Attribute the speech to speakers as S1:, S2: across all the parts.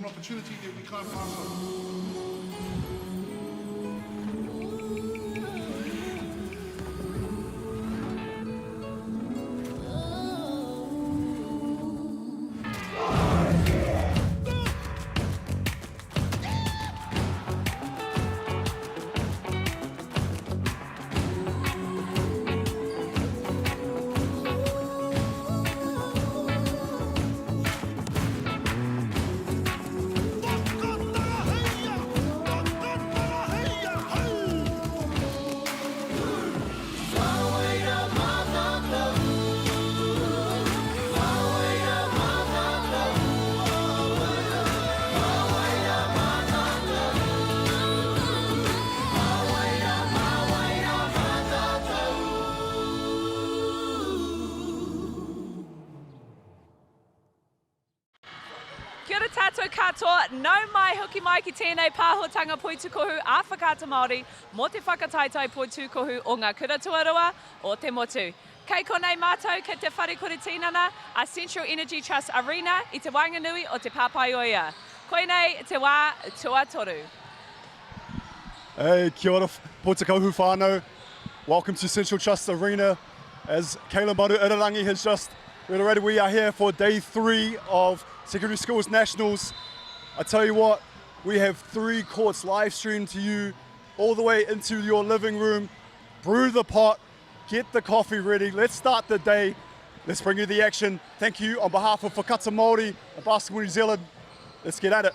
S1: an opportunity that we can't pass on.
S2: Kia ora tātou katoa, nau mai hoki mai ki tēnei pāhotanga poitukohu a whakata Māori mō te whakataitai poitukohu o ngā kura tuarua o te motu. Kei konei mātou ki te whare kore tinana a Central Energy Trust Arena I te Wainganui o te Papaioia. Koinei te wā tua toru.
S3: Hey, kia ora poitukohu whānau. Welcome to Central Trust Arena. As Kayla Maru Irarangi has just reiterated, we are here for day 3 of Secondary Schools Nationals. I tell you what, we have 3 courts live streamed to you all the way into your living room. Brew the pot, get the coffee ready. Let's start the day. Let's bring you the action. Thank you on behalf of Whakata Māori and Basketball New Zealand. Let's get at it.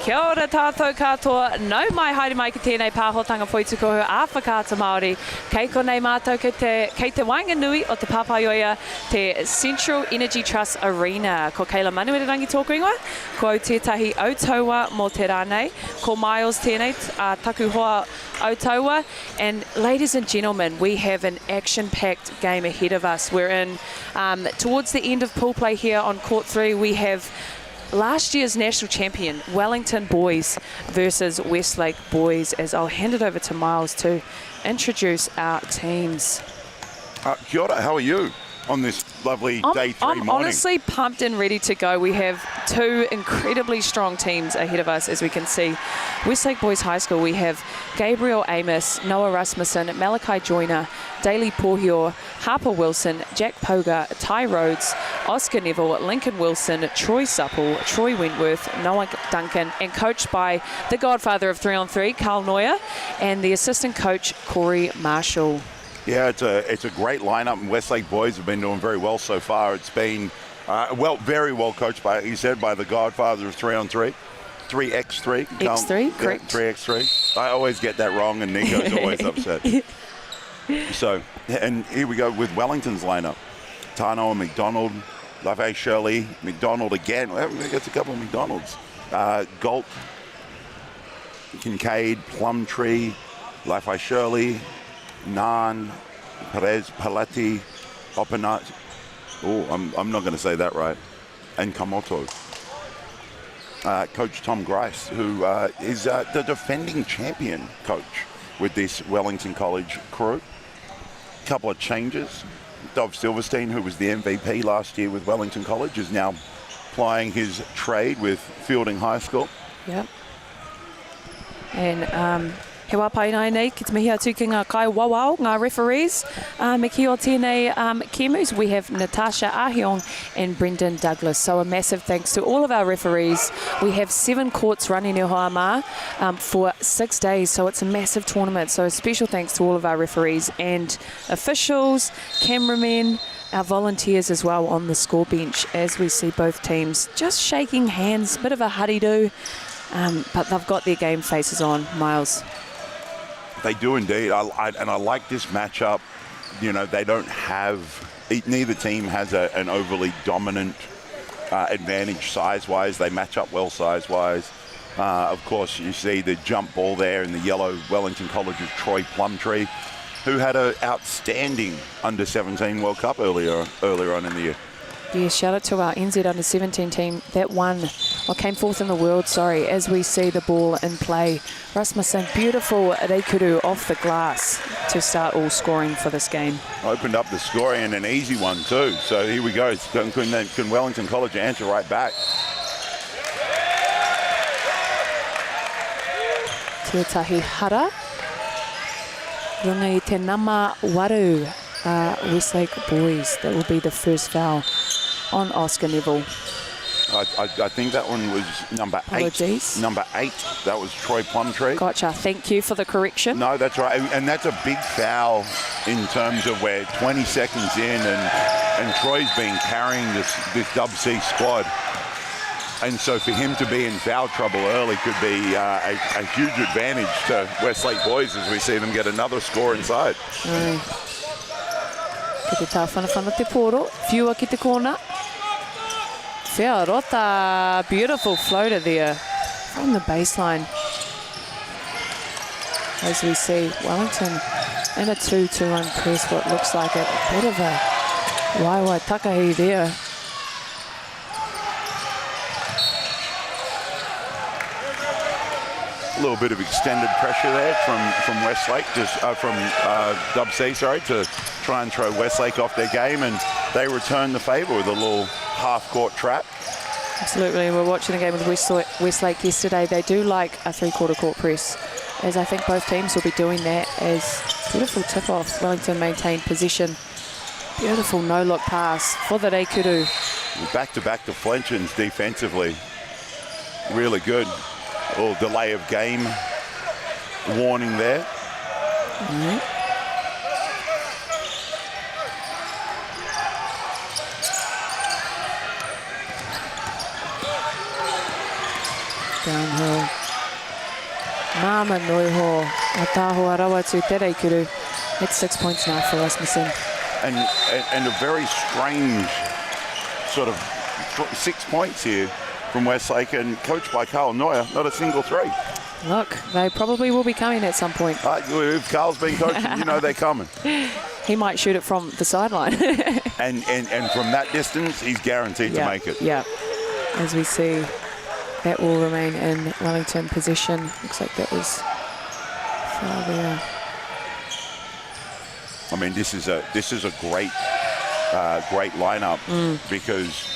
S2: Kia ora tātou katoa, nau mai haere mai ki tēnei pāhotanga poitukohu a whakata Māori. Kei konei mātou kei te Wainganui o te Papaioia, te Central Energy Trust Arena. Ko Kayla Manuirarangi tōku ingoa, ko au tētahi autaua mō te rānei, ko Miles tēnei taku hoa autaua. And ladies and gentlemen, we have an action-packed game ahead of us. We're in towards the end of pool play here on court 3. We have last year's national champion, Wellington boys versus Westlake boys, as I'll hand it over to Miles to introduce our teams.
S4: Kia ora, how are you on this lovely day 3 morning?
S2: I'm honestly pumped and ready to go. We have 2 incredibly strong teams ahead of us, as we can see. Westlake Boys High School, we have Gabriel Amos, Noah Rasmussen, Malachi Joyner, Daly Pohio, Harper Wilson, Jack Poga, Ty Rhodes, Oscar Neville, Lincoln Wilson, Troy Supple, Troy Wentworth, Noah Duncan, and coached by the godfather of 3-on-3, Carl Neuer, and the assistant coach, Corey Marshall.
S4: Yeah, it's a great lineup, and Westlake boys have been doing very well so far. It's been very well coached by, he said, by the godfather of 3-on-3. 3x3.
S2: X3, correct.
S4: 3x3. I always get that wrong, and Nico's always upset. So, and here we go with Wellington's lineup. Tanoa, McDonald, Lave Shirley, McDonald again. Well, we got a couple of McDonalds. Galt, Kincaid, Plumtree, Lave Shirley, Nan, Perez, Palati, Oppenat. Oh, I'm not going to say that right. And Kamoto. Coach Tom Grice, who is the defending champion coach with this Wellington College crew. Couple of changes. Dov Silverstein, who was the MVP last year with Wellington College, is now plying his trade with Fielding High School.
S2: Yep. And he wā pai nei, ki te mihi atu ki ngā kai wawao, ngā referees. Me ki o tēnei Kemus, we have Natasha Ahiong and Brendan Douglas. So a massive thanks to all of our referees. We have 7 courts running in Hoama for 6 days, so it's a massive tournament. So a special thanks to all of our referees and officials, cameramen, our volunteers as well on the score bench, as we see both teams just shaking hands, bit of a hurry-do, but they've got their game faces on, Miles.
S4: They do indeed, and I like this matchup. You know, they don't have, neither team has an overly dominant advantage size-wise. They match up well size-wise. Of course, you see the jump ball there in the yellow Wellington College's Troy Plumtree, who had an outstanding under-17 World Cup earlier on in the year.
S2: Yeah, shout out to our NZ under-17 team that came fourth in the world, as we see the ball in play. Rasmussen, beautiful reikuru off the glass to start all scoring for this game.
S4: Opened up the scoring and an easy one too. So here we go. Can Wellington College answer right back?
S2: Tuatahi Hara. Runga I te nama waru. Westlake boys. That will be the first foul on Oscar Neville.
S4: I think that one was number
S2: Apologies.
S4: 8. Number 8. That was Troy Plumtree.
S2: Gotcha. Thank you for the correction.
S4: No, that's right. And that's a big foul in terms of we're 20 seconds in and Troy's been carrying this Dub C squad. And so for him to be in foul trouble early could be a huge advantage to Westlake boys as we see them get another score inside.
S2: Ki te tāwhanawhana te pōro, whiua ki te kōna. Whia rota, beautiful floater there from the baseline. As we see Wellington in a 2-2-1 press, what looks like a bit of a waiwai takahi there.
S4: A little bit of extended pressure there from Westlake, from Dub C, to try and throw Westlake off their game, and they return the favour with a little half-court trap.
S2: Absolutely. We're watching the game with Westlake yesterday. They do like a three-quarter court press, as I think both teams will be doing that. As beautiful tip-off, Wellington maintained possession. Beautiful no-look pass for the reikuru.
S4: Back-to-back deflections defensively. Really good. A little delay of game warning there.
S2: Downhill. Mama noiho. Ataho arawa to te reikuru. It's 6 points now for Rasmussen.
S4: And a very strange sort of 6 points here from Westlake, and coached by Carl Neuer, not a single three.
S2: Look, they probably will be coming at some point.
S4: If Carl's been coaching, you know they're coming.
S2: He might shoot it from the sideline.
S4: and from that distance, he's guaranteed to make it.
S2: Yeah, as we see, that will remain in Wellington possession. Looks like that was far there.
S4: I mean, this is a great lineup because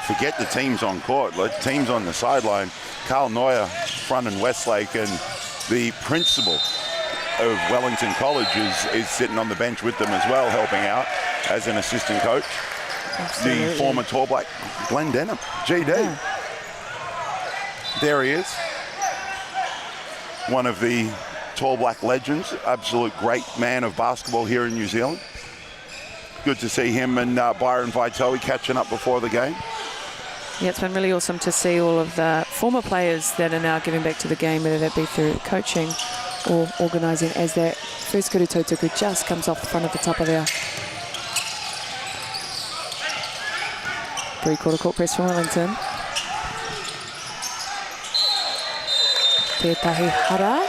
S4: forget the teams on court, teams on the sideline. Carl Neuer fronting Westlake, and the principal of Wellington College is sitting on the bench with them as well, helping out as an assistant coach.
S2: Absolutely.
S4: The former Tall Black, Glenn Denham, GD. Yeah. There he is. One of the Tall Black legends, absolute great man of basketball here in New Zealand. Good to see him and Byron Vitoi catching up before the game.
S2: Yeah, it's been really awesome to see all of the former players that are now giving back to the game, whether that be through coaching or organising, as that first kuru tautuku just comes off the front of the top of there. Three-quarter court press from Wellington. Tētahi Hara.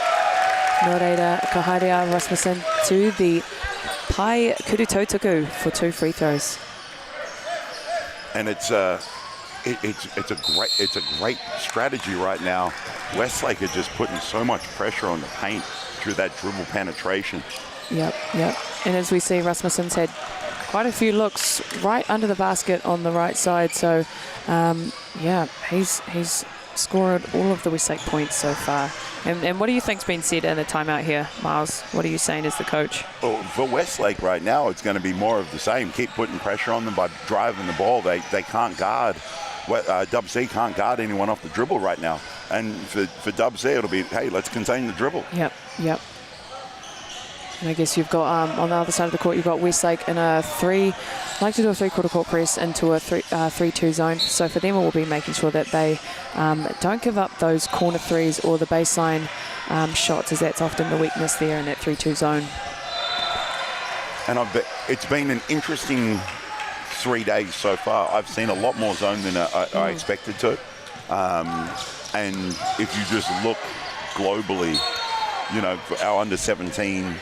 S2: Nō reira, ka haere Rasmussen to the pai kuru tautuku for 2 free throws.
S4: And it's a great strategy right now. Westlake are just putting so much pressure on the paint through that dribble penetration.
S2: Yep. And as we see, Rasmussen's had quite a few looks right under the basket on the right side. So, he's scored all of the Westlake points so far. And what do you think's been said in the timeout here, Miles? What are you saying as the coach?
S4: Well, for Westlake right now, it's going to be more of the same. Keep putting pressure on them by driving the ball. They can't guard. Dub C can't guard anyone off the dribble right now. And for Dub C, it'll be, hey, let's contain the dribble.
S2: Yep. And I guess you've got, on the other side of the court, you've got Westlake in a like to do a three-quarter court press into a 3-2 zone. So for them, it will be making sure that they don't give up those corner threes or the baseline shots, as that's often the weakness there in that 3-2 zone.
S4: And it's been an interesting 3 days so far. I've seen a lot more zone than I expected to. And if you just look globally, for our under-17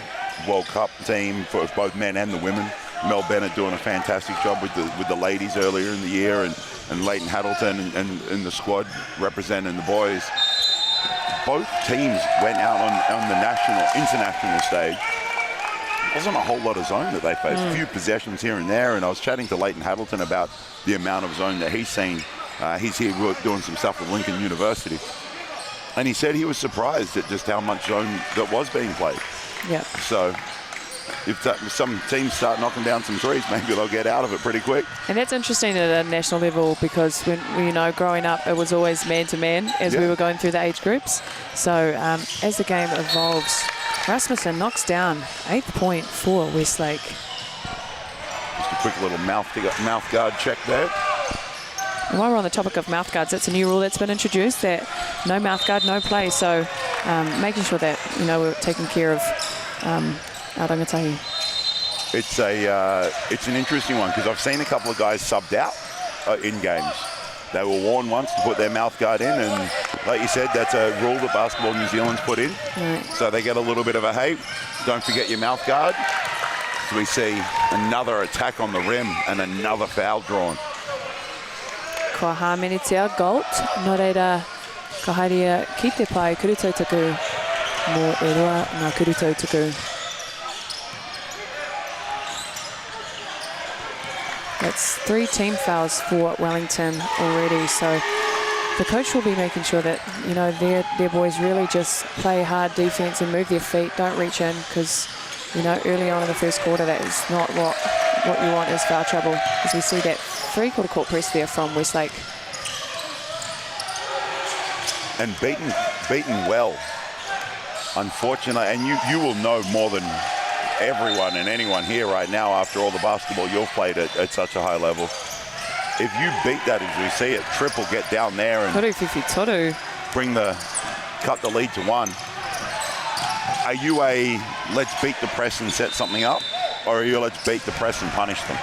S4: World Cup team for both men and the women, Mel Bennett doing a fantastic job with the ladies earlier in the year, and Leighton Haddleton and the squad representing the boys. Both teams went out on the international stage. Wasn't a whole lot of zone that they faced. A few possessions here and there, and I was chatting to Leighton Haddleton about the amount of zone that he's seen. He's here doing some stuff with Lincoln University. And he said he was surprised at just how much zone that was being played.
S2: Yeah.
S4: So if some teams start knocking down some threes, maybe they'll get out of it pretty quick.
S2: And that's interesting at a national level, because when growing up, it was always man-to-man as we were going through the age groups. So as the game evolves, Rasmussen knocks down 8th point for Westlake.
S4: Just a quick little mouth guard check there.
S2: And while we're on the topic of mouth guards, it's a new rule that's been introduced, that no mouth guard, no play. So making sure that, we're taking care of our rangatahi.
S4: It's an interesting one, because I've seen a couple of guys subbed out in games. They were warned once to put their mouth guard in, and like you said, that's a rule that Basketball New Zealand's put in.
S2: Right.
S4: So they get a little bit of a, hey, don't forget your mouth guard. So we see another attack on the rim and another foul drawn.
S2: Kua hāmenetia Galt, nō reira ka haerea ki te pai kurutautaku mō e rua ngā kurutautaku. That's 3 team fouls for Wellington already, so the coach will be making sure that, their boys really just play hard defense and move their feet, don't reach in, because, early on in the first quarter, that is not what you want is foul trouble, as we see that 3-quarter court press there from Westlake.
S4: And beaten well, unfortunately, and you will know more than everyone and anyone here right now after all the basketball you've played at such a high level. If you beat that, as we see it, triple, get down there and cut the lead to 1. Are you a let's beat the press and set something up, or are you let's beat the press and punish them?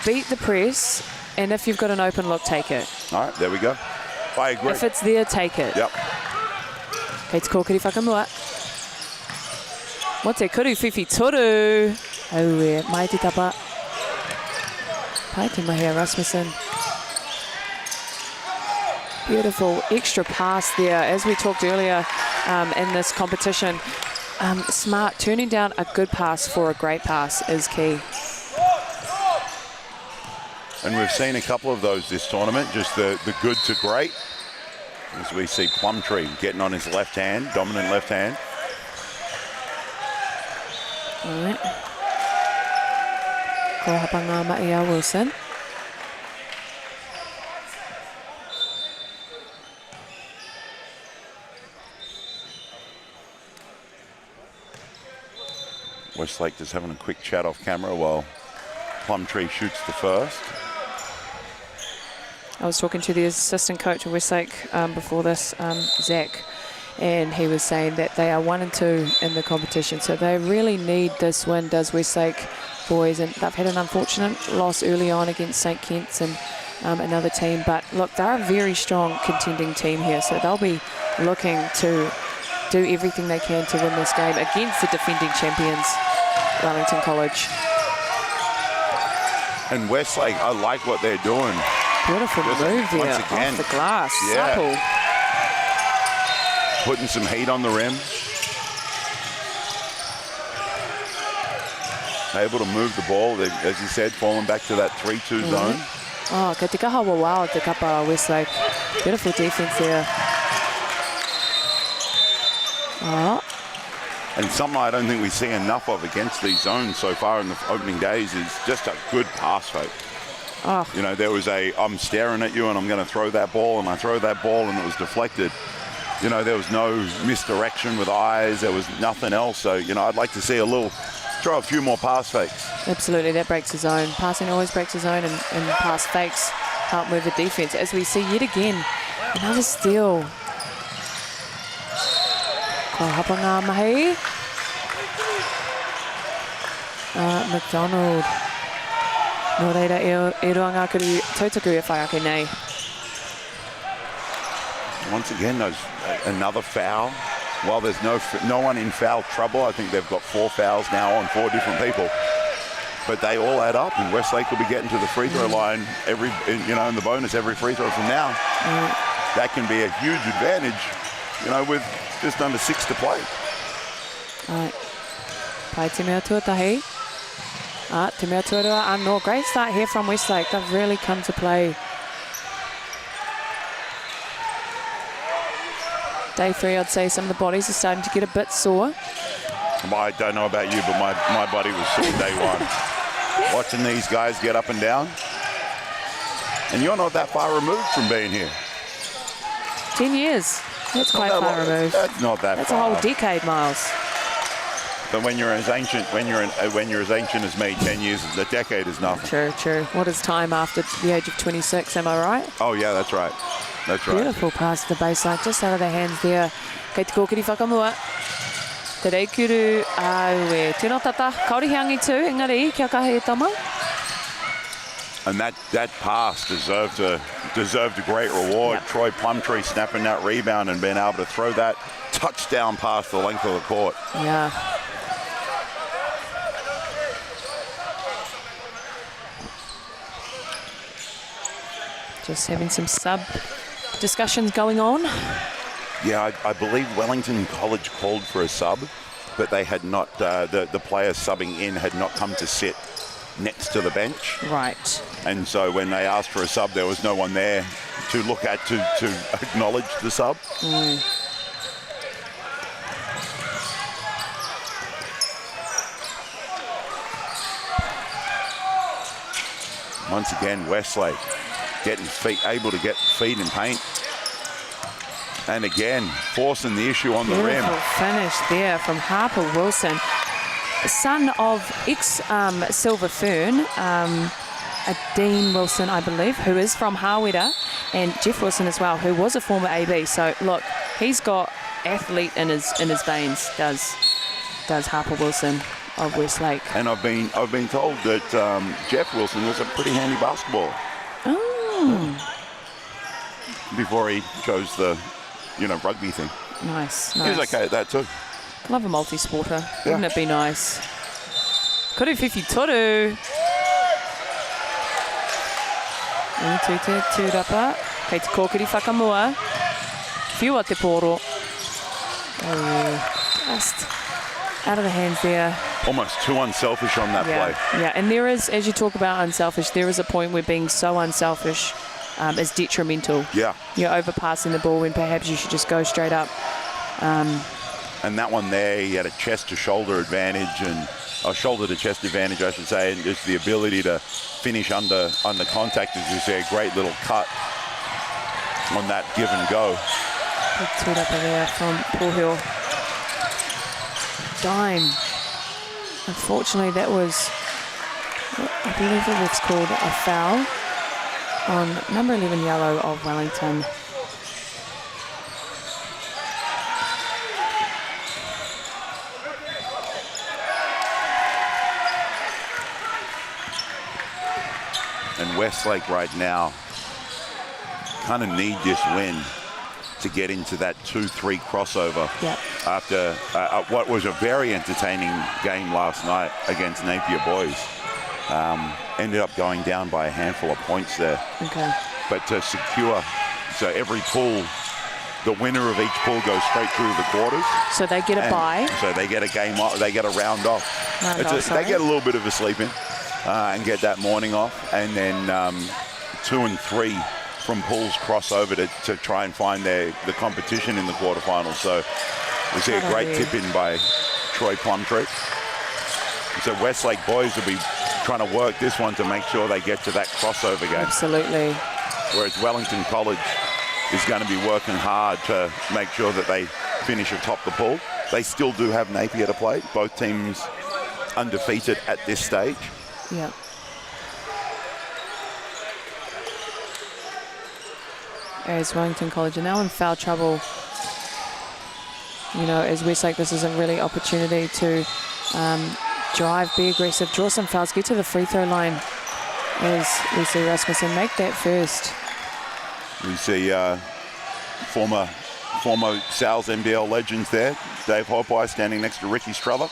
S2: Beat the press, and if you've got an open look, take it.
S4: All right, there we go. I agree.
S2: If it's there, take it.
S4: Yep.
S2: Kei te kōkiri whakamua. Mo te kuru whiwhi toru. Aue, mai te tapa. Pai te mahi a Rasmussen. Beautiful extra pass there. As we talked earlier in this competition, smart, turning down a good pass for a great pass is key.
S4: And we've seen a couple of those this tournament, just the good to great. As we see Plumtree getting on his left hand, dominant left hand.
S2: All right. Ko hapanga Maia Wilson.
S4: Westlake just having a quick chat off camera while Plumtree shoots the first.
S2: I was talking to the assistant coach of Westlake before this, Zach, and he was saying that they are 1-2 in the competition, so they really need this win, does Westlake boys, and they've had an unfortunate loss early on against St Kitts and another team, but look, they're a very strong contending team here, so they'll be looking to do everything they can to win this game against the defending champions, Wellington College.
S4: And Westlake, I like what they're doing.
S2: Beautiful move there,
S4: once again,
S2: off the glass,
S4: yeah.
S2: supple.
S4: Putting some heat on the rim. Able to move the ball, as you said, falling back to that 3-2 zone.
S2: Oh, ka te kaha wawao te kapa Westlake. Beautiful defense there. Oh.
S4: And something I don't think we see enough of against these zones so far in the opening days is just a good pass fake.
S2: Oh.
S4: There was I'm staring at you and I'm going to throw that ball, and I throw that ball and it was deflected. There was no misdirection with eyes. There was nothing else. So, I'd like to see throw a few more pass fakes.
S2: Absolutely, that breaks the zone. Passing always breaks the zone, and pass fakes help move the defense. As we see yet again, another steal. Ko hapa ngā mahi. McDonald. Nō reira e roa ngā kuru tautaku e whai ake nei.
S4: Once again, another foul. While there's no one in foul trouble, I think they've got 4 fouls now on 4 different people. but they all add up, and Westlake will be getting to the free throw line in the bonus every free throw from now. That can be a huge advantage, with just under 6 to play.
S2: Right. Pai te mea tuatahi. Te mea tuarua anō. Great start here from Westlake. They've really come to play. Day 3, I'd say some of the bodies are starting to get a bit sore.
S4: I don't know about you, but my body was sore day 1. Watching these guys get up and down. And you're not that far removed from being here.
S2: 10 years. That's quite far removed.
S4: That's not that
S2: That's
S4: far.
S2: a whole decade, Miles.
S4: But when you're as ancient, when you're as me, 10 years, a decade is nothing.
S2: True. What is time after the age of 26? Am I right?
S4: Oh yeah, that's right. That's right.
S2: Beautiful pass to the baseline, just out of their hands there. Kei te kōkiri whakamua. Te reikuru aue. Tēnā tata, kaori hangi tū, engari, kia kahe e tama.
S4: And that pass deserved a great reward.
S2: Yep.
S4: Troy Plumtree snapping that rebound and being able to throw that touchdown pass the length of the court.
S2: Yeah. Just having some sub discussions going on.
S4: Yeah, I believe Wellington College called for a sub, but they had not. The players subbing in had not come to sit next to the bench.
S2: Right.
S4: And so when they asked for a sub, there was no one there to look at to acknowledge the sub. Once again, Westlake able to get feet in paint. And again, forcing the issue on the rim.
S2: Beautiful finish there from Harper Wilson, son of ex-Silver Fern, Dean Wilson, I believe, who is from Hawera, and Jeff Wilson as well, who was a former AB. So look, he's got athlete in his veins. Does Harper Wilson of Westlake?
S4: And I've been told that Jeff Wilson was a pretty handy basketballer. Before he chose the rugby thing.
S2: Nice.
S4: He was okay at that too.
S2: Love a multi-sporter. Wouldn't it be nice? Kuru whiwhi toru. Te tūrapa. Kei te kōkiri whakamua. Whiua te pōro. Just out of the hands there.
S4: Almost too unselfish on that play.
S2: Yeah, and there is, as you talk about unselfish, there is a point where being so unselfish is detrimental.
S4: Yeah.
S2: You're overpassing the ball when perhaps you should just go straight up.
S4: And that one there, he had a chest-to-shoulder advantage, and a shoulder-to-chest advantage, I should say, and just the ability to finish under contact. As you see, a great little cut on that give and go.
S2: Big tūrapa there from Paul Hill. Dime. Unfortunately, that was, I believe it was called a foul on number 11 yellow of Wellington.
S4: And Westlake right now kind of need this win to get into that 2-3 crossover.
S2: Yep.
S4: After what was a very entertaining game last night against Napier Boys. Ended up going down by a handful of points there.
S2: Okay.
S4: But to secure, so every pool, the winner of each pool goes straight through the quarters.
S2: So they get a bye.
S4: So they get a game off, they get a round off. They get a little bit of a sleep in and get that morning off. And then 2 and 3 from pools cross over to try and find the competition in the quarterfinals. So we see a great tip in by Troy Plumtree. So Westlake boys will be trying to work this one to make sure they get to that crossover game.
S2: Absolutely.
S4: Whereas Wellington College is going to be working hard to make sure that they finish atop the pool. They still do have Napier to play. Both teams undefeated at this stage.
S2: Yeah. As Wellington College are now in foul trouble. As Westlake, this is a really opportunity to drive, be aggressive, draw some fouls, get to the free throw line as Wesley Rasmussen make that first.
S4: We see former Sal's NBL legends there. Dave Hopeye standing next to Ricky Strella.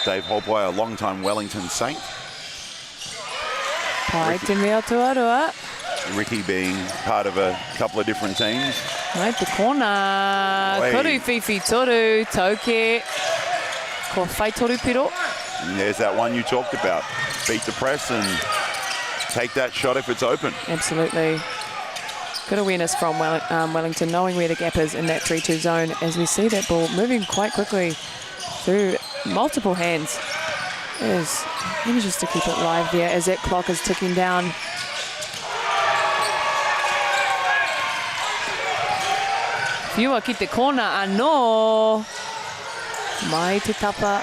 S4: Dave Holboy, a long-time Wellington Saint.
S2: Pai te mea tuarua.
S4: Ricky being part of a couple of different teams.
S2: Mai te kona.
S4: Oi.
S2: Kuru whiwhi toru. Tauke. Ko whai toru piro.
S4: And there's that one you talked about. Beat the press and take that shot if it's open.
S2: Absolutely. Good awareness from Wellington, knowing where the gap is in that 3-2 zone as we see that ball moving quite quickly through multiple hands. Manages to keep it live there as that clock is ticking down. Whiua ki te kona anō. Mai te tapa.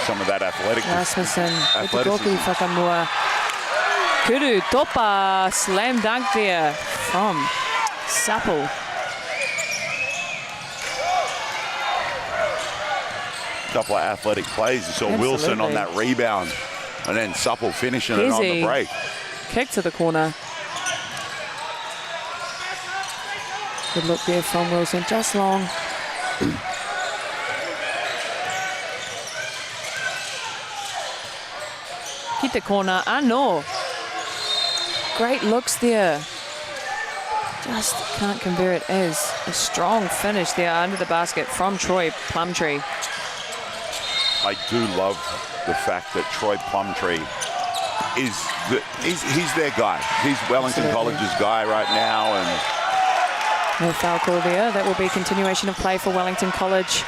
S4: Some of that athletic.
S2: Rasmussen, with the
S4: Athleticism.
S2: goalkeeper whakamua. Kuru topa, slam dunk there from Supple.
S4: Couple of athletic plays. You saw Wilson on that rebound, and then Supple finishing it on the break.
S2: Kick to the corner. Good look there from Wilson, just long. Hit the corner, no. Great looks there. Just can't convert it as a strong finish there under the basket from Troy Plumtree.
S4: I do love the fact that Troy Plumtree he's their guy. He's Wellington
S2: Absolutely.
S4: College's guy right now, and
S2: No foul call there. That will be continuation of play for Wellington College.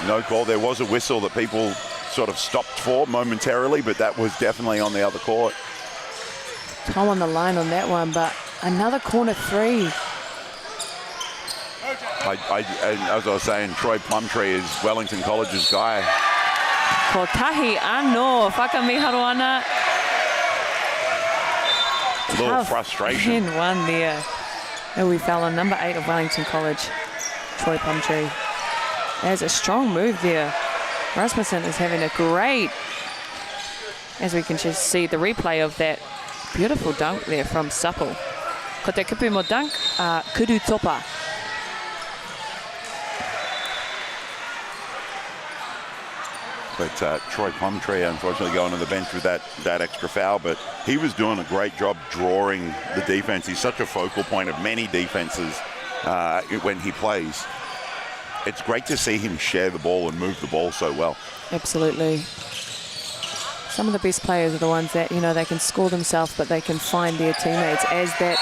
S4: no call. There was a whistle that people sort of stopped for momentarily, but that was definitely on the other court.
S2: Tom on the line on that one, but another corner three.
S4: And as I was saying, Troy Plumtree is Wellington College's guy.
S2: Ko tahi ano, whakamiharu ana.
S4: A little frustration.
S2: 10-1 there. And we fell on number 8 of Wellington College, Troy Plumtree. There's a strong move there. Rasmussen is having a great, as we can just see the replay of that beautiful dunk there from Supple. Ko te kupu mo dunk, Kuru topa.
S4: But Troy Plumtree, unfortunately, going to the bench with that extra foul. But he was doing a great job drawing the defense. He's such a focal point of many defenses when he plays. It's great to see him share the ball and move the ball so well.
S2: Absolutely. Some of the best players are the ones that, they can score themselves, but they can find their teammates. As that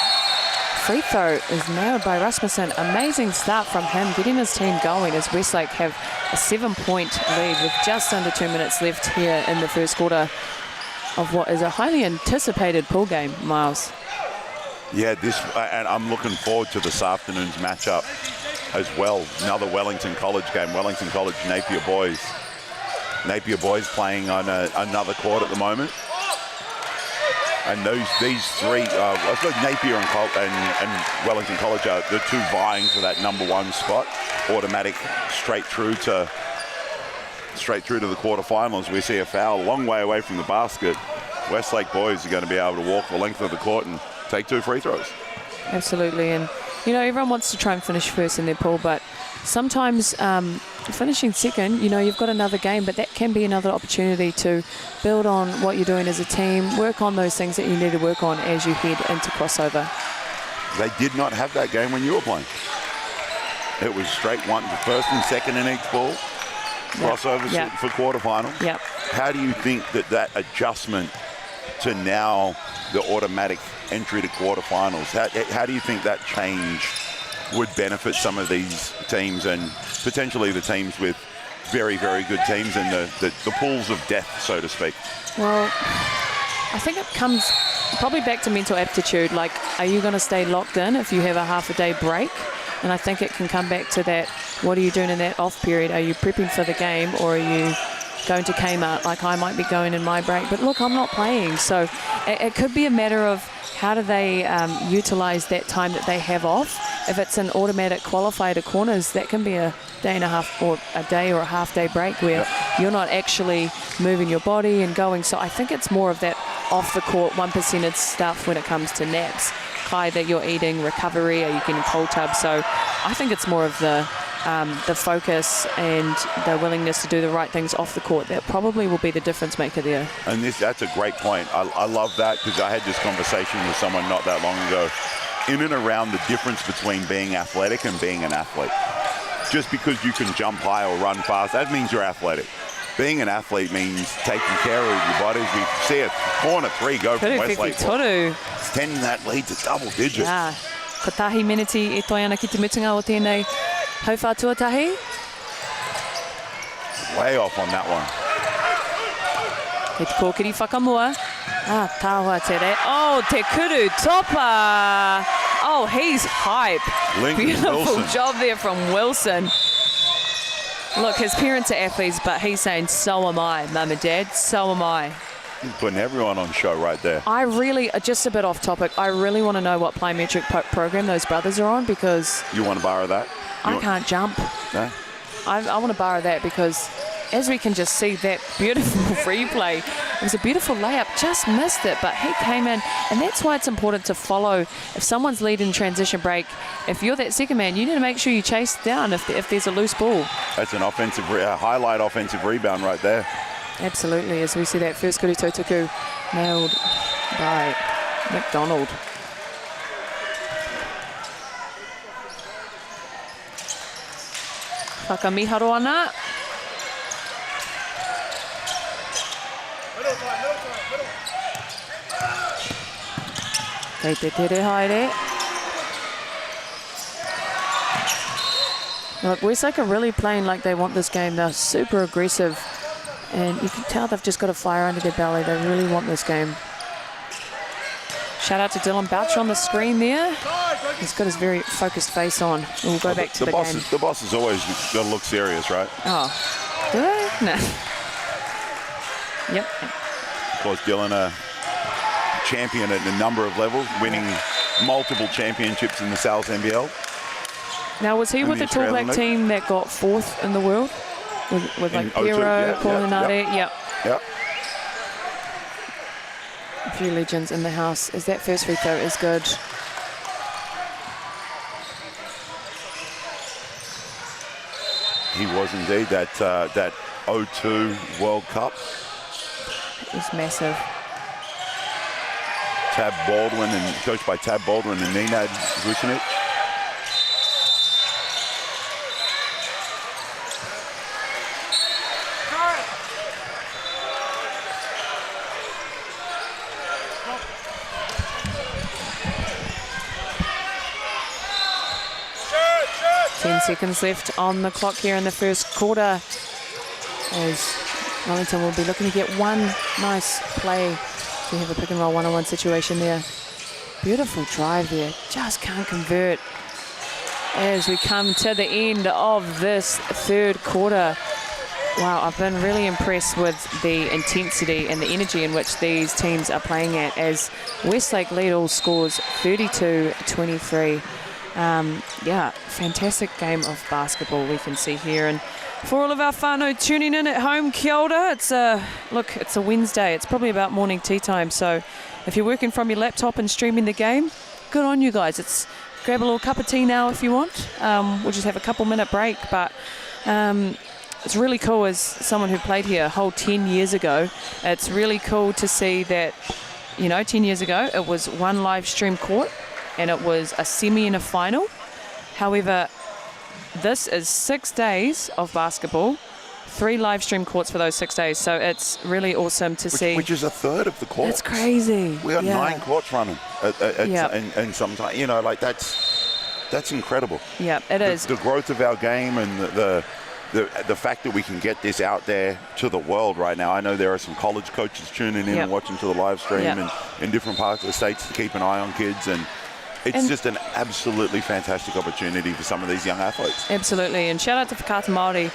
S2: free throw is nailed by Rasmussen. Amazing start from him, getting his team going as Westlake have a 7-point lead with just under 2 minutes left here in the first quarter of what is a highly anticipated pool game, Miles.
S4: Yeah, and I'm looking forward to this afternoon's matchup as well. Another Wellington College game. Wellington College, Napier Boys. Napier Boys playing on another court at the moment. And these three, I suppose Napier and Wellington College are the two vying for that number 1 spot. Automatic straight through to the quarterfinals. We see a foul a long way away from the basket. Westlake boys are going to be able to walk the length of the court and take 2 free throws.
S2: Absolutely, and everyone wants to try and finish first in their pool, but sometimes finishing second, you've got another game, but that can be another opportunity to build on what you're doing as a team, work on those things that you need to work on as you head into crossover.
S4: They did not have that game when you were playing. It was straight one, first and second in each ball, crossovers for quarterfinal.
S2: Yep.
S4: How do you think that adjustment to now the automatic entry to quarterfinals, how do you think that change would benefit some of these teams and potentially the teams with very, very good teams in the pools of death, so to speak?
S2: Well, I think it comes probably back to mental aptitude. Like, are you going to stay locked in if you have a half-a-day break? And I think it can come back to that, what are you doing in that off period? Are you prepping for the game, or are you going to Kmart like I might be going in my break? But look, I'm not playing. So it could be a matter of how do they utilize that time that they have off. If it's an automatic qualifier to corners, that can be a day and a half or a day or a half-day break where you're not actually moving your body and going. So I think it's more of that off-the-court 1% stuff when it comes to naps. Kai that you're eating, recovery, are you getting cold tubs? So I think it's more of the the focus and the willingness to do the right things off the court. That probably will be the difference maker there.
S4: And that's a great point. I love that, because I had this conversation with someone not that long ago in and around the difference between being athletic and being an athlete. Just because you can jump high or run fast, that means you're athletic. Being an athlete means taking care of your body. We see a corner 3 go from Westlake. Extending that lead to double digits.
S2: Yeah. Ko tahi miniti e toi ana ki te mutunga o tēnei hauwha tuatahi.
S4: Way off on that one.
S2: Kei te kōkiri whakamua. Tāua tere. Oh, te kuru topa. Oh, he's hype.
S4: Lincoln
S2: Beautiful
S4: Wilson.
S2: job there from Wilson. Look, his parents are athletes, but he's saying, so am I, Mum and Dad, so am I.
S4: He's putting everyone on show right there.
S2: I really, just a bit off topic, I really want to know what plyometric program those brothers are on, because
S4: You want to borrow that?
S2: I can't jump.
S4: No?
S2: I want to borrow that, because as we can just see that beautiful replay, it was a beautiful layup, just missed it, but he came in, and that's why it's important to follow. If someone's leading transition break, if you're that second man, you need to make sure you chase down if there's a loose ball.
S4: That's an highlight offensive rebound right there.
S2: Absolutely, as we see that first kuri tautuku nailed by McDonald. Whakamiharo ana. Kei te tere haere. Look, Westlake are really playing like they want this game. They're super aggressive. And you can tell they've just got a fire under their belly. They really want this game. Shout out to Dylan Boucher on the screen there. He's got his very focused face on. We'll go back to the game.
S4: The boss has always got to look serious, right?
S2: Oh, do they? No. Yep.
S4: Of course, Dylan, a champion at a number of levels, winning multiple championships in the South NBL.
S2: Now, was he
S4: And
S2: with
S4: the
S2: the Tall Black
S4: Australian
S2: team that got 4th in the world? With like
S4: In 02,
S2: Piero,
S4: yeah,
S2: Paulinade,
S4: Yep.
S2: A few legends in the house. As that first free throw is good.
S4: He was indeed that 02 World Cup.
S2: It was massive.
S4: Tab Baldwin, and coached by Tab Baldwin and Nenad Vucinic.
S2: Seconds left on the clock here in the first quarter, as Wellington will be looking to get one nice play to have a pick and roll one-on-one situation there. Beautiful drive there, just can't convert. As we come to the end of this third quarter, wow, I've been really impressed with the intensity and the energy in which these teams are playing at, as Westlake lead all scores 32-23. Yeah, fantastic game of basketball we can see here. And for all of our whānau tuning in at home, kia ora. It's a Wednesday. It's probably about morning tea time. So if you're working from your laptop and streaming the game, good on you guys. Grab a little cup of tea now if you want. We'll just have a couple-minute break. But it's really cool, as someone who played here a whole 10 years ago. It's really cool to see that, 10 years ago, it was one live stream court, and it was a semi and a final. However, this is 6 days of basketball, 3 live stream courts for those 6 days. So it's really awesome to see.
S4: Which is a third of the court.
S2: It's crazy.
S4: We got 9 courts running
S2: Yeah.
S4: and sometimes, that's incredible.
S2: Yeah, it is.
S4: The growth of our game and the fact that we can get this out there to the world right now. I know there are some college coaches tuning in and watching to the live stream and in different parts of the states to keep an eye on kids, and it's just an absolutely fantastic opportunity for some of these young athletes.
S2: Absolutely, and shout out to Whakata Māori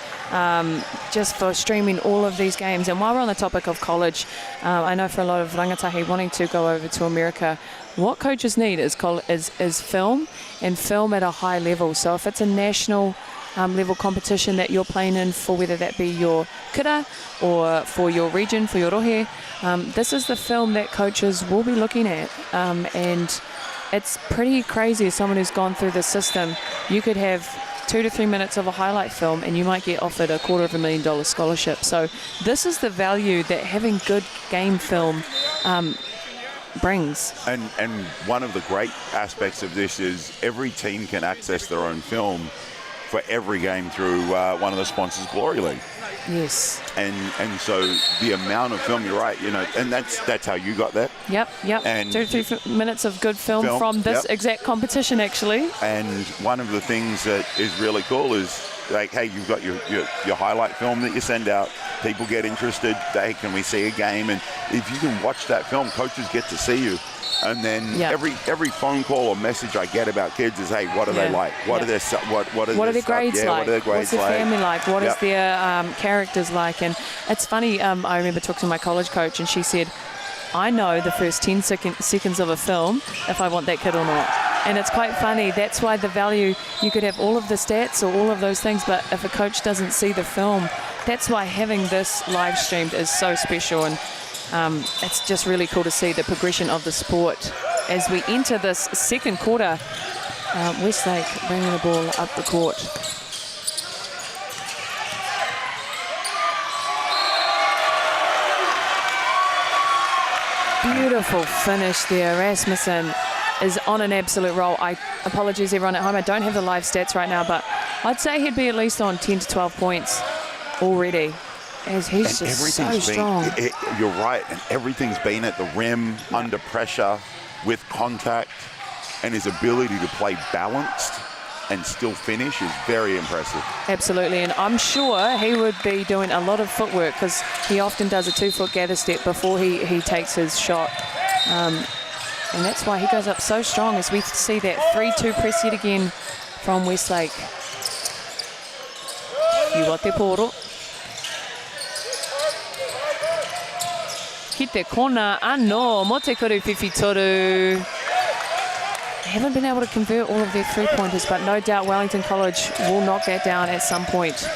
S2: just for streaming all of these games. And while we're on the topic of college, I know for a lot of rangatahi wanting to go over to America, what coaches need is film, and film at a high level. So if it's a national level competition that you're playing in, for whether that be your kura or for your region, for your rohe, this is the film that coaches will be looking at. And it's pretty crazy as someone who's gone through the system. You could have 2 to 3 minutes of a highlight film, and you might get offered a $250,000 scholarship. So this is the value that having good game film brings.
S4: And one of the great aspects of this is every team can access their own film for every game through one of the sponsors, Glory League.
S2: Yes.
S4: And so the amount of film, you're right, and that's how you got that.
S2: Yep.
S4: And
S2: 2 to 3 minutes of good film from this exact competition, actually.
S4: And one of the things that is really cool is, like, hey, you've got your highlight film that you send out. People get interested. Hey, can we see a game? And if you can watch that film, coaches get to see you. And then every phone call or message I get about kids is, hey, what are they like? What are their
S2: grades like?
S4: What are their grades
S2: What's their family like? What is their characters like? And it's funny, I remember talking to my college coach, and she said, I know the first 10 seconds of a film if I want that kid or not. And it's quite funny. That's why the value, you could have all of the stats or all of those things, but if a coach doesn't see the film, that's why having this live streamed is so special. And it's just really cool to see the progression of the sport as we enter this second quarter. Westlake bringing the ball up the court. Beautiful finish there. Rasmussen is on an absolute roll. Apologies everyone at home, I don't have the live stats right now, but I'd say he'd be at least on 10 to 12 points already, as he's just so strong.
S4: You're right, and everything's been at the rim, under pressure, with contact, and his ability to play balanced and still finish is very impressive.
S2: Absolutely, and I'm sure he would be doing a lot of footwork, because he often does a 2-foot gather step before he takes his shot. And that's why he goes up so strong, as we see that 3-2 press yet again from Westlake. Iwate Poro. Kite kona, ano, mote kuru whiwhitoru. They haven't been able to convert all of their three-pointers, but no doubt Wellington College will knock that down at some point.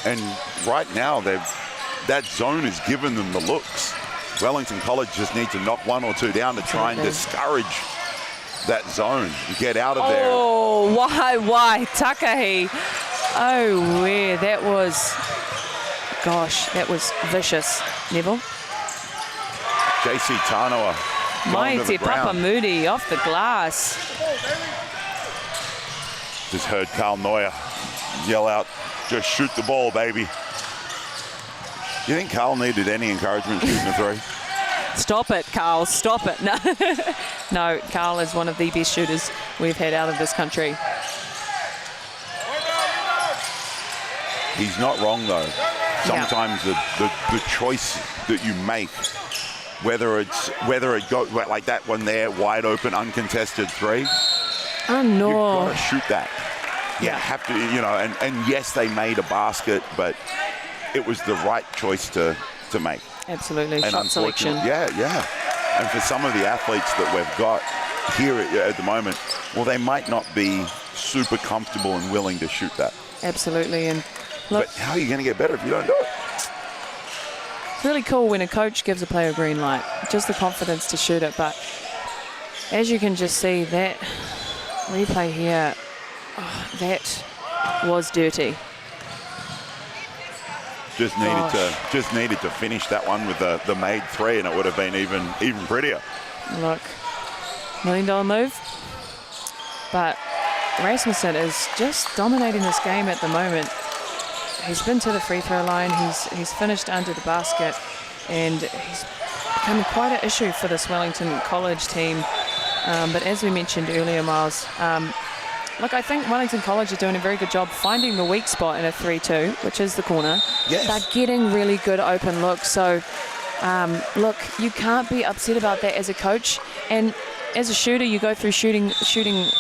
S4: And right now, that zone has given them the looks. Wellington College just need to knock one or two down to try and discourage that zone. Get out of there.
S2: Oh, why, Takahi. Oh, where that was, gosh, that was vicious. Neville.
S4: JC Tanoa.
S2: Mighty Papa Moody off the glass.
S4: Just heard Carl Neuer yell out, just shoot the ball, baby. You think Carl needed any encouragement shooting a three?
S2: Stop it, Carl, stop it. No, no, Carl is one of the best shooters we've had out of this country.
S4: He's not wrong, though. Sometimes the choice that you make, whether it goes like that one there, wide open, uncontested three,
S2: oh no,
S4: you've got to shoot that. You have to, and yes, they made a basket, but it was the right choice to make.
S2: Absolutely,
S4: and
S2: shot selection.
S4: Yeah. And for some of the athletes that we've got here at the moment, well, they might not be super comfortable and willing to shoot that.
S2: Absolutely, and look,
S4: but how are you going to get better if you don't do it?
S2: It's really cool when a coach gives a player a green light, just the confidence to shoot it. But as you can just see, that replay here, that was dirty.
S4: Just needed to finish that one with the made three, and it would have been even prettier.
S2: Look, $1 million move. But Rasmussen is just dominating this game at the moment. He's been to the free throw line. He's finished under the basket, and he's become quite an issue for this Wellington College team. But as we mentioned earlier, Miles, look, I think Wellington College are doing a very good job finding the weak spot in a 3-2, which is the corner.
S4: Yes.
S2: They're getting really good open looks. So, look, you can't be upset about that as a coach. And as a shooter, you go through shooting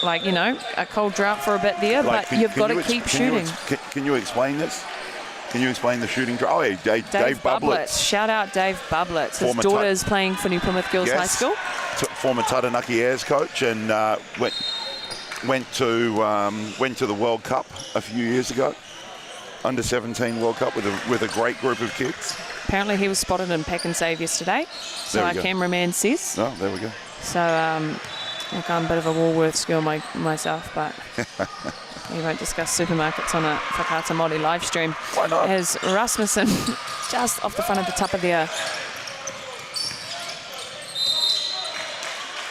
S2: like, a cold drought for a bit there, but you've got to keep shooting.
S4: Can you explain this? Can you explain the shooting drought? Oh, yeah, Dave Bublitz.
S2: Shout out Dave Bublitz. His daughter's playing for New Plymouth Girls High School.
S4: Former Taranaki Airs coach, and went to the World Cup a few years ago, under 17 World Cup with a great group of kids.
S2: Apparently he was spotted in Pack and Save yesterday, so our cameraman says.
S4: Oh, there we go.
S2: So Look, I'm a bit of a Woolworths girl myself, but we won't discuss supermarkets on a Whakaata Māori live stream.
S4: Why not?
S2: As Rasmussen just off the front of the tapa there.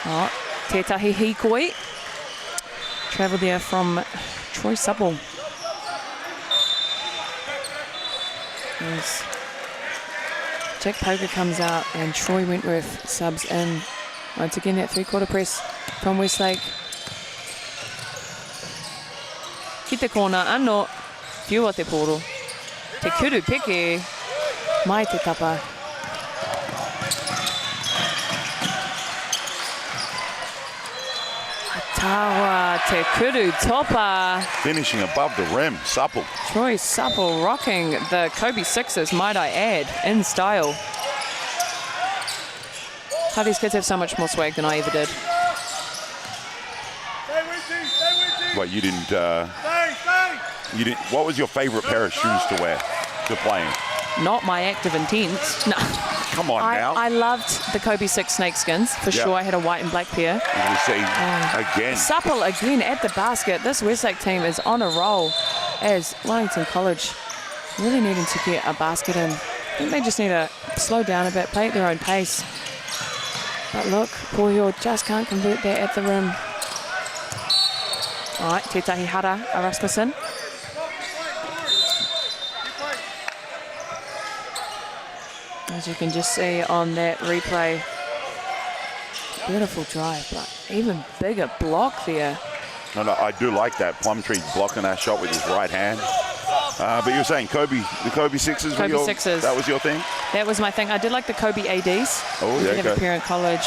S2: Oh, Tētahi Hikoi. Travel there from Troy Supple. As Jack Poker comes out and Troy Wentworth subs in. Once again, that three-quarter press from Westlake. Ki te kona, anō, whiu o te poro. Te kuru peke, mai te tapa. Tawa, te kuru topa.
S4: Finishing above the rim, Supple.
S2: Troy Supple rocking the Kobe Sixers, might I add, in style. How these kids have so much more swag than I ever did.
S4: What, you didn't, what was your favorite pair of shoes to wear, to play in?
S2: Not my active intent. No.
S4: Come on now.
S2: I loved the Kobe 6 snakeskins, for sure. I had a white and black pair.
S4: As we see, again.
S2: Supple again at the basket. This Westlake team is on a roll as Wellington College really needing to get a basket in. I think they just need to slow down a bit, play at their own pace. But look, Pohio just can't convert that at the rim. All right, Tētahi Hara, Rasmussen. As you can just see on that replay, beautiful drive, but even bigger block there.
S4: No, I do like that. Plumtree blocking that shot with his right hand. But you were saying Kobe, the Kobe Sixers.
S2: Kobe Sixers.
S4: That was your thing?
S2: That was my thing. I did like the Kobe ADs.
S4: Oh,
S2: we
S4: yeah,
S2: did have a pair in college.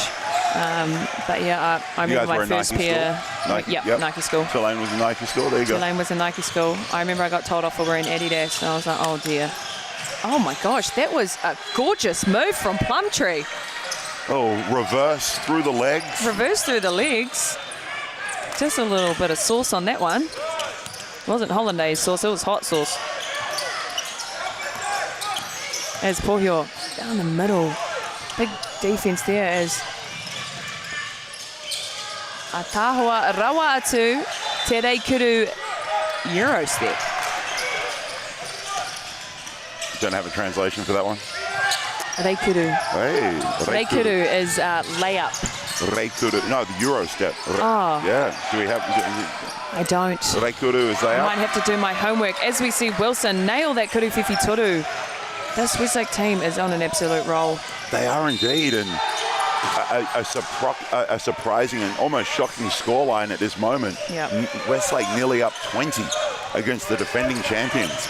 S2: But yeah, I
S4: You
S2: remember
S4: guys were
S2: my
S4: a
S2: first
S4: Nike
S2: pair.
S4: school? Nike,
S2: Yep, Nike school.
S4: Tulane was a Nike school. There you go.
S2: Tulane was a Nike school. I remember I got told off for wearing Adidas, and I was like, oh dear. Oh my gosh, that was a gorgeous move from Plumtree.
S4: Oh, reverse through the legs.
S2: Reverse through the legs. Just a little bit of sauce on that one. It wasn't hollandaise sauce, it was hot sauce. As Pohio down the middle. Big defense there as Atahua rawa atu te reikuru Euro step.
S4: Don't have a translation for that one.
S2: Reikuru.
S4: Hey,
S2: Reikuru is layup.
S4: Reikuru. No, the Euro step.
S2: Oh.
S4: Yeah. Do we have?
S2: I don't.
S4: Reikuru is
S2: I
S4: layup.
S2: might have to do my homework. As we see Wilson nail that kuru whiwhi toru. This Westlake team is on an absolute roll.
S4: They are indeed, and a surprising and almost shocking scoreline at this moment.
S2: Yeah.
S4: Westlake nearly up 20 against the defending champions.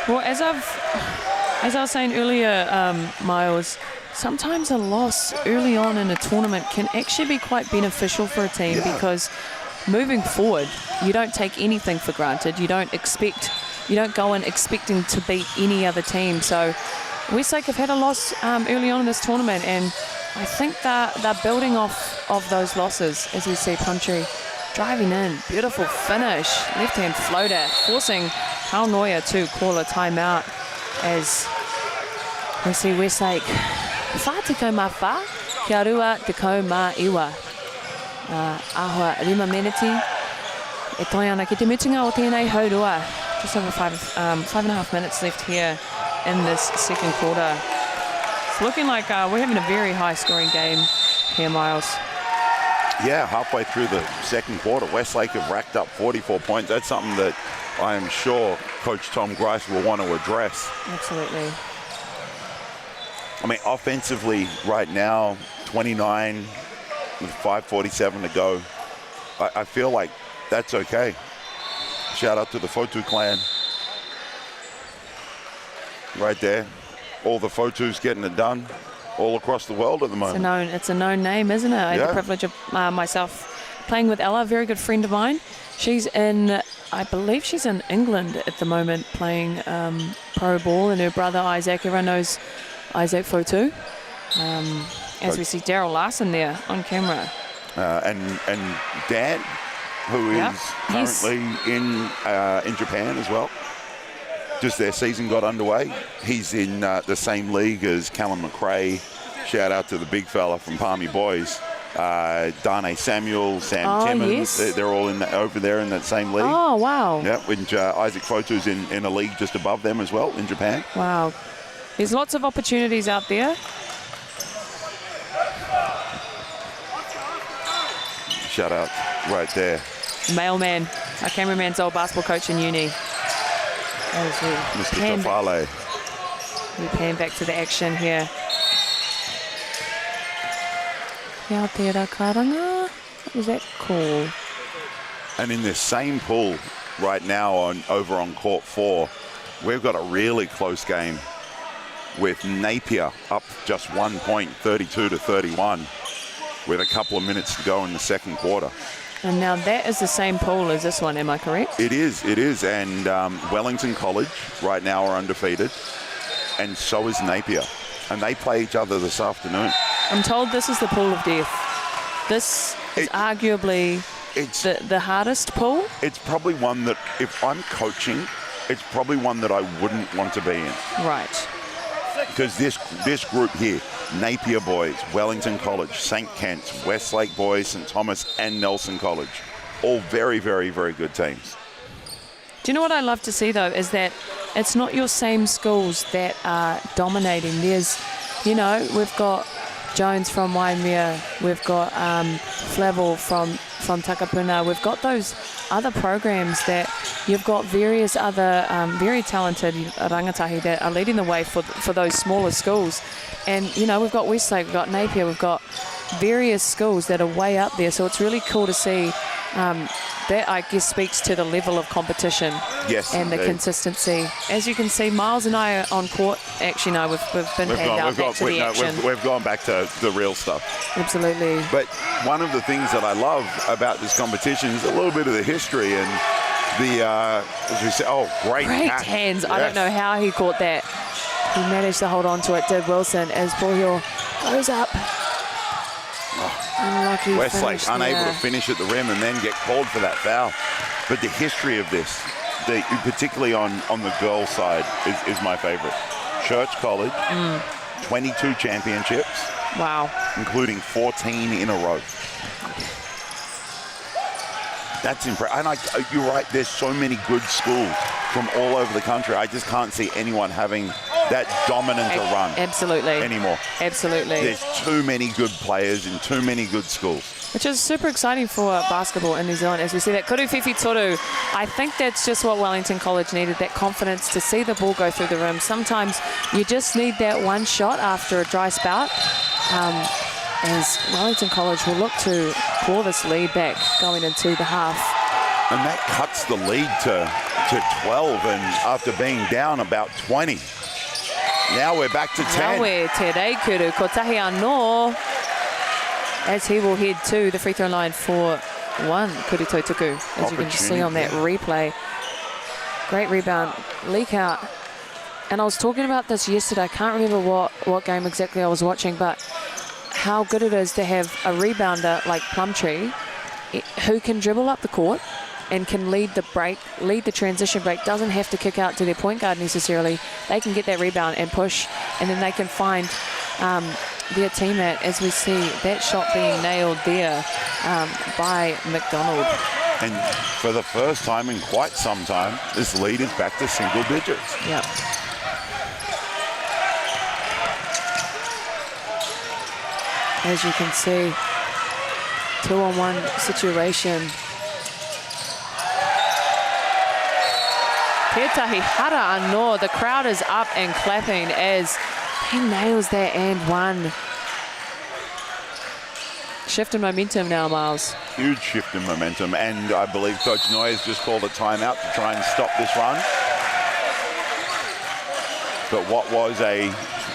S2: Well, as I was saying earlier, Miles, sometimes a loss early on in a tournament can actually be quite beneficial for a team because moving forward, you don't take anything for granted. You don't go in expecting to beat any other team. So Westlake have had a loss early on in this tournament, and I think they're building off of those losses, as we see Plumtree driving in. Beautiful finish, left-hand floater, forcing Haunoia to call a timeout as we see Westlake wha tekau mā wha, kia rua tekau mā iwa. Ahua rima meneti, e toi ana ki te mutunga o tēnei haurua. Just over 5.5 minutes left here in this second quarter. It's looking like we're having a very high-scoring game here, Miles.
S4: Yeah, halfway through the second quarter, Westlake have racked up 44 points. That's something that I am sure Coach Tom Grice will want to address.
S2: Absolutely.
S4: I mean, offensively right now, 29 with 5:47 to go. I feel like that's okay. Shout out to the Fotu clan. Right there. All the Fotus getting it done all across the world at the moment.
S2: It's a known name, isn't it? I had the privilege of myself playing with Ella, a very good friend of mine. She's I believe she's in England at the moment playing pro ball, and her brother Isaac, everyone knows Isaac Fotu. As we see Daryl Larson there on camera.
S4: And Dan, who is currently in Japan as well. Just their season got underway. He's in the same league as Callum McRae Shout out to the big fella from Palmy Boys. Darnay Samuel, Sam Timmins,
S2: yes.
S4: they're all over there in that same league.
S2: Oh, wow.
S4: Yeah, and Isaac Fotu's in a league just above them as well in Japan.
S2: Wow. There's lots of opportunities out there.
S4: Shout out right there.
S2: Mailman, our cameraman's old basketball coach in uni.
S4: Mr. Tofale.
S2: We pan back to the action here. Kia tērā karanga. What was that call?
S4: And in this same pool right now over on court 4, we've got a really close game with Napier up just 1 point, 32-31, with a couple of minutes to go in the second quarter.
S2: And now that is the same pool as this one, am I correct?
S4: It is. And Wellington College right now are undefeated, and so is Napier. And they play each other this afternoon.
S2: I'm told this is the pool of death. This is arguably the hardest pool.
S4: It's probably one that, if I'm coaching, it's probably one that I wouldn't want to be in.
S2: Right.
S4: Because this group here, Napier boys, Wellington College, St. Kent's, Westlake boys, St. Thomas, and Nelson College, all very, very, very good teams.
S2: Do you know what I love to see, though, is that it's not your same schools that are dominating. There's, we've got Jones from Waimea, we've got Flavel from Takapuna, we've got those other programs that you've got various other very talented rangatahi that are leading the way for those smaller schools. And, we've got Westlake, we've got Napier, we've got various schools that are way up there. So it's really cool to see that, I guess, speaks to the level of competition.
S4: Yes,
S2: and the consistency. As you can see, Miles and I are on court. Actually, no, we've been panned out back to the action.
S4: We've gone back to the real stuff.
S2: Absolutely.
S4: But one of the things that I love about this competition is a little bit of the history and the, as we say, great
S2: hands.
S4: Yes.
S2: I don't know how he caught that. He managed to hold on to it, did Wilson, as Boyle goes up. Unlucky
S4: Westlake
S2: finish
S4: unable
S2: there.
S4: to finish at the rim and then get called for that foul. But the history of this, particularly on the girls' side, is my favorite. Church College, 22 championships.
S2: Wow.
S4: Including 14 in a row. That's impressive. And you're right, there's so many good schools from all over the country. I just can't see anyone having that dominant a run.
S2: Absolutely.
S4: Anymore.
S2: Absolutely.
S4: There's too many good players in too many good schools.
S2: Which is super exciting for basketball in New Zealand, as we see that. Kuruwhiwhi Toru, I think that's just what Wellington College needed, that confidence to see the ball go through the rim. Sometimes you just need that one shot after a dry spout. As Wellington College will look to claw this lead back going into the half.
S4: And that cuts the lead to 12, and after being down about 20. Now we're back to 10.
S2: Now we're te reikuru, Kotahi anō, as he will head to the free throw line for one Kurito Tuku, as you can see on that replay. Great rebound, leak out. And I was talking about this yesterday. I can't remember what game exactly I was watching, but how good it is to have a rebounder like Plumtree who can dribble up the court and can lead the transition break, doesn't have to kick out to their point guard necessarily. They can get that rebound and push, and then they can find their teammate, as we see that shot being nailed there by McDonald.
S4: And for the first time in quite some time, this lead is back to single digits.
S2: Yeah. As you can see, 2-on-1 situation. Tētahi hara anō, the crowd is up and clapping as he nails that and one. Shift in momentum now, Miles.
S4: Huge shift in momentum, and I believe Coach Noy has just called a timeout to try and stop this run. But what was a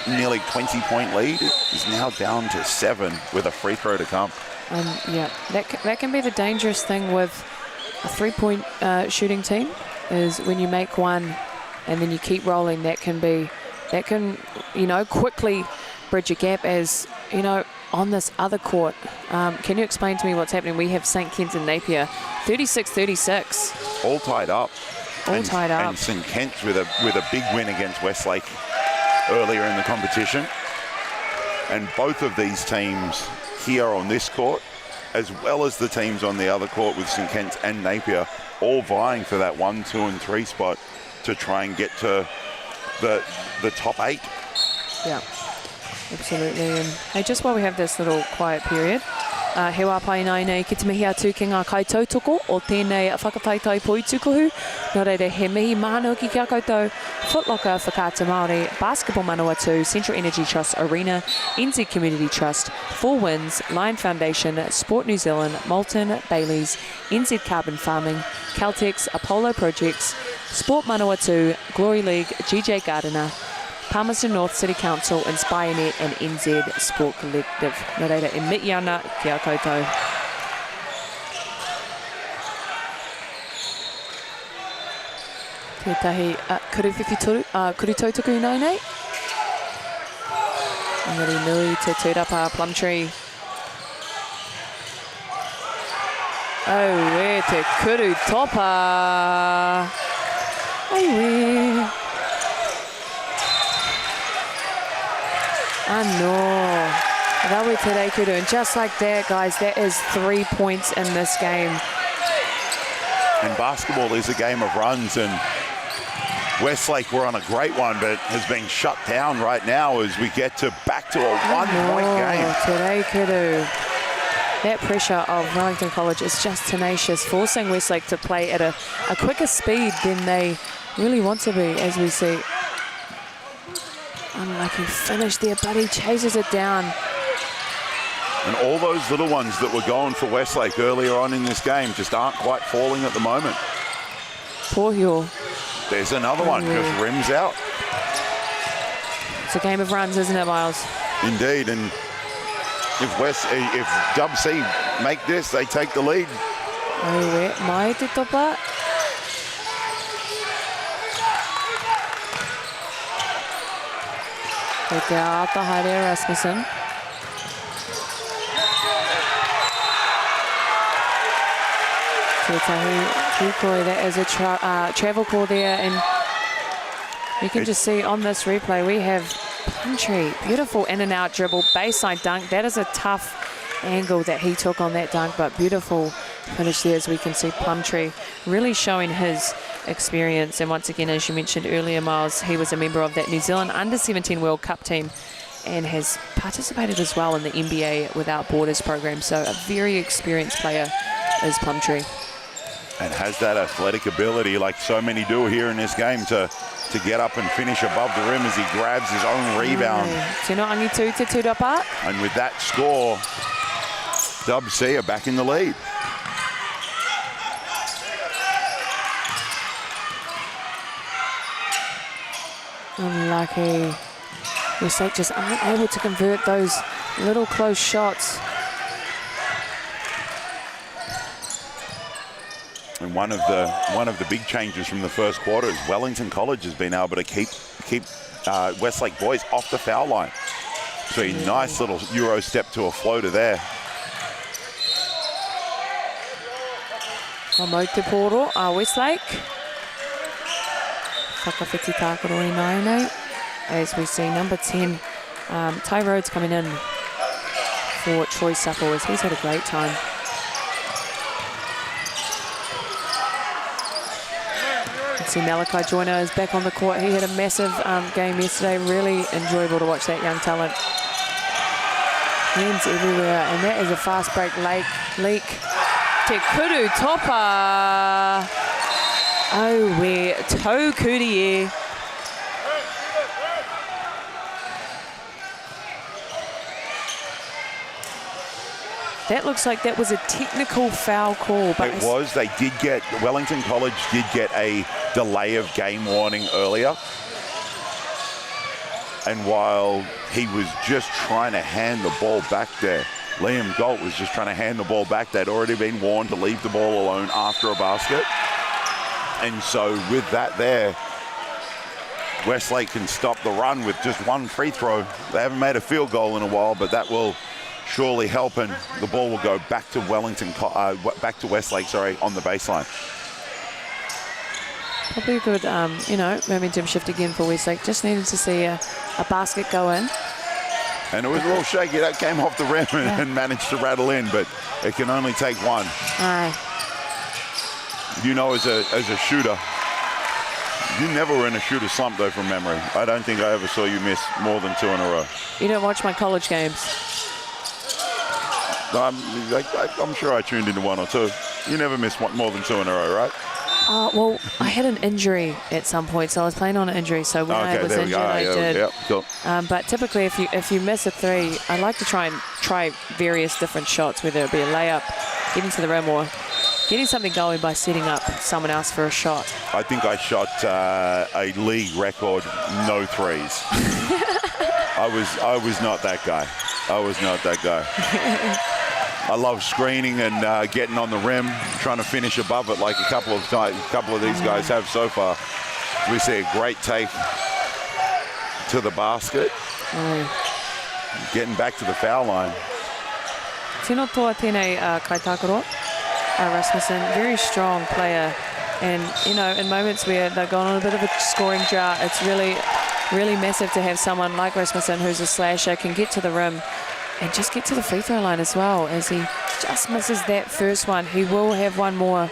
S4: nearly 20-point lead is now down to 7 with a free throw to come.
S2: Yeah, that can be the dangerous thing with a three-point shooting team, is when you make one and then you keep rolling, that can quickly bridge a gap. As on this other court, can you explain to me what's happening? We have St. Kent's and Napier 36-36,
S4: all tied up. And St. Kent's with a big win against Westlake earlier in the competition. And both of these teams here on this court, as well as the teams on the other court with St Kitts and Napier, all vying for that 1, 2 and 3 spot to try and get to the top 8.
S2: Yeah, absolutely. And hey, just while we have this little quiet period, he wā pai nei nei ki te mihi atu ki ngā kaitautoko o tēnei whakataitai poitukuhu. Nō reira, he mihi mahana ki kia koutou, Footlocker Whakata Māori, Basketball Manawatu, Central Energy Trust Arena, NZ Community Trust, Four Winds, Lion Foundation, Sport New Zealand, Moulton, Baileys, NZ Carbon Farming, Caltex, Apollo Projects, Sport Manawatu, Glory League, GJ Gardiner, Palmerston North City Council, InspireNet and NZ Sport Collective. Nō reira, e miti ana kia koutou. Tētahi kuri tautuku nei nei. Ngari nui te tūrapa Plumtree. Oh, e te kuru topa. Oh, no. Rawe te reikuru. And just like that, guys, that is 3 points in this game.
S4: And basketball is a game of runs, and Westlake were on a great one, but has been shut down right now as we get back to a one-point game.
S2: Te reikuru. That pressure of Wellington College is just tenacious, forcing Westlake to play at a quicker speed than they really want to be, as we see. Unlucky finish there, but he chases it down.
S4: And all those little ones that were going for Westlake earlier on in this game just aren't quite falling at the moment.
S2: Pohio.
S4: There's another one, just rims out.
S2: It's a game of runs, isn't it, Miles?
S4: Indeed, and if Dub C make this, they take the lead.
S2: Oh, mai te topa. Kei te ata haere Rasmussen. Tētahi kikoi, that is a travel call there, and you can just see on this replay we have Plumtree, beautiful in and out dribble, baseline dunk. That is a tough angle that he took on that dunk, but beautiful finish there, as we can see Plumtree really showing his experience. And once again, as you mentioned earlier, Miles, he was a member of that New Zealand Under-17 World Cup team and has participated as well in the NBA Without Borders program. So a very experienced player is Plumtree.
S4: And has that athletic ability, like so many do here in this game, to get up and finish above the rim as he grabs his own rebound.
S2: Tino angitu te tūrapa.
S4: And with that score, Dub C are back in the lead.
S2: Unlucky. Westlake just aren't able to convert those little close shots.
S4: And one of the big changes from the first quarter is Wellington College has been able to keep Westlake boys off the foul line. So a nice little Euro step to a floater there.
S2: Mo te poro a Westlake. Whakawhiti tākaro I nai nei. As we see number 10, Ty Rhodes coming in for Troy Supple, as he's had a great time. See Malachi Joyner is back on the court. He had a massive game yesterday. Really enjoyable to watch that young talent. Hands everywhere, and that is a fast break leak. Te kuru topa. Oh, we're tau kuri e. That looks like that was a technical foul call. But
S4: it was. They did get, Wellington College did get a delay of game warning earlier. And while he was just trying to hand the ball back there, Liam Galt was just trying to hand the ball back. They'd already been warned to leave the ball alone after a basket. And so with that there, Westlake can stop the run with just one free throw. They haven't made a field goal in a while, but that will surely help, and the ball will go back to back to Westlake, sorry, on the baseline.
S2: Probably a good, momentum shift again for Westlake. Just needed to see a basket go in.
S4: And it was a little shaky. That came off the rim and managed to rattle in, but it can only take one.
S2: Aye.
S4: You know, as a shooter, you never were in a shooter slump, though, from memory. I don't think I ever saw you miss more than 2 in a row.
S2: You don't watch my college games.
S4: I'm sure I tuned into 1 or 2. You never missed more than 2 in a row, right?
S2: Well, I had an injury at some point, so I was playing on an injury. So when I was injured, I did.
S4: Yep, cool.
S2: But typically, if you miss a 3, I like to try various different shots, whether it be a layup, getting to the rim, or getting something going by setting up someone else for a shot.
S4: I think I shot a league record no 3s. I was not that guy. I was not that guy. I love screening and getting on the rim, trying to finish above it like a couple of these guys have so far. We see a great take to the basket. Getting back to the foul line.
S2: Tino toa tēnei Kai Takaro, Rasmussen, very strong player. And, you know, in moments where they're going on a bit of a scoring drought, it's really, really massive to have someone like Rasmussen who's a slasher, can get to the rim and just get to the free throw line as well. As he just misses that first one, he will have one more.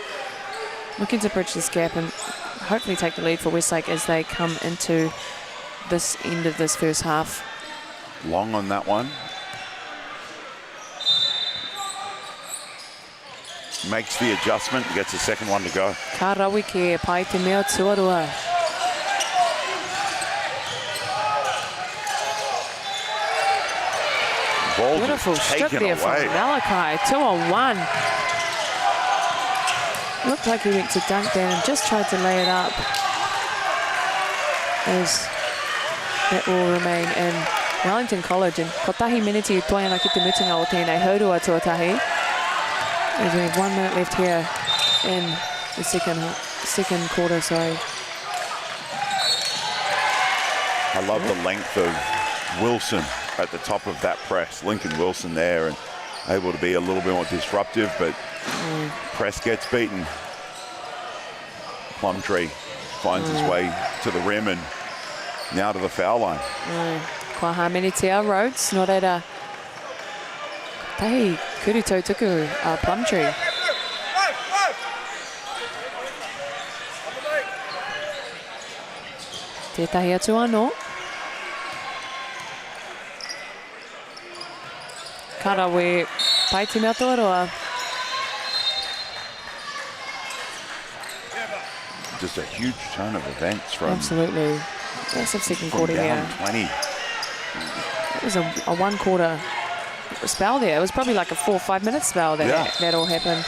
S2: Looking to bridge this gap and hopefully take the lead for Westlake as they come into this end of this first half.
S4: Long on that one. Makes the adjustment, gets the second one to go.
S2: Ka rawi ke pai te mea tuarua.
S4: Ball
S2: Beautiful
S4: just
S2: strip
S4: taken
S2: there
S4: away.
S2: from Malachi, 2-on-1. Looked like he went to dunk that and just tried to lay it up. As that will remain in Wellington College. And kotahi miniti i toiana ki te mutunga o tēnei haurua tuatahi. As we have 1 minute left here in the second quarter, sorry.
S4: I love the length of Wilson at the top of that press. Lincoln Wilson there and able to be a little bit more disruptive, but press gets beaten. Plumtree finds his way to the rim and now to the foul line.
S2: Kua hamenitia Rhodes, no reira. Tahi kurito tuku Plumtree. Tētahi atu anō. Karawe pai te mea toaroa.
S4: Just a huge turn of events from
S2: Absolutely. Massive second quarter
S4: down
S2: here.
S4: 20.
S2: It was a 1 quarter spell there. It was probably like a 4 or 5 minute spell that all happened.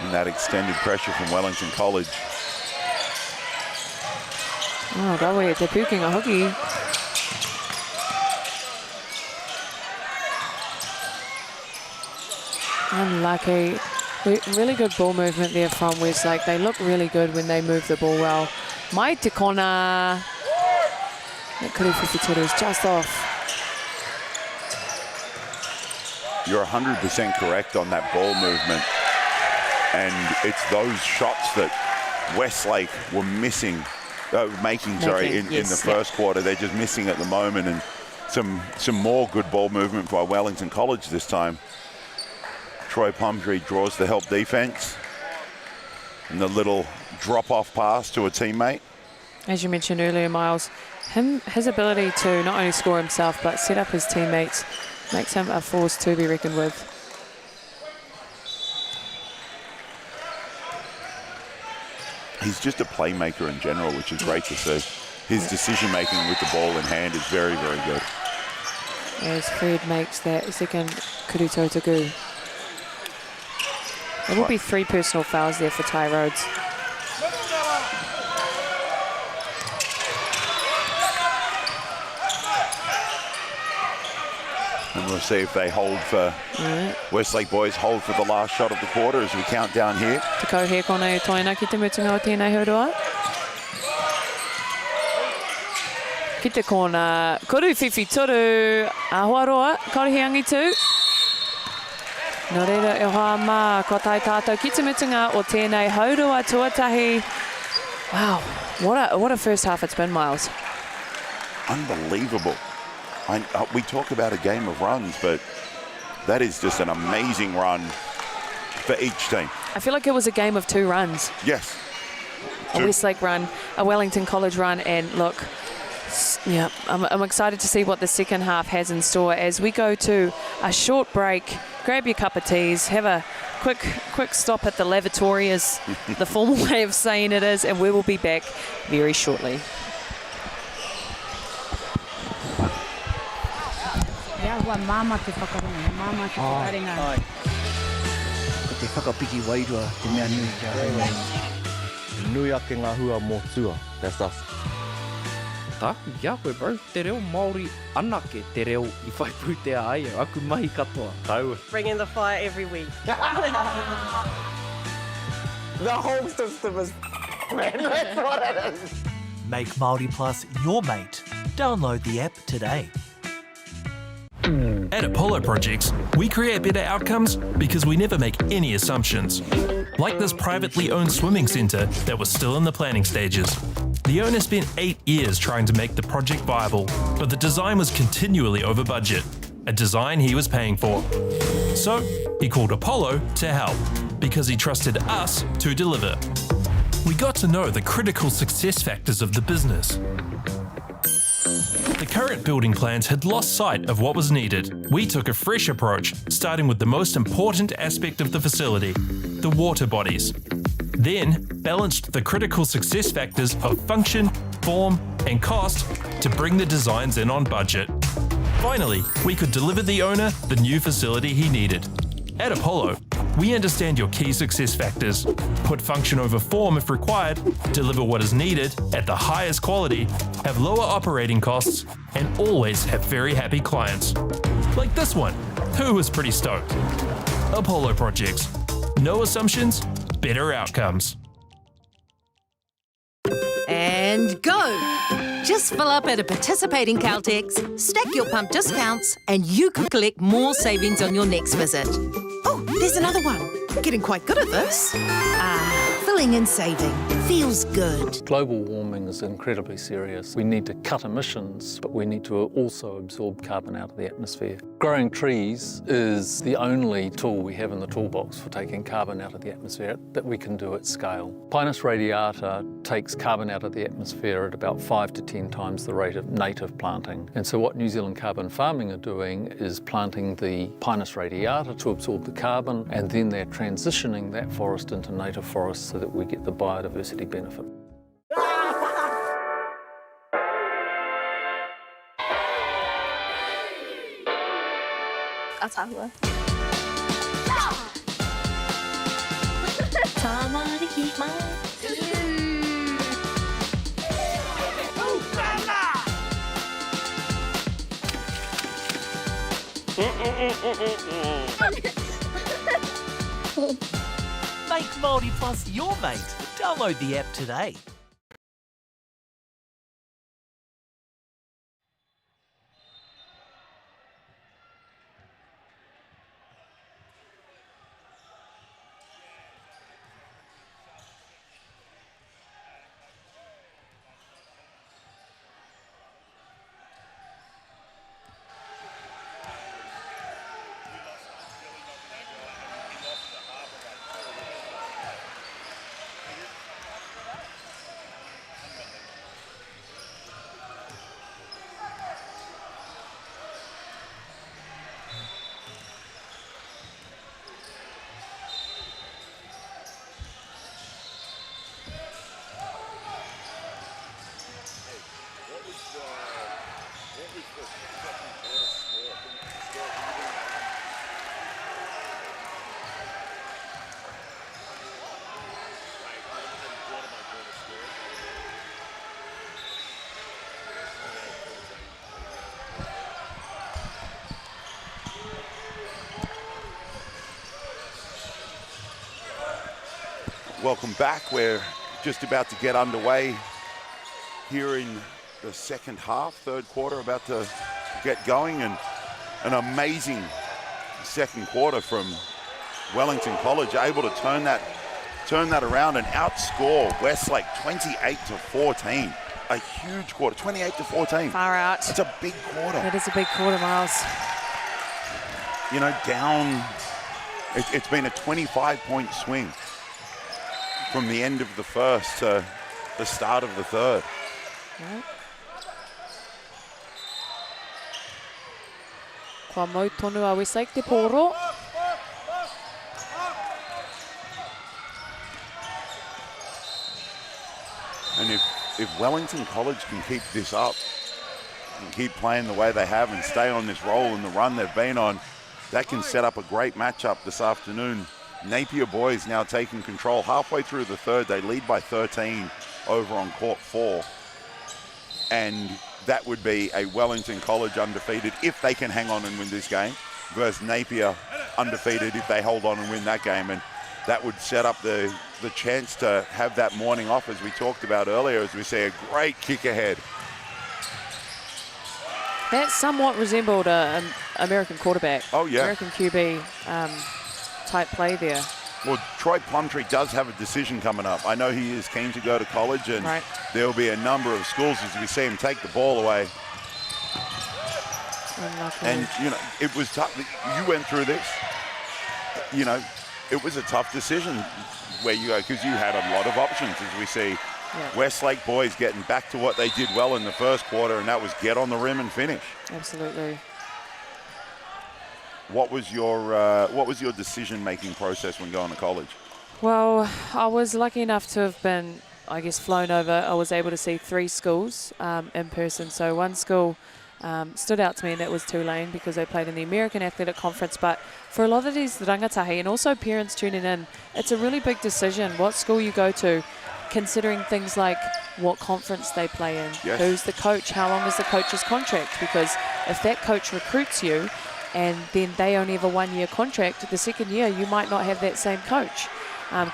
S4: And that extended pressure from Wellington College.
S2: Oh, rawe te pukinga hoki. Unlucky. Really good ball movement there from Westlake. They look really good when they move the ball well. Mai te kona. That Kuriwhiwhituru is just off.
S4: You're 100% correct on that ball movement. And it's those shots that Westlake were missing, making in the first quarter. They're just missing at the moment. And some more good ball movement by Wellington College this time. Troy Plumtree draws the help defense. And the little drop-off pass to a teammate.
S2: As you mentioned earlier, Miles, his ability to not only score himself but set up his teammates makes him a force to be reckoned with.
S4: He's just a playmaker in general, which is great to see. His decision-making with the ball in hand is very, very good.
S2: As Fred makes that second kurito tuku. There will be 3 personal fouls there for Ty Rhodes.
S4: And we'll see if they hold for, Westlake boys hold for the last shot of the quarter as we count down here.
S2: Te kauhea kona e toina ki te mutunga o tēnei haurua. Ki te kona Kuriwhiwhituru Ahuaroa, Karihiangi tū. No reira e hoa mā, ko tai tātou ki te mutunga o tēnei haurua tuatahi. Wow, what a first half it's been, Miles.
S4: Unbelievable. We talk about a game of runs, but that is just an amazing run for each team.
S2: I feel like it was a game of 2 runs.
S4: Yes.
S2: A Westlake run, a Wellington College run, and look, yeah, I'm excited to see what the second half has in store as we go to a short break. Grab your cup of teas, have a quick stop at the lavatory, as the formal way of saying it is, and we will be back very shortly.
S5: Hua māma te whakaronga, māma te whakarenga.
S6: Ko te whakapiki wairua, te mea nui kia hua.
S7: Nui ake ngā hua mō tua, that's us.
S8: Tāku kia koe, bro. Te reo Māori anake te reo I whai pūtea ai, aku mahi katoa.
S7: Tau.
S9: Bringing the fire every week.
S7: The whole system is... Man, that's what it is.
S10: Make Māori Plus your mate. Download the app today.
S11: At Apollo Projects, we create better outcomes because we never make any assumptions. Like this privately owned swimming centre that was still in the planning stages. The owner spent 8 years trying to make the project viable, but the design was continually over budget, a design he was paying for. So he called Apollo to help because he trusted us to deliver. We got to know the critical success factors of the business. The current building plans had lost sight of what was needed. We took a fresh approach, starting with the most important aspect of the facility, the water bodies. Then balanced the critical success factors of function, form, and cost to bring the designs in on budget. Finally, we could deliver the owner the new facility he needed. At Apollo, we understand your key success factors, put function over form if required, deliver what is needed at the highest quality, have lower operating costs, and always have very happy clients. Like this one, who was pretty stoked. Apollo Projects. No assumptions, better outcomes.
S12: And go! Just fill up at a participating Caltex, stack your pump discounts, and you could collect more savings on your next visit. Oh, there's another one. I'm getting quite good at this. Filling and saving. Feels good.
S13: Global warming is incredibly serious. We need to cut emissions, but we need to also absorb carbon out of the atmosphere. Growing trees is the only tool we have in the toolbox for taking carbon out of the atmosphere that we can do at scale. Pinus radiata takes carbon out of the atmosphere at about 5 to 10 times the rate of native planting. And so what New Zealand Carbon Farming are doing is planting the Pinus radiata to absorb the carbon, and then they're transitioning that forest into native forest so that we get the biodiversity benefit.
S5: Atahua.
S10: Make Māori Plus your mate. Download the app today.
S4: Welcome back. We're just about to get underway here in the second half, third quarter, about to get going, and an amazing second quarter from Wellington College able to turn that around and outscore Westlake 28-14. A huge quarter, 28-14.
S2: Far out.
S4: It's a big quarter.
S2: It is a big quarter, Miles.
S4: You know, down, it's been a 25-point swing from the end of the first to the start of the third.
S2: Right. Kua mau tonu a Westlake te poro.
S4: And if Wellington College can keep this up and keep playing the way they have and stay on this roll and the run they've been on, that can set up a great matchup this afternoon. Napier boys now taking control halfway through the third. They lead by 13 over on court 4. And that would be a Wellington College undefeated if they can hang on and win this game versus Napier undefeated if they hold on and win that game. And that would set up the chance to have that morning off, as we talked about earlier, as we see a great kick ahead.
S2: That somewhat resembled an American quarterback.
S4: Oh, yeah.
S2: American QB type play there.
S4: Well, Troy Plumtree does have a decision coming up. I know he is keen to go to college, and there will be a number of schools as we see him take the ball away.
S2: Unlucky.
S4: And, you know, it was tough. You went through this. You know, it was a tough decision where you go, because you had a lot of options, as we see. Yeah. Westlake boys getting back to what they did well in the first quarter, and that was get on the rim and finish.
S2: Absolutely.
S4: What was your decision-making process when going to college?
S2: Well, I was lucky enough to have been, I guess, flown over. I was able to see 3 schools in person. So one school stood out to me, and that was Tulane, because they played in the American Athletic Conference. But for a lot of these rangatahi, and also parents tuning in, it's a really big decision what school you go to, considering things like what conference they play in, who's the coach, how long is the coach's contract, because if that coach recruits you and then they only have a 1-year contract, the second year you might not have that same coach.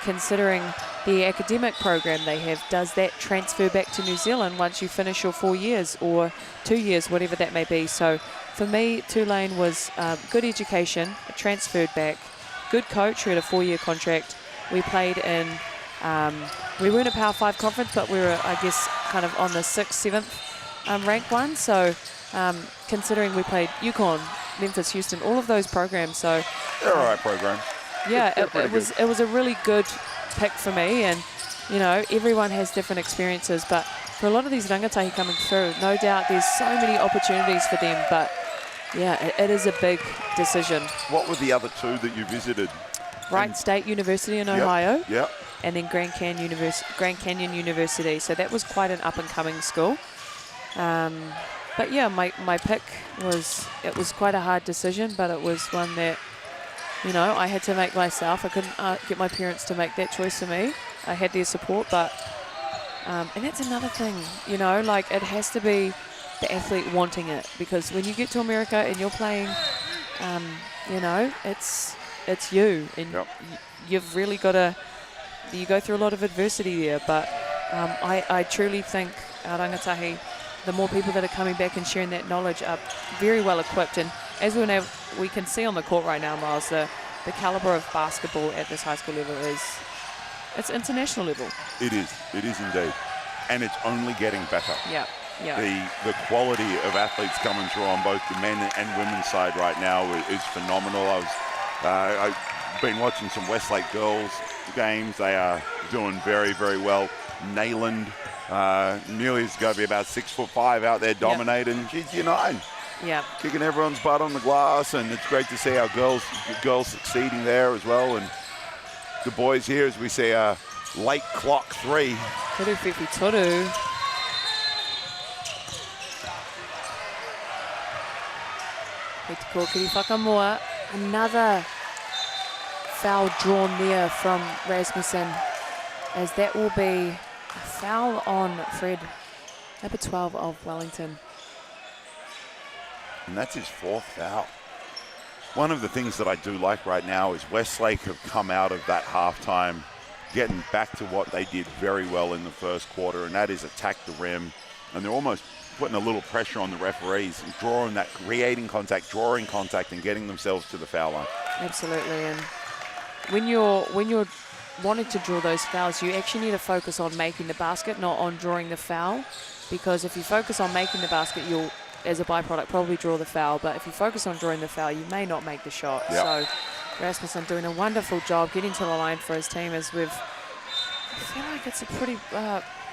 S2: Considering the academic program they have, does that transfer back to New Zealand once you finish your 4 years or 2 years, whatever that may be? So for me, Tulane was good education, transferred back, good coach who had a 4-year contract. We played in, we weren't a Power 5 conference, but we were, I guess, kind of on the 6th, 7th ranked one. So considering we played UConn, Memphis, Houston, all of those programs. So
S4: they're all right program.
S2: Yeah, it was a really good pick for me, and you know, everyone has different experiences, but for a lot of these rangatahi coming through, no doubt there's so many opportunities for them, but yeah, it is a big decision.
S4: What were the other 2 that you visited?
S2: Wright State University in Ohio.
S4: Yep.
S2: And then Grand Canyon University. So that was quite an up-and-coming school. But yeah, my pick was quite a hard decision, but it was one that, you know, I had to make myself. I couldn't get my parents to make that choice for me. I had their support, but and that's another thing, you know, like it has to be the athlete wanting it, because when you get to America and you're playing, you know, it's you, and you've really got to. You go through a lot of adversity there, but I truly think our rangatahi, the more people that are coming back and sharing that knowledge, are very well equipped. And as we can see on the court right now, Miles, the caliber of basketball at this high school level it's international level.
S4: It is indeed, and it's only getting better.
S2: Yeah.
S4: The quality of athletes coming through on both the men and women's side right now is phenomenal. I've been watching some Westlake girls games. They are doing very, very well. Nayland nearly is going to be about 6'5" out there dominating. She's your 9.
S2: Yeah.
S4: Kicking everyone's butt on the glass, and it's great to see our girls succeeding there as well. And the boys here, as we see a late clock 3.
S2: Toru Whiwhi Toru. Hei te kōkiri whakamoa. Another foul drawn there from Rasmussen, as that will be a foul on Fred, number 12 of Wellington.
S4: And that's his 4th foul. One of the things that I do like right now is Westlake have come out of that halftime getting back to what they did very well in the first quarter, and that is attack the rim. And they're almost putting a little pressure on the referees and creating contact, drawing contact, and getting themselves to the foul line.
S2: Absolutely, and when you're wanting to draw those fouls, you actually need to focus on making the basket, not on drawing the foul. Because if you focus on making the basket, you'll, as a byproduct, probably draw the foul. But if you focus on drawing the foul, you may not make the shot.
S4: Yep.
S2: So Rasmussen doing a wonderful job getting to the line for his team as I feel like it's a pretty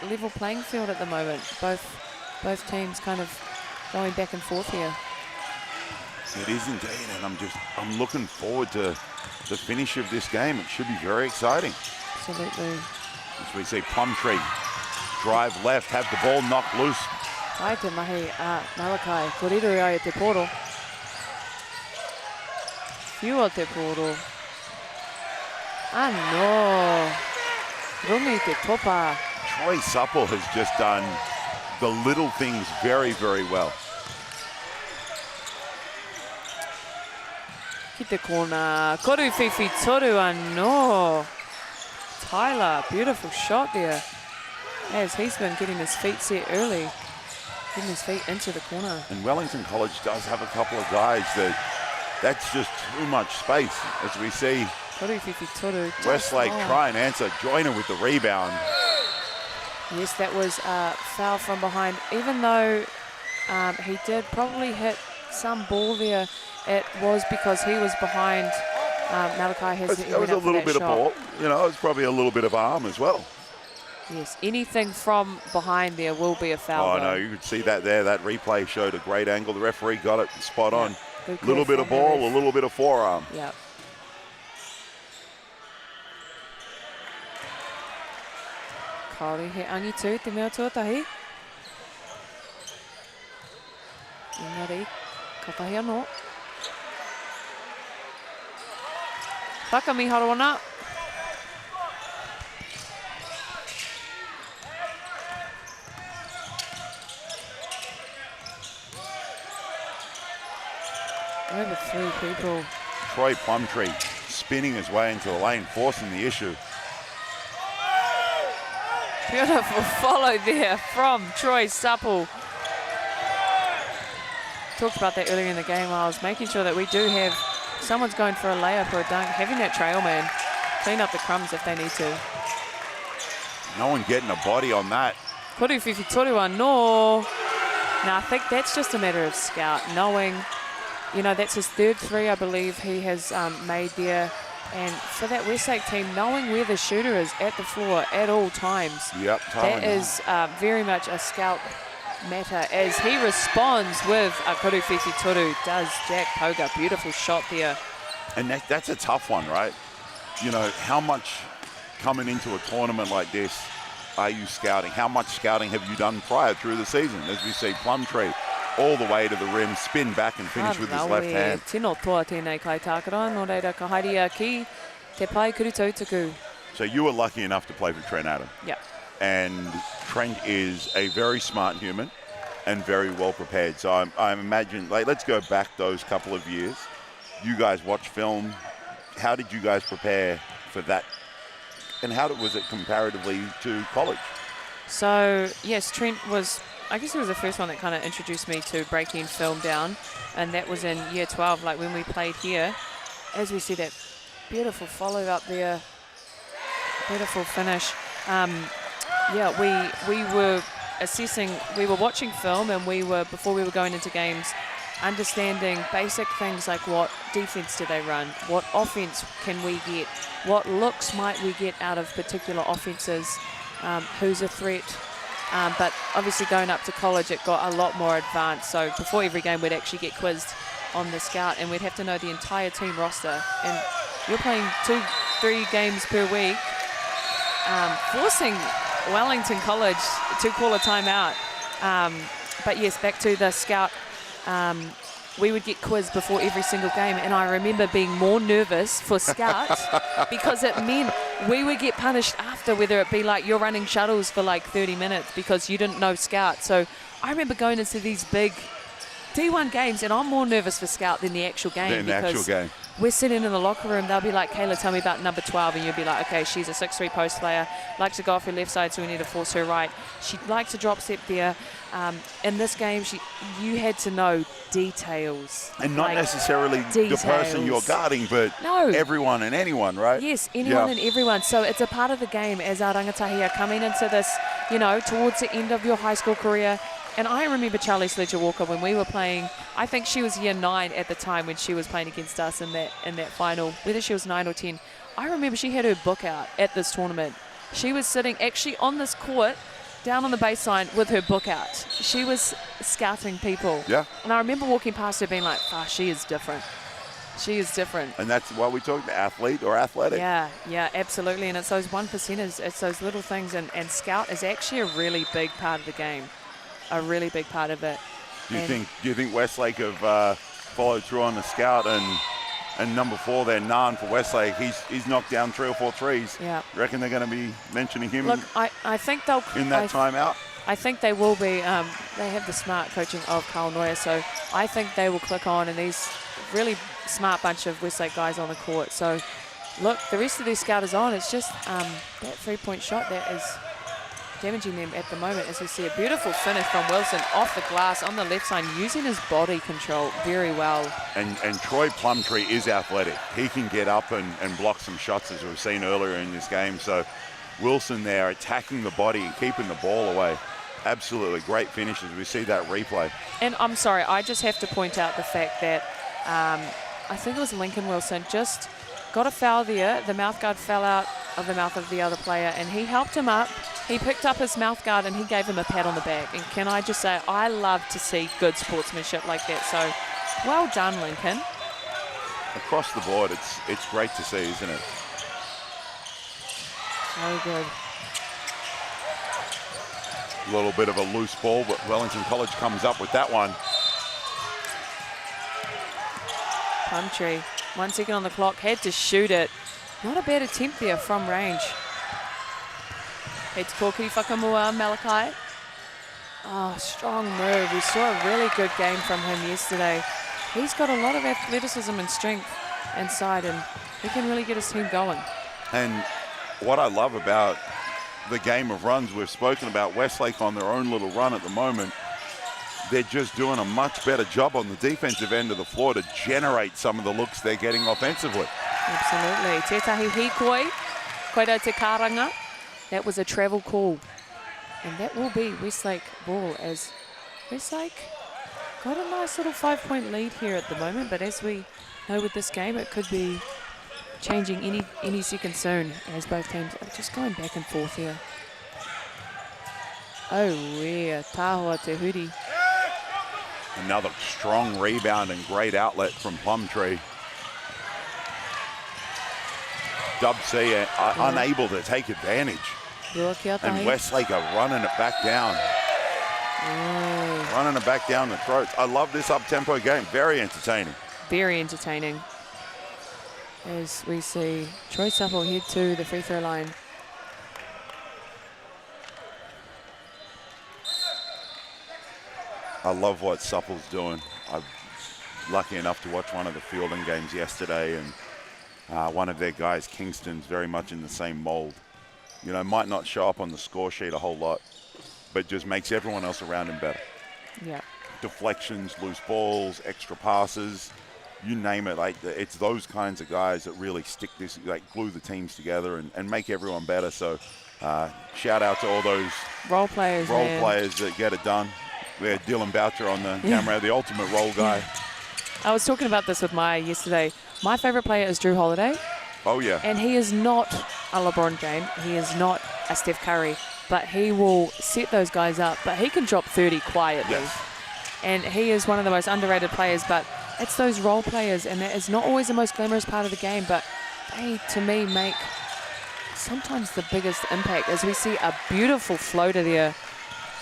S2: level playing field at the moment. Both teams kind of going back and forth here.
S4: It is indeed, and I'm looking forward to the finish of this game. It should be very exciting.
S2: Absolutely.
S4: As we see Plumtree drive left, have the ball knocked loose.
S2: Ai te mahi Malakai, koriru ai te poro. Whiu o te poro. No. Rungi te topa.
S4: Troy Supple has just done the little things very, very well.
S2: Ki te kona. Koru whiwhi toru no. Tyler, beautiful shot there. As he's been getting his feet set early. Getting his feet into the corner.
S4: And Wellington College does have a couple of guys that's just too much space. As we see Westlake try and answer. Joyner with the rebound.
S2: Yes, that was a foul from behind. Even though he did probably hit some ball there, it was because he was behind. Malachi has
S4: It was a little bit of ball. You know, it was probably a little bit of arm as well.
S2: Yes, anything from behind there will be a foul.
S4: Oh, no, you could see that there. That replay showed a great angle. The referee got it spot on. A little bit of ball, a little bit of forearm.
S2: Yep. Kaori he angi tū te mea tuatahi. Engari, katahi anō. Whakamiharoa ana. Over 3 people.
S4: Troy Plumtree spinning his way into the lane, forcing the issue.
S2: Beautiful follow there from Troy Supple. Talked about that earlier in the game. I was making sure that we do have someone's going for a layup or a dunk, having that trail man clean up the crumbs if they need to.
S4: No one getting a body on that.
S2: Koru whiwhi toru no. Now I think that's just a matter of scout, knowing, you know, that's his third three, I believe, he has made there. And for that Westlake team, knowing where the shooter is at the floor at all times,
S4: yep,
S2: that is very much a scout matter as he responds with a Koru whiwhi toru, does Jack Poga. Beautiful shot there.
S4: And that's a tough one, right? You know, how much coming into a tournament like this are you scouting? How much scouting have you done prior through the season? As we see Plumtree all the way to the rim, spin back and finish with his left hand.
S2: Tino toa tēnei kai tākara, nō reira ka haere ki te pai kuru tautaku.
S4: So you were lucky enough to play for Trent Adam.
S2: Yeah.
S4: And Trent is a very smart human and very well prepared. So I imagine, like, let's go back those couple of years. You guys watch film. How did you guys prepare for that? And how was it comparatively to college?
S2: So, yes, Trent was, I guess he was the first one that kind of introduced me to breaking film down. And that was in year 12, like when we played here. As we see that beautiful follow up there, beautiful finish. Yeah, we were assessing, we were watching film, and we were, before we were going into games, understanding basic things like what defense do they run, what offense can we get, what looks might we get out of particular offenses, who's a threat. But obviously going up to college, it got a lot more advanced. So before every game, we'd actually get quizzed on the scout, and we'd have to know the entire team roster. And you're playing 2-3 games per week, forcing Wellington College to call a timeout. But yes, back to the scout. We would get quizzed before every single game, and I remember being more nervous for scouts because it meant we would get punished after, whether it be like you're running shuttles for like 30 minutes because you didn't know scout. So I remember going into these big D1 games, and I'm more nervous for scout than the actual game we're sitting in the locker room. They'll be like, Kayla, tell me about number 12, and you'll be like, okay, she's a 6'3" post player, likes to go off her left side, so we need to force her right. She likes to drop step there. In this game, you had to know details.
S4: And not necessarily
S2: details.
S4: the person you're guarding, but everyone and anyone, right?
S2: Yes, anyone and everyone. So it's a part of the game as our rangatahi are coming into this, towards the end of your high school career. And I remember Charlie Sledger-Walker when we were playing. I think she was year 9 at the time when she was playing against us in that final, whether she was 9 or 10. I remember she had her book out at this tournament. She was sitting actually on this court down on the baseline with her book out. She was scouting people.
S4: Yeah.
S2: And I remember walking past her being like, she is different. She is different.
S4: And that's why we talk about athlete or athletic.
S2: Yeah, absolutely. And it's those 1%ers, it's those little things. And scout is actually a really big part of the game. A really big part of it.
S4: Do you think Westlake have followed through on the scout and number 4 there, Nan for Westlake, he's knocked down 3 or 4 threes.
S2: Yeah.
S4: Reckon they're going to be mentioning him?
S2: Look, I think they'll
S4: in that timeout.
S2: I think they will be. They have the smart coaching of Carl Neuer, so I think they will click on, and these really smart bunch of Westlake guys on the court. So, look, the rest of their scout is on. It's just that 3-point shot that is damaging them at the moment, as we see a beautiful finish from Wilson off the glass on the left side, using his body control very well.
S4: And Troy Plumtree is athletic. He can get up and block some shots, as we've seen earlier in this game. So Wilson there attacking the body and keeping the ball away. Absolutely great finish as we see that replay.
S2: And I'm sorry, I just have to point out the fact that I think it was Lincoln Wilson just got a foul there. The mouth guard fell out of the mouth of the other player, and he helped him up. He picked up his mouth guard and he gave him a pat on the back. And can I just say, I love to see good sportsmanship like that. So, well done, Lincoln.
S4: Across the board, it's great to see, isn't it?
S2: So good.
S4: A little bit of a loose ball, but Wellington College comes up with that one.
S2: Plumtree, 1 second on the clock, had to shoot it. Not a bad attempt there from range. It's Kokiri Whakamua, Malachi. Oh, strong move. We saw a really good game from him yesterday. He's got a lot of athleticism and strength inside, and he can really get his team going.
S4: And what I love about the game of runs, we've spoken about Westlake on their own little run at the moment. They're just doing a much better job on the defensive end of the floor to generate some of the looks they're getting offensively.
S2: Absolutely. Tētahi hikoi, koira te karanga. That was a travel call. And that will be Westlake ball, as Westlake got a nice little 5-point lead here at the moment. But as we know with this game, it could be changing any second soon, as both teams are just going back and forth here. Oh, yeah. Tahua te huri.
S4: Another strong rebound and great outlet from Plumtree. Dub C unable to take advantage. And Westlake are running it back down. Running it back down the throats. I love this up-tempo game. Very entertaining.
S2: Very entertaining. As we see Troy Supple head to the free throw line.
S4: I love what Supple's doing. I'm lucky enough to watch one of the fielding games yesterday, and one of their guys, Kingston's, very much in the same mold. You know, might not show up on the score sheet a whole lot, but just makes everyone else around him better.
S2: Yeah.
S4: Deflections, loose balls, extra passes, you name it. Like, it's those kinds of guys that really stick this, like glue the teams together and make everyone better. So shout out to all those
S2: role players
S4: that get it done. We had Dylan Boucher on the camera, the ultimate role guy.
S2: I was talking about this with Maya yesterday. My favorite player is Drew Holiday.
S4: Oh, yeah.
S2: And he is not a LeBron James. He is not a Steph Curry. But he will set those guys up. But he can drop 30 quietly.
S4: Yes.
S2: And he is one of the most underrated players. But it's those role players. And that is not always the most glamorous part of the game. But they, to me, make sometimes the biggest impact. As we see a beautiful floater there.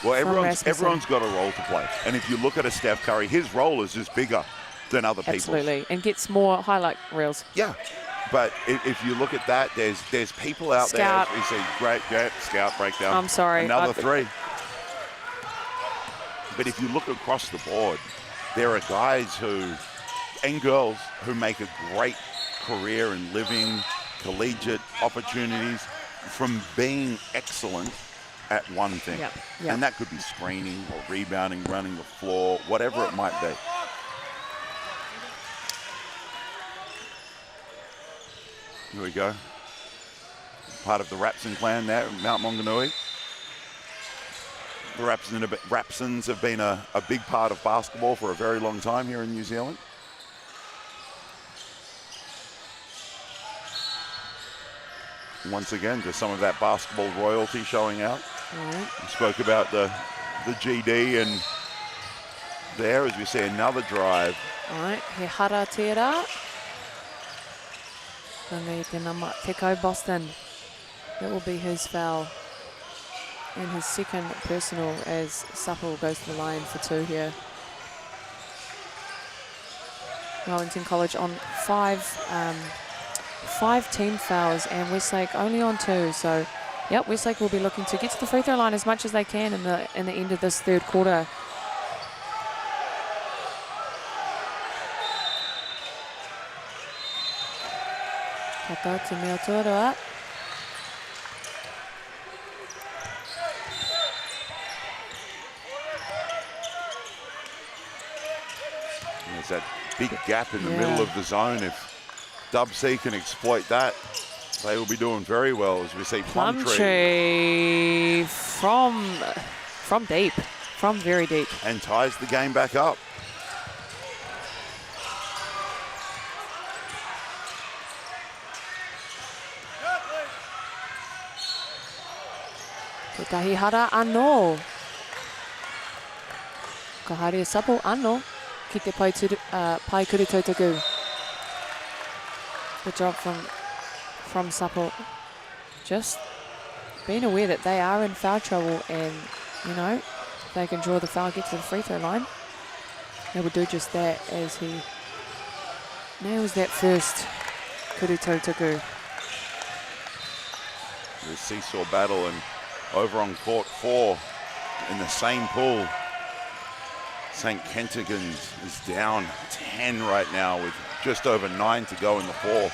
S4: Well, everyone's got a role to play. And if you look at a Steph Curry, his role is just bigger than other people's.
S2: Absolutely. And gets more highlight reels.
S4: Yeah. But if you look at that, there's people out
S2: Scout.
S4: there. You see great Scout breakdown.
S2: I'm sorry.
S4: Another three. But if you look across the board, there are guys and girls who make a great career in living collegiate opportunities from being excellent at one thing.
S2: Yep.
S4: And that could be screening or rebounding, running the floor, whatever it might be. Here we go. Part of the Rapson clan there, Mount Maunganui. The Rapsons have been a big part of basketball for a very long time here in New Zealand. Once again, just some of that basketball royalty showing out. We spoke about the GD, and there, as we see another drive.
S2: All right, he hara tērā. Rangi te nama Teko Boston. That will be his foul. And his second personal as Supple goes to the line for 2 here. Wellington College on 5 team fouls and Westlake only on 2. So, yep, Westlake will be looking to get to the free throw line as much as they can in the end of this third quarter. Kaka te mea tuarua.
S4: There's that big gap in the middle of the zone. If Dub C can exploit that, they will be doing very well, as we see
S2: Plumtree from deep, from very deep.
S4: And ties the game back up.
S2: Te tahi hara anō. Ka haere Supple anō ki te pai kuri tautaku. Good job from Supple. Just being aware that they are in foul trouble, and you know, if they can draw the foul, get to the free throw line, they will do just that as he nails that first kuri tautaku.
S4: The seesaw battle, and over on court 4 in the same pool, St. Kentigern's is down 10 right now with just over 9 to go in the fourth,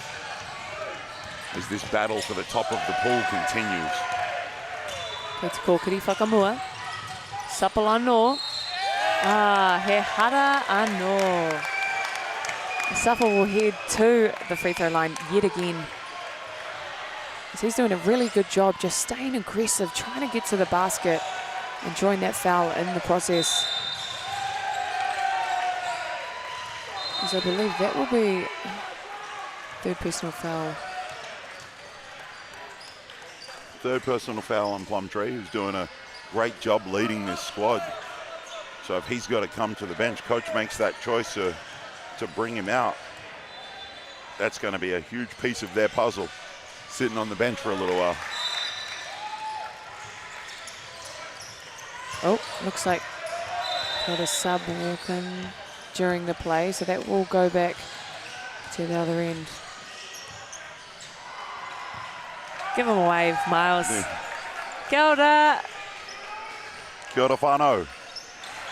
S4: as this battle for the top of the pool continues.
S2: Kei te kōkiri whakamua. Supple anō. He hara anō. Supple will head to the free throw line yet again. So he's doing a really good job just staying aggressive, trying to get to the basket and drawing that foul in the process. So I believe that will be third personal foul.
S4: Third personal foul on Plumtree, who's doing a great job leading this squad. So if he's got to come to the bench, coach makes that choice to bring him out. That's going to be a huge piece of their puzzle, sitting on the bench for a little while.
S2: Oh, looks like got a sub walking during the play, so that will go back to the other end. Give him a wave, Miles.
S4: Yeah.
S2: Kia ora.
S4: Kia ora whānau.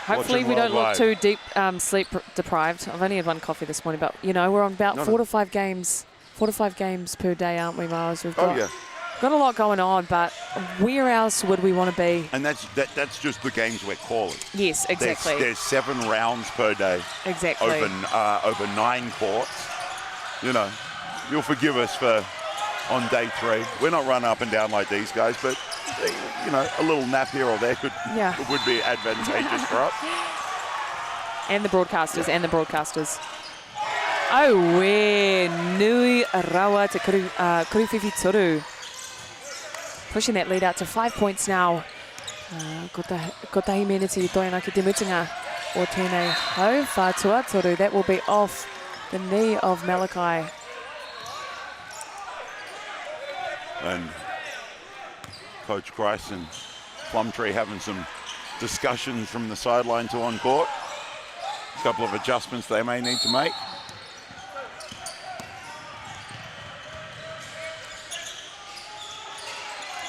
S2: Hopefully we don't look too deep sleep deprived. I've only had 1 coffee this morning, but you know, we're on about 4 to 5 games per day, aren't we, Miles? We've got, got a lot going on, but where else would we want to be?
S4: And that's just the games we're calling.
S2: Yes, exactly.
S4: There's 7 rounds per day.
S2: Exactly.
S4: Over 9 courts. You know, you'll forgive us for on day 3. We're not running up and down like these guys, but you know, a little nap here or there would be advantageous for us.
S2: And the broadcasters, Oh, we nui rawa te kuriwhiwhi toru. Pushing that lead out to 5 points now. Ko tahi meneti toina ki te mutinga o tēnei hau whātua toru. That will be off the knee of Malachi.
S4: And Coach Grice and Plumtree having some discussions from the sideline to on court. A couple of adjustments they may need to make.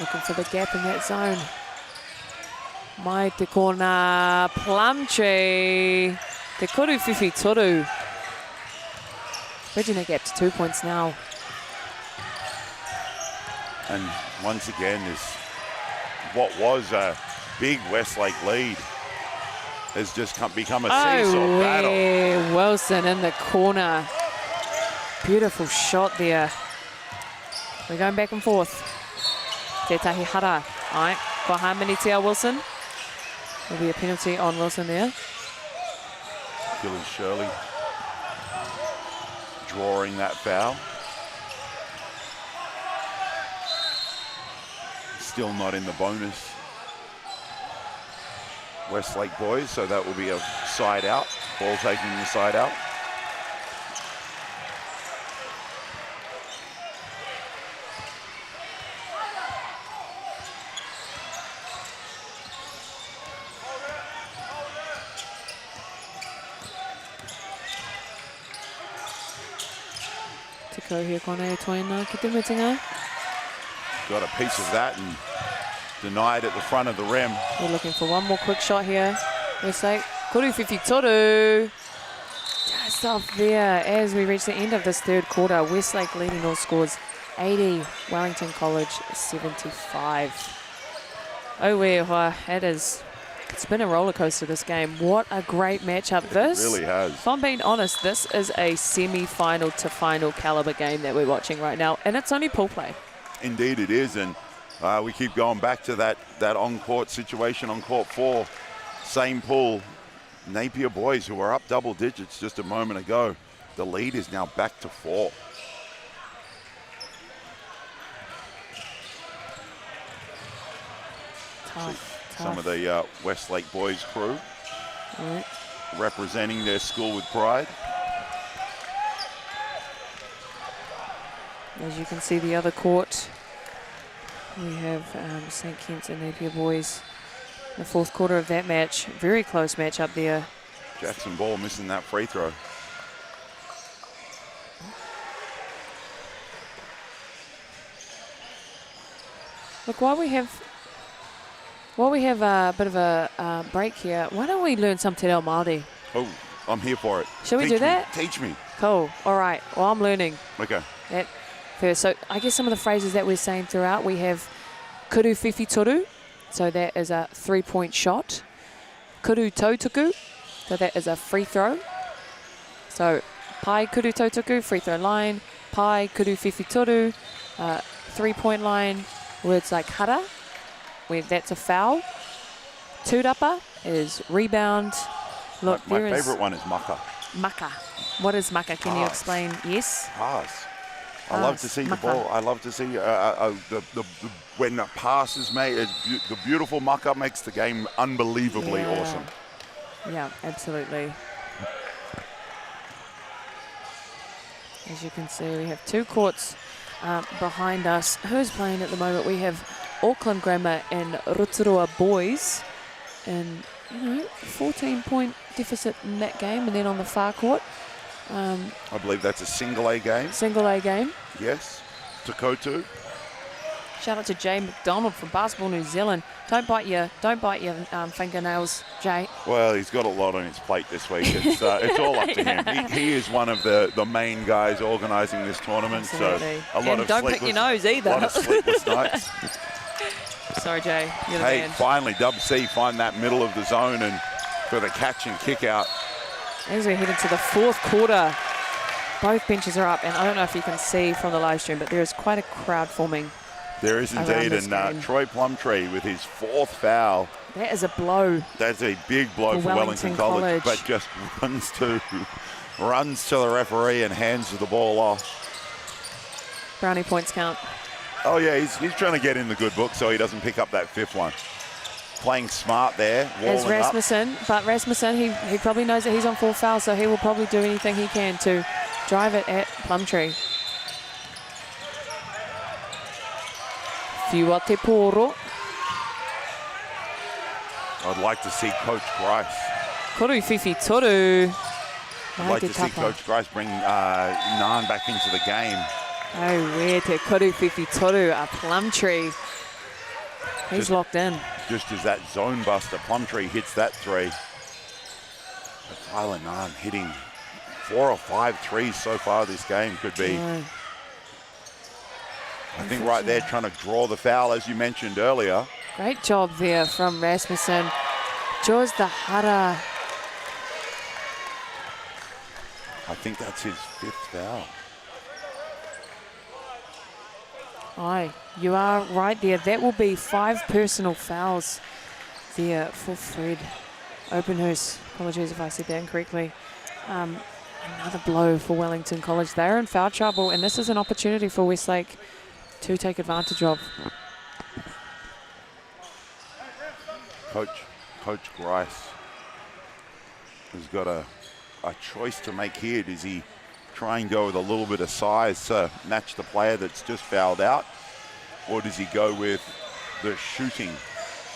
S2: Looking for the gap in that zone. Mai te kona Plumtree. Te kuriwhiwhi toru. Bridging that gap to 2 points now.
S4: And once again, this what was a big Westlake lead has just become a seesaw battle.
S2: Wilson in the corner. Beautiful shot there. We're going back and forth. Tētahi hara. All right, kwa Hamanitia Wilson. There'll be a penalty on Wilson there.
S4: Gilly Shirley drawing that foul. Still not in the bonus. Westlake boys, so that will be a side out. Ball taking the side out.
S2: Te kau hia kona e toina ki te mutinga.
S4: Got a piece of that and denied at the front of the rim.
S2: We're looking for one more quick shot here. Westlake, kuru whiwhi toru. Just off there as we reach the end of this third quarter. Westlake leading all scores 80, Wellington College 75. Oh, it's been a roller coaster this game. What a great matchup this.
S4: It really has.
S2: If I'm being honest, this is a semi-final to final caliber game that we're watching right now, and it's only pool play.
S4: Indeed it is, and we keep going back to that on-court situation on court 4. Same pool. Napier boys, who were up double digits just a moment ago. The lead is now back to 4.
S2: Tough.
S4: Some of the Westlake boys crew representing their school with pride.
S2: As you can see, the other court, we have St. Kitts and Napier boys. The fourth quarter of that match, very close match up there.
S4: Jackson Ball missing that free throw.
S2: Look, while we have a bit of a break here, why don't we learn some Te Reo Māori?
S4: Oh, I'm here for it.
S2: Shall we do that?
S4: Teach me.
S2: Cool. All right. Well, I'm learning.
S4: Okay.
S2: That first. So I guess some of the phrases that we're saying throughout, we have kuru whiwhi toru, so that is a 3-point shot. Kuru tautuku, so that is a free throw. So pai kuru tautuku, free throw line. Pai kuru whiwhi toru, 3-point line. Words like hara, where that's a foul. Tūrapa is rebound. Look,
S4: my favourite one is maka.
S2: Maka. What is maka? Can you
S4: Pass.
S2: explain? Yes?
S4: Pass. I love to see
S2: Maka.
S4: the ball. I love to see when a pass is made. The beautiful maka makes the game unbelievably awesome.
S2: Yeah, absolutely. As you can see, we have two courts behind us. Who's playing at the moment? We have Auckland Grammar and Rotorua boys. And, 14-point deficit in that game. And then on the far court,
S4: I believe that's a single A game.
S2: Single A game.
S4: Yes. Takotu.
S2: Shout out to Jay McDonald from Basketball New Zealand. Don't bite your fingernails, Jay.
S4: Well, he's got a lot on his plate this week. It's all up to him. He is one of the main guys organising this tournament.
S2: Absolutely.
S4: So a lot of
S2: don't pick your nose either.
S4: A lot of sleepless nights.
S2: Sorry, Jay. You're the
S4: Hey,
S2: man.
S4: finally, Dub C find that middle of the zone and for the catch and kick out.
S2: As we head into the fourth quarter, both benches are up, and I don't know if you can see from the live stream, but there is quite a crowd forming.
S4: There is indeed, and Troy Plumtree with his 4th foul.
S2: That is a blow.
S4: That's a big blow for Wellington College, but just runs to the referee and hands the ball off.
S2: Brownie points count.
S4: Oh yeah, he's trying to get in the good book so he doesn't pick up that 5th one. Playing smart there,
S2: As Rasmussen, but Rasmussen, he probably knows that he's on 4 fouls, so he will probably do anything he can to drive it at Plumtree. Whiua te poro.
S4: I'd like to see Coach Grice.
S2: Kuru whiwhi toru.
S4: I'd like to see Coach Grice bring Nan back into the game.
S2: Oh, where te kuru whiwhi toru, a Plumtree. He's locked in.
S4: Just as that zone buster, Plumtree hits that 3. But Tyler Nan hitting 4 or 5 threes so far this game could be. I think right there trying to draw the foul, as you mentioned earlier.
S2: Great job there from Rasmussen. Jaws the hara.
S4: I think that's his 5th foul.
S2: Aye, you are right there. That will be 5 personal fouls there for Fred Openhurst. Apologies if I said that incorrectly. Another blow for Wellington College. They're in foul trouble, and this is an opportunity for Westlake to take advantage of.
S4: Coach Grice has got a choice to make here. Does he try and go with a little bit of size to match the player that's just fouled out? Or does he go with the shooting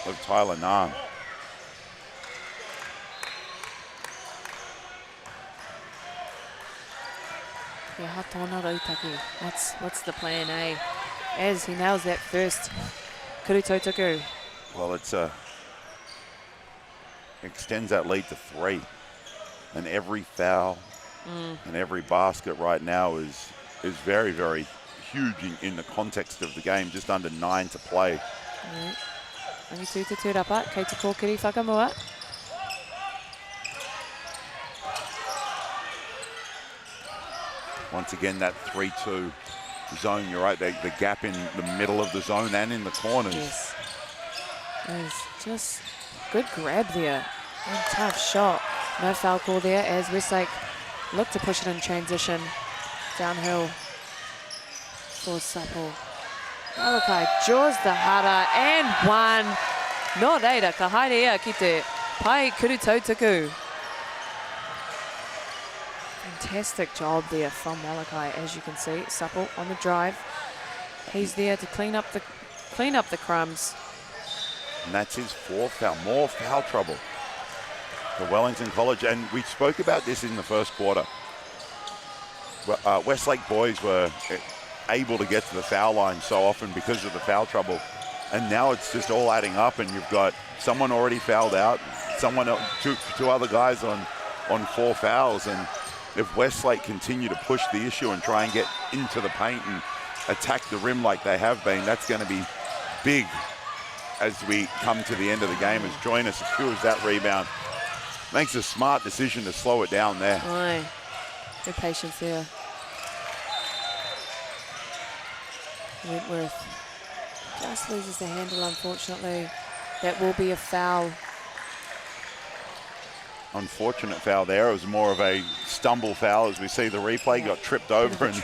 S4: of Tyler Nam?
S2: Yeah, Hatona Rautaki. What's the plan, eh? As he nails that first. Kurutotoku.
S4: Well, it's extends that lead to 3. And every foul and every basket right now is very, very huge in the context of the game. Just under 9 to play.
S2: Only 2 to tūrapa. Kei te kōkiri whakamua.
S4: Once again, that 3-2 zone, you're right, the gap in the middle of the zone and in the corners.
S2: Yes. It's just good grab there. And tough shot. No foul call there as Westlake look to push it in transition. Downhill for Sapo. Malakai jaws the hara and 1. No reira, ka haere ia ki te pai Kurutotoku. Fantastic job there from Malakai, as you can see. Supple on the drive. He's there to clean up the crumbs.
S4: And that's his 4th foul. More foul trouble for Wellington College. And we spoke about this in the first quarter. Westlake boys were able to get to the foul line so often because of the foul trouble. And now it's just all adding up, and you've got someone already fouled out, someone else, two other guys on 4 fouls. And if Westlake continue to push the issue and try and get into the paint and attack the rim like they have been, that's going to be big as we come to the end of the game, as Joyner secures that rebound. Makes a smart decision to slow it down there.
S2: Aye, good patience there. Wentworth just loses the handle, unfortunately. That will be a foul.
S4: Unfortunate foul there. It was more of a stumble foul as we see the replay. Got tripped over and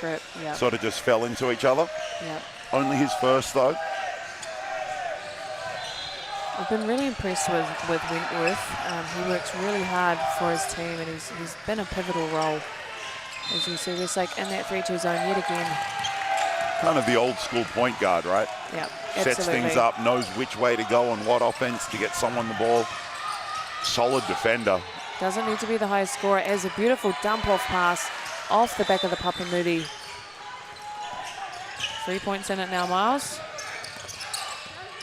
S4: sort of just fell into each other. Only his first though.
S2: I've been really impressed with Wentworth. He works really hard for his team, and he's been a pivotal role. As you see, Westlake in that 3-2 zone yet again.
S4: Kind of the old school point guard, right?
S2: Yeah,
S4: Sets things up, knows which way to go on what offense to get someone the ball. Solid defender.
S2: Doesn't need to be the highest scorer, as a beautiful dump-off pass off the back of the Papamudi. 3 points in it now, Miles.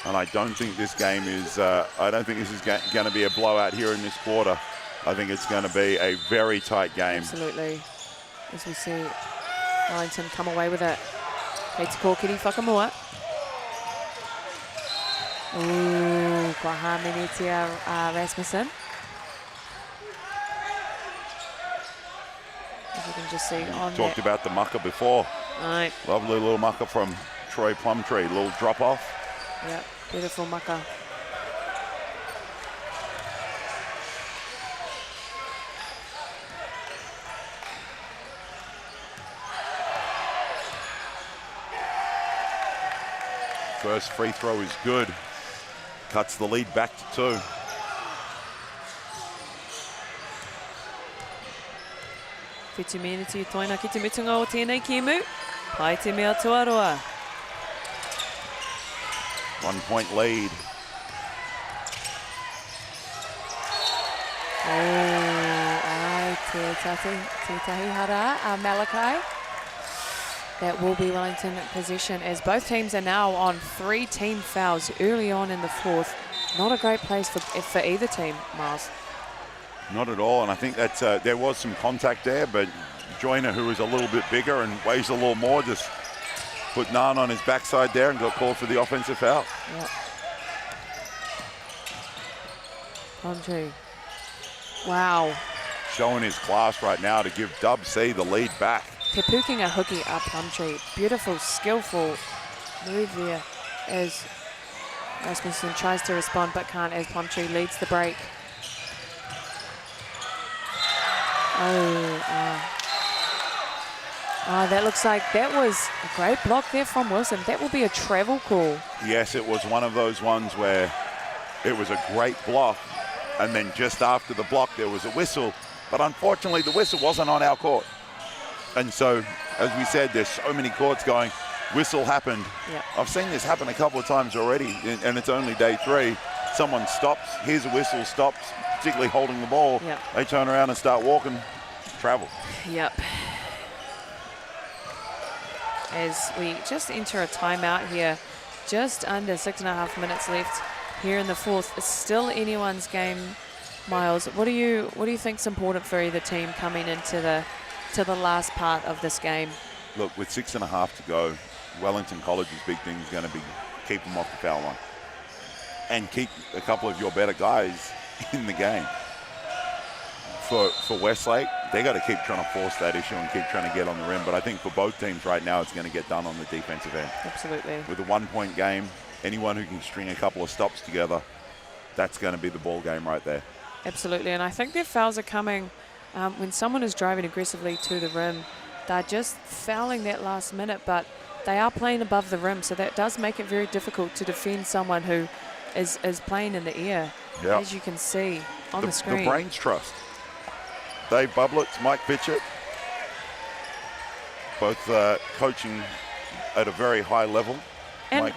S4: And I don't think this game is, I don't think this is going to be a blowout here in this quarter. I think it's going to be a very tight game.
S2: Absolutely. As we see Wellington come away with it. Kei te kōkiri whakamua. Ooh, kua hāmenetia Rasmussen. As you can just see on
S4: Talked about the mucker before.
S2: Right.
S4: Lovely little mucker from Troy Plumtree. Little drop off.
S2: Yep, beautiful mucker.
S4: First free throw is good. Cuts the lead back to 2.
S2: Whitu miniti toina ki te mutunga o tēnei kimu. Pai te mea tuaroa.
S4: 1 point lead.
S2: Ai, te tahi hara, Malakai. That will be Wellington possession, as both teams are now on 3 team fouls early on in the 4th. Not a great place for either team, Miles.
S4: Not at all, and I think that's there was some contact there, but Joyner, who is a little bit bigger and weighs a little more, just put Nan on his backside there and got called for the offensive foul.
S2: Yep. Plumtree. Wow.
S4: Showing his class right now to give Dub C the lead back.
S2: Te puking a hooky up Plumtree. Beautiful, skillful move there as Rasmussen tries to respond but can't as Plumtree leads the break. That looks like that was a great block there from Wilson. That will be a travel call.
S4: Yes, it was one of those ones where it was a great block, and then just after the block there was a whistle, but unfortunately the whistle wasn't on our court. And so, as we said, there's so many courts going, whistle happened.
S2: Yep.
S4: I've seen this happen a couple of times already, and it's only day 3. Someone stops, here's a whistle, stops, particularly holding the ball.
S2: Yep.
S4: They turn around and start walking, travel.
S2: Yep. As we just enter a timeout here, just under 6.5 minutes left here in the fourth. It's still anyone's game. Miles, what do you think is important for either team coming into the last part of this game?
S4: Look, with 6.5 to go, Wellington College's big thing is going to be keep them off the foul line and keep a couple of your better guys in the game. For Westlake, they got to keep trying to force that issue and keep trying to get on the rim. But I think for both teams right now, it's going to get done on the defensive end.
S2: Absolutely.
S4: With a 1-point game, anyone who can string a couple of stops together, that's going to be the ball game right there.
S2: Absolutely, and I think their fouls are coming when someone is driving aggressively to the rim. They're just fouling that last minute, but they are playing above the rim, so that does make it very difficult to defend someone who is playing in the air, as you can see on the screen.
S4: The brains trust. Dave Bublitz, Mike Pitchett, both coaching at a very high level.
S2: And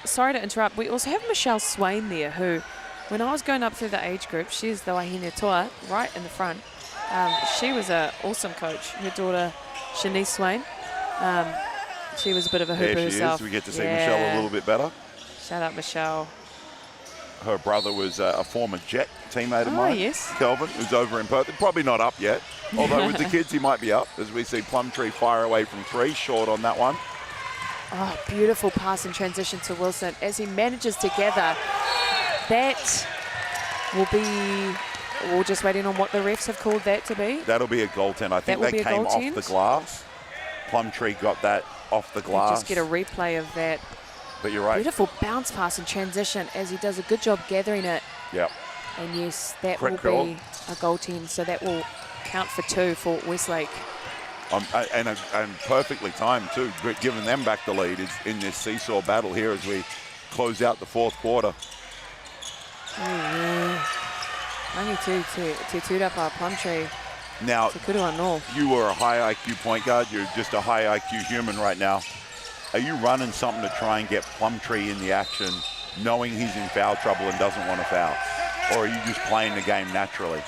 S2: sorry to interrupt, we also have Michelle Swain there, who, when I was going up through the age group, she's the Wahine Toa, right in the front. She was an awesome coach. Her daughter, Shanice Swain, she was a bit of a hooper
S4: there she
S2: herself.
S4: Is. We get to see Michelle a little bit better.
S2: Shout out Michelle.
S4: Her brother was a former Jet teammate of mine,
S2: yes.
S4: Kelvin, who's over in Perth. Probably not up yet, although with the kids he might be up, as we see Plumtree fire away from 3, short on that one.
S2: Oh, beautiful pass and transition to Wilson as he manages to gather. That will be, we're just waiting on what the refs have called that to be.
S4: That'll be a goaltend. I think they came off the glass. Plumtree got that off the glass.
S2: Just get a replay of that.
S4: But you're right.
S2: Beautiful bounce pass and transition as he does a good job gathering it.
S4: Yep.
S2: And yes, that
S4: Correct
S2: will
S4: call.
S2: be a goaltend, so that will count for 2 for Westlake.
S4: And perfectly timed too, giving them back the lead is in this seesaw battle here as we close out the fourth quarter.
S2: Only two tūrapa Plumtree.
S4: Now, you were a high IQ point guard. You're just a high IQ human right now. Are you running something to try and get Plumtree in the action, knowing he's in foul trouble and doesn't want to foul? Or are you just playing the game naturally?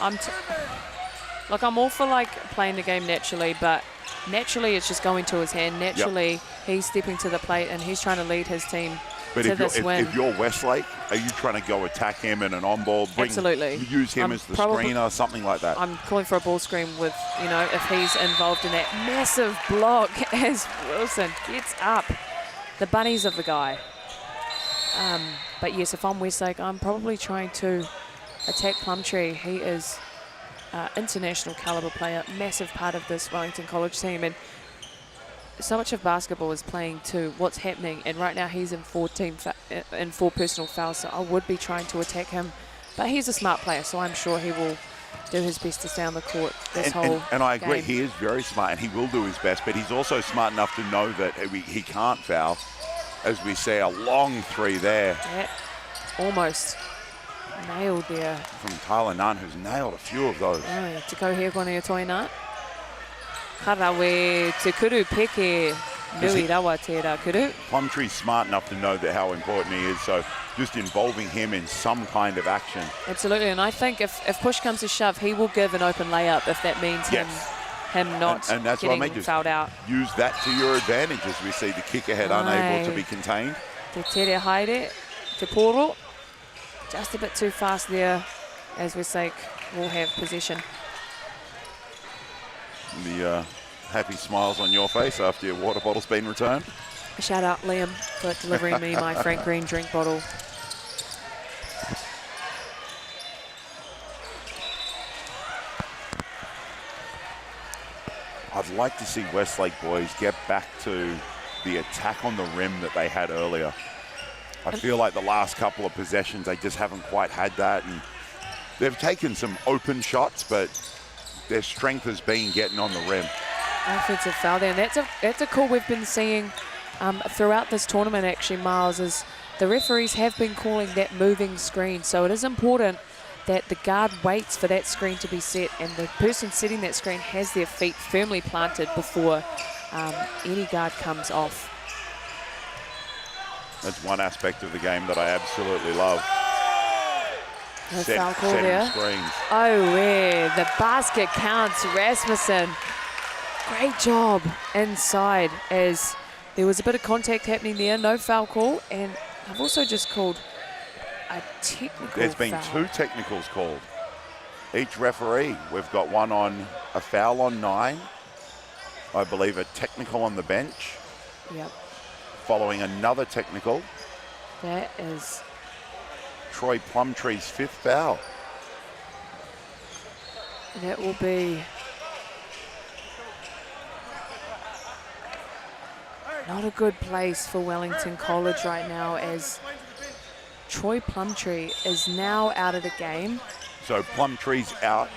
S2: Look, I'm all for like playing the game naturally, but naturally it's just going to his hand. Naturally, he's stepping to the plate and he's trying to lead his team to this win.
S4: If you're Westlake, are you trying to go attack him in an on-ball?
S2: Absolutely.
S4: Use him as the screener, something like that?
S2: I'm calling for a ball screen with, if he's involved in that massive block as Wilson gets up. The bunnies of the guy. But yes, if I'm Westlake, I'm probably trying to attack Plumtree. He is international caliber player, massive part of this Wellington College team, and so much of basketball is playing to what's happening, and right now he's in 4 personal fouls, so I would be trying to attack him, but he's a smart player, so I'm sure he will do his best to stay on the court this whole
S4: and I agree,
S2: game.
S4: he is very smart and he will do his best, but he's also smart enough to know that he can't foul. As we see a long 3 there.
S2: Yeah, almost nailed there.
S4: From Tyler Nunn, who's nailed a few of those.
S2: Oh, te kau hea kone toina. Karawe te kuru peke nui rawa te rā kuru.
S4: Plumtree's smart enough to know that how important he is, so just involving him in some kind of action.
S2: Absolutely, and I think if push comes to shove, he will give an open layup if that means him not
S4: and that's
S2: getting
S4: what I mean,
S2: fouled out.
S4: Use that to your advantage as we see the kick ahead unable to be contained.
S2: Te tere haere, te poro. Just a bit too fast there as Westlake will have possession.
S4: The happy smiles on your face after your water bottle's been returned.
S2: A shout out Liam for delivering me my Frank Green drink bottle.
S4: I'd like to see Westlake boys get back to the attack on the rim that they had earlier. I feel like the last couple of possessions, they just haven't quite had that. And they've taken some open shots, but their strength has been getting on the rim.
S2: Offensive foul there, and that's a call we've been seeing throughout this tournament, actually, Miles, is the referees have been calling that moving screen. So it is important that the guard waits for that screen to be set, and the person setting that screen has their feet firmly planted before any guard comes off.
S4: That's one aspect of the game that I absolutely love.
S2: No foul call there.
S4: Screens.
S2: Oh, yeah, the basket counts. Rasmussen, great job inside, as there was a bit of contact happening there. No foul call, and I've also just called a technical
S4: There's been
S2: foul.
S4: 2 technicals called. Each referee, we've got one on a foul on 9, I believe a technical on the bench.
S2: Yep.
S4: Following another technical.
S2: That is
S4: Troy Plumtree's 5th foul.
S2: That will be not a good place for Wellington College right now, as Troy Plumtree is now out of the game.
S4: So Plumtree's out.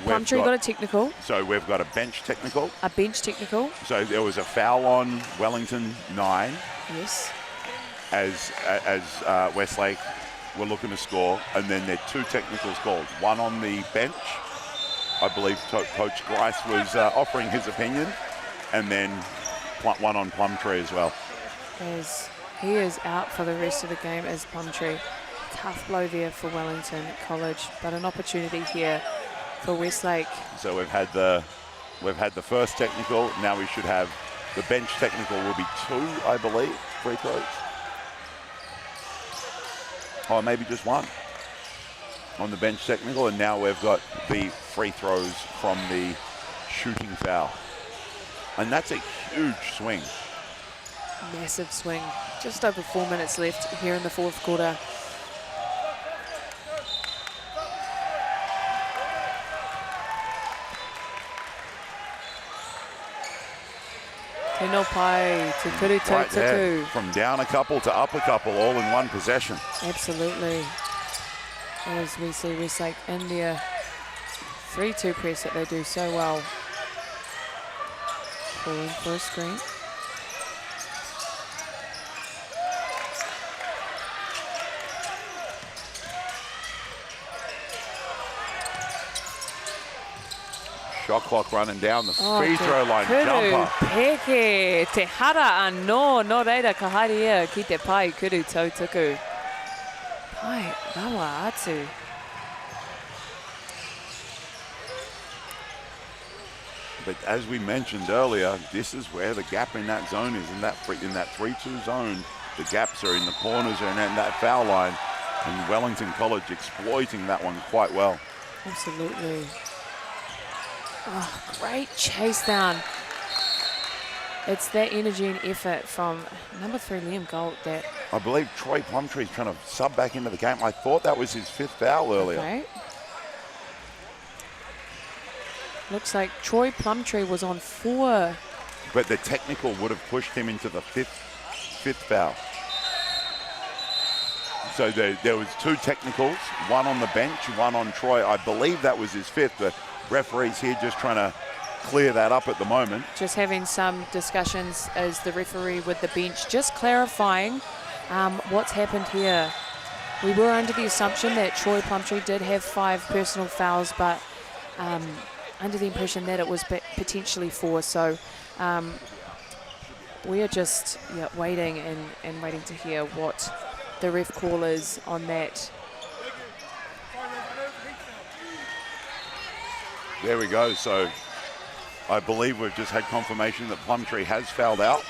S2: Plumtree got a technical.
S4: So we've got a bench technical.
S2: A bench technical.
S4: So there was a foul on Wellington 9.
S2: Yes.
S4: As Westlake were looking to score, and then there are 2 technicals called. One on the bench, I believe Coach Grice was offering his opinion, and then one on Plumtree as well.
S2: As he is out for the rest of the game as Plumtree. Tough blow there for Wellington College, but an opportunity here for Westlake.
S4: So we've had the first technical. Now we should have the bench technical. Will be 2, I believe, free throws. Oh, maybe just 1 on the bench technical, and now we've got the free throws from the shooting foul. And that's a huge swing.
S2: Massive swing. Just over 4 minutes left here in the 4th quarter. Tino Pai, Tukuru
S4: Right there,
S2: Totuku.
S4: from down a couple to up a couple, all in one possession.
S2: Absolutely. As we see Westlake in their 3-2 press that they do so well. Calling for a screen.
S4: Shot clock running down the free throw line jumper.
S2: Peke, te hara anō, no reira ka haere ia ki te pai kuru tautuku. Pai, rawa atu.
S4: But as we mentioned earlier, this is where the gap in that zone is, in that 3-2 zone. The gaps are in the corners and in that foul line, and Wellington College exploiting that one quite well.
S2: Absolutely. Oh, great chase down. It's that energy and effort from number 3, Liam Gold, that...
S4: I believe Troy Plumtree's trying to sub back into the game. I thought that was his 5th foul earlier.
S2: Okay. Looks like Troy Plumtree was on 4.
S4: But the technical would have pushed him into the fifth foul. So there was 2 technicals, 1 on the bench, 1 on Troy. I believe that was his 5th. The referees here just trying to clear that up at the moment.
S2: Just having some discussions as the referee with the bench, just clarifying what's happened here. We were under the assumption that Troy Plumtree did have 5 personal fouls, but under the impression that it was potentially 4. So we are just waiting and waiting to hear what the ref call is on that.
S4: There we go. So I believe we've just had confirmation that Plumtree has fouled out.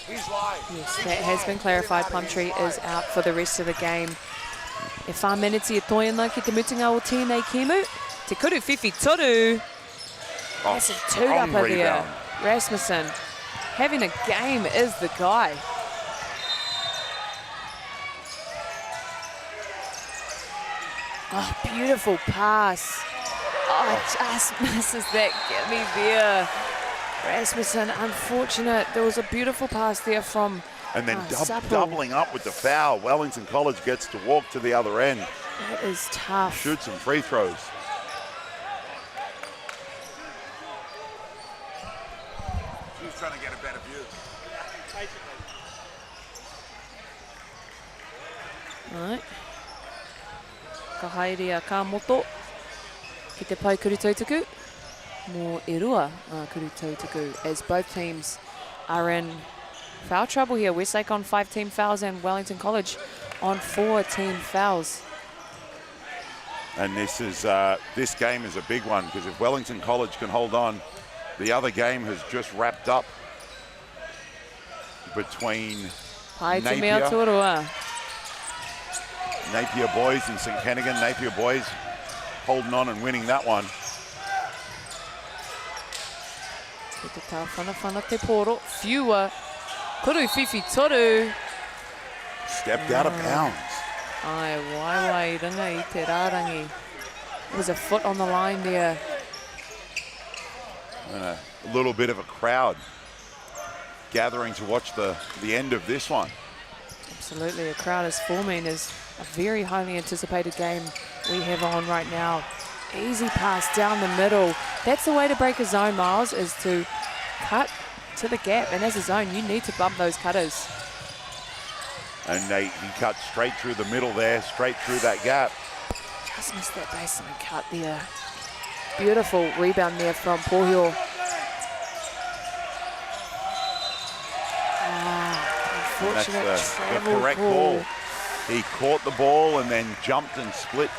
S4: He's live.
S2: Yes, that has been clarified. Plumtree is out for the rest of the game. E wha minutes I toina ki te mutinga o tēnei kemu. Te kuru whiwhi toru. Massive 2-upper there. Rasmussen having a game is the guy. Oh, beautiful pass. Oh, just misses that. Get me there. Rasmussen, unfortunate. There was a beautiful pass there from
S4: And then
S2: Supple.
S4: doubling up with the foul. Wellington College gets to walk to the other end.
S2: That is tough.
S4: Shoot some free throws.
S1: He's trying to get a better view.
S2: Right. Ka haere a ka moto. Ki te pai kuru tautaku. Mō e rua kuru tautaku as both teams are in foul trouble here. Westlake on 5 team fouls and Wellington College on 4 team fouls.
S4: And this game is a big one because if Wellington College can hold on, the other game has just wrapped up between
S2: Pai te mea tuarua.
S4: Napier boys and St. Kennigan. Napier boys holding on and winning that one.
S2: Ki te tāwhana te poro. Whiua. Kuru whiwhi toru.
S4: Stepped out of bounds.
S2: Ai, wai ringa I te rārangi. There was a foot on the line there.
S4: And a little bit of a crowd gathering to watch the end of this one.
S2: Absolutely, a crowd is forming. Is a very highly anticipated game we have on right now. Easy pass down the middle. That's the way to break a zone, Miles, is to cut to the gap. And as a zone, you need to bump those cutters.
S4: And he cut straight through the middle there, straight through that gap.
S2: Just missed that baseline cut there. Beautiful rebound there from Pohio. Unfortunate
S4: That's the
S2: travel
S4: correct call. He caught the ball and then jumped and split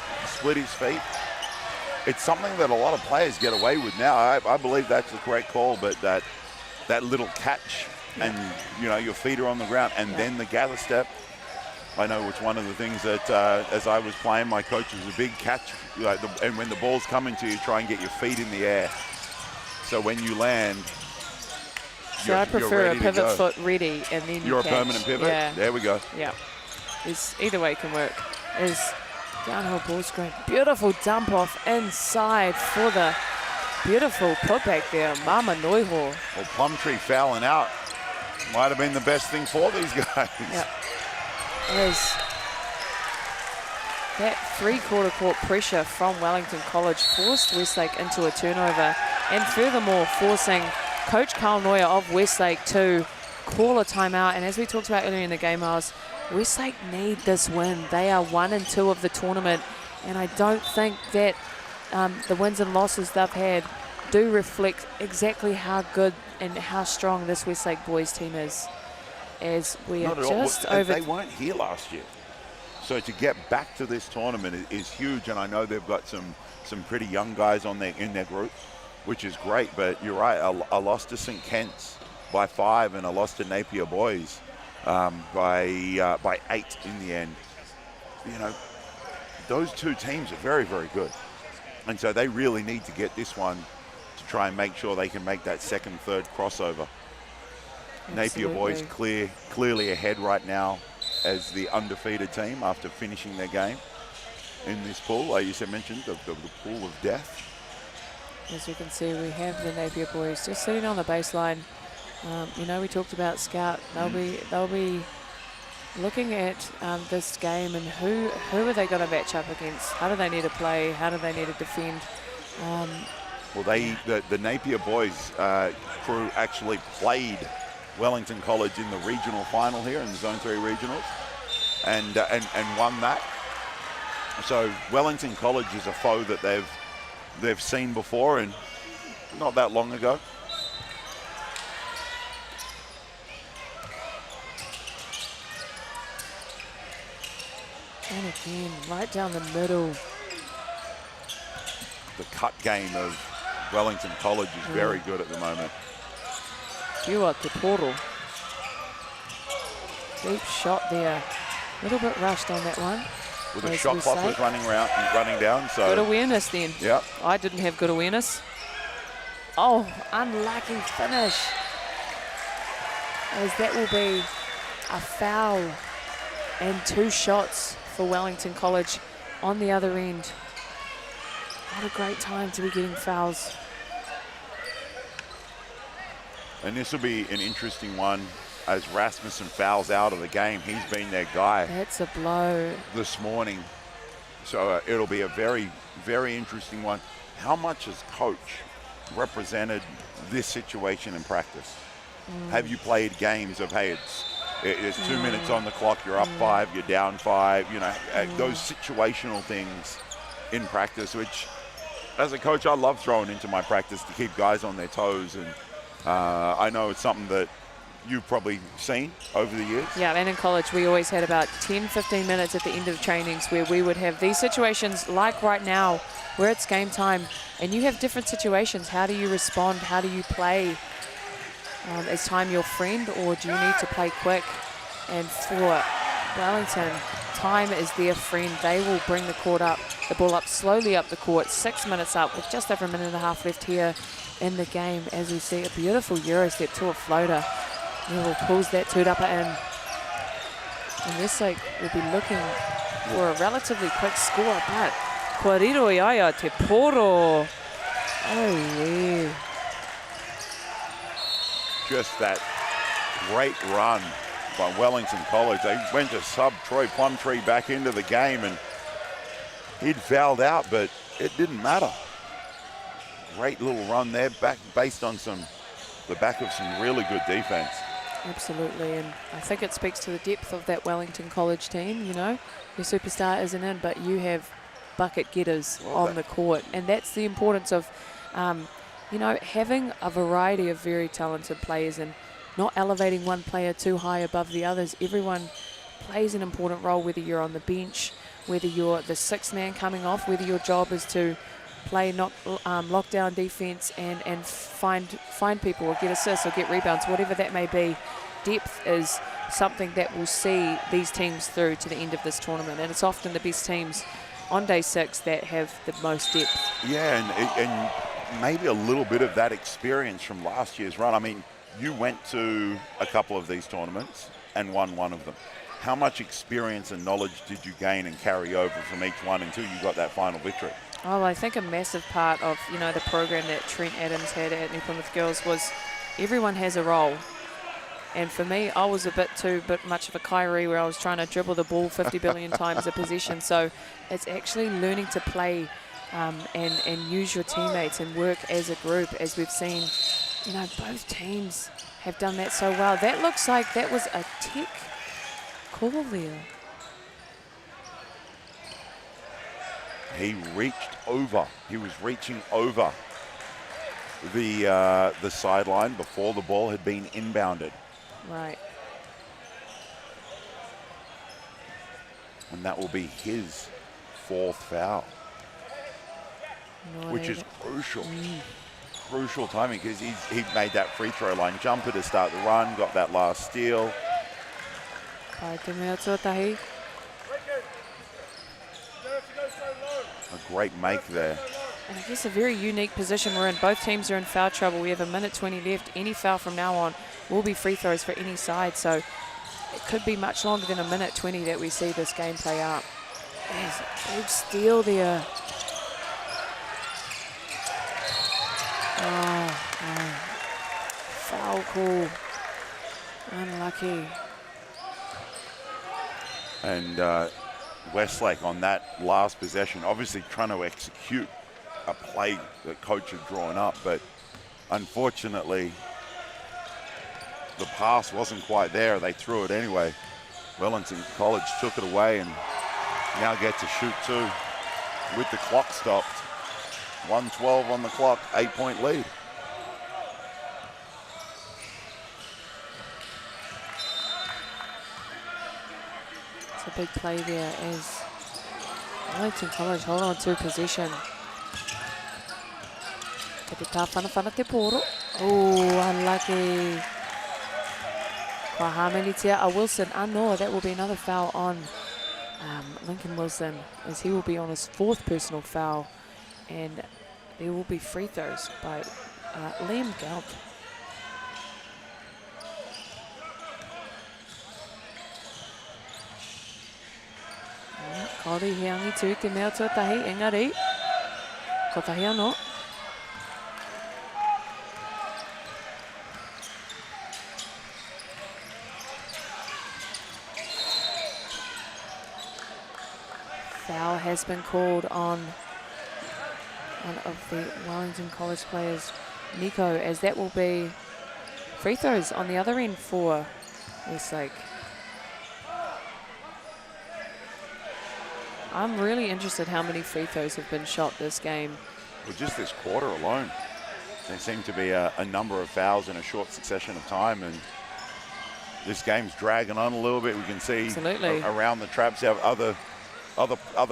S4: his feet. It's something that a lot of players get away with now. I believe that's the correct call, but that little catch and your feet are on the ground and then the gather step. I know it's one of the things that as I was playing, my coach was a big catch. And when the ball's coming to you, try and get your feet in the air. So when you land,
S2: So I prefer a pivot foot ready and then
S4: you're
S2: catch.
S4: a permanent pivot?
S2: Yeah.
S4: There we go.
S2: Yeah. Either way can work. Is downhill ball screen. Beautiful dump off inside for the beautiful putback there. Mama Noiho.
S4: Well, Plumtree fouling out might have been the best thing for these guys.
S2: Yeah. Is that three-quarter court pressure from Wellington College forced Westlake into a turnover, and furthermore forcing Coach Carl Neuer of Westlake to call a timeout. And as we talked about earlier in the game, Miles, Westlake need this win. They are 1 and 2 of the tournament, and I don't think that the wins and losses they've had do reflect exactly how good and how strong this Westlake boys team is. As we are just over.
S4: They weren't here last year, so to get back to this tournament is huge. And I know they've got some pretty young guys in their group, which is great. But you're right, a loss to St. Kent's by 5 and a loss to Napier boys by 8 in the end. Those two teams are very, very good, and so they really need to get this one to try and make sure they can make that second, third crossover.
S2: Absolutely.
S4: Napier boys clearly ahead right now as the undefeated team after finishing their game in this pool. Like you mentioned, the pool of death.
S2: As you can see, we have the Napier boys just sitting on the baseline. We talked about Scout. They'll be looking at this game and who are they going to match up against? How do they need to play? How do they need to defend?
S4: Well, the Napier boys crew actually played Wellington College in the regional final here in the Zone 3 regionals and won that. So Wellington College is a foe that they've seen before and not that long ago.
S2: And again, right down the middle.
S4: The cut game of Wellington College is very good at the moment.
S2: Whiua te poro. Deep shot there. A little bit rushed on that one.
S4: Well, the shot clock was running down. So
S2: good awareness then.
S4: Yeah.
S2: I didn't have good awareness. Oh, unlucky finish. As that will be a foul and 2 shots for Wellington College on the other end. What a great time to be getting fouls.
S4: And this will be an interesting one as Rasmussen fouls out of the game. He's been their guy.
S2: That's a blow.
S4: This morning. So it'll be a very, very interesting one. How much has coach represented this situation in practice? Have you played games of, hey, it's 2 minutes on the clock, you're up 5, you're down 5, you know, those situational things in practice, which as a coach, I love throwing into my practice to keep guys on their toes. And I know it's something that you've probably seen over the years.
S2: Yeah, and in college, we always had about 10, 15 minutes at the end of trainings where we would have these situations like right now, where it's game time, and you have different situations. How do you respond? How do you play? Is time your friend, or do you need to play quick? And for Wellington, time is their friend. They will bring the ball up slowly up the court, 6 minutes up with just over a minute and a half left here in the game. As we see a beautiful Euro step to a floater. Neville pulls that two-dupper in. And Westlake will be looking for a relatively quick score, but Kwariro Iaia te poro. Oh, yeah.
S4: Just that great run by Wellington College. They went to sub Troy Plumtree back into the game, and he'd fouled out, but it didn't matter. Great little run there, based on the back of some really good defense.
S2: Absolutely, and I think it speaks to the depth of that Wellington College team. You know, your superstar isn't in, but you have bucket getters on the court, and that's the importance of you know, having a variety of very talented players and not elevating one player too high above the others. Everyone plays an important role, whether you're on the bench, whether you're the sixth man coming off, whether your job is to play lockdown defense and find people or get assists or get rebounds, whatever that may be. Depth is something that will see these teams through to the end of this tournament, and it's often the best teams on day 6 that have the most depth.
S4: Yeah, and maybe a little bit of that experience from last year's run. I mean, you went to a couple of these tournaments and won one of them. How much experience and knowledge did you gain and carry over from each one until you got that final victory?
S2: Oh, I think a massive part of, you know, the program that Trent Adams had at New Plymouth Girls was everyone has a role. And for me, I was a bit much of a Kyrie, where I was trying to dribble the ball 50 billion times a possession. So it's actually learning to play and use your teammates and work as a group, as we've seen. You know, both teams have done that so well. That looks like that was a tech call there.
S4: He reached over. He was reaching over the sideline before the ball had been inbounded.
S2: Right.
S4: And that will be his 4th foul, which is crucial. Crucial timing, because he made that free throw line jumper to start the run, got that last steal.
S2: A
S4: great make there.
S2: And I guess a very unique position we're in. Both teams are in foul trouble. We have a minute 20 left. Any foul from now on will be free throws for any side. So it could be much longer than a minute 20 that we see this game play out. There's a big steal there. Oh, foul call. Unlucky.
S4: And Westlake on that last possession, obviously trying to execute a play that coach had drawn up, but unfortunately the pass wasn't quite there. They threw it anyway. Wellington College took it away and now get to shoot 2 with the clock stopped. 1:12 on the clock, 8-point lead.
S2: It's a big play there as Wellington College hold on to possession. Oh, unlucky. Wilson. No, that will be another foul on Lincoln Wilson, as he will be on his 4th personal foul. And there will be free throws by Liam Galt. Kauri he angi tū te mea tuatahi, engari. Ko tahi anō. Foul has been called on one of the Wellington College players, Nico, as that will be free throws on the other end for Westlake. I'm really interested how many free throws have been shot this game.
S4: Well, just this quarter alone, there seem to be a number of fouls in a short succession of time, and this game's dragging on a little bit. We can see around the traps how other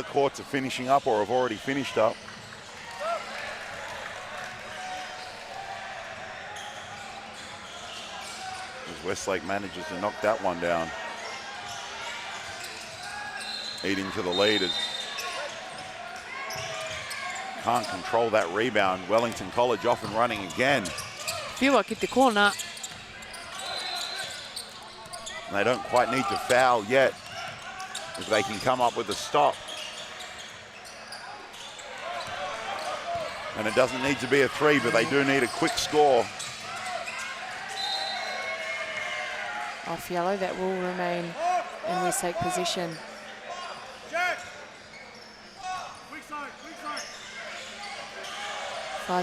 S4: courts are finishing up or have already finished up. As Westlake manages to knock that one down. Eating to the lead as can't control that rebound. Wellington College off and running again.
S2: Whiua ki te kōna.
S4: And they don't quite need to foul yet, if they can come up with a stop. And it doesn't need to be a three, but they do need a quick score.
S2: Off yellow, that will remain in Westlake possession.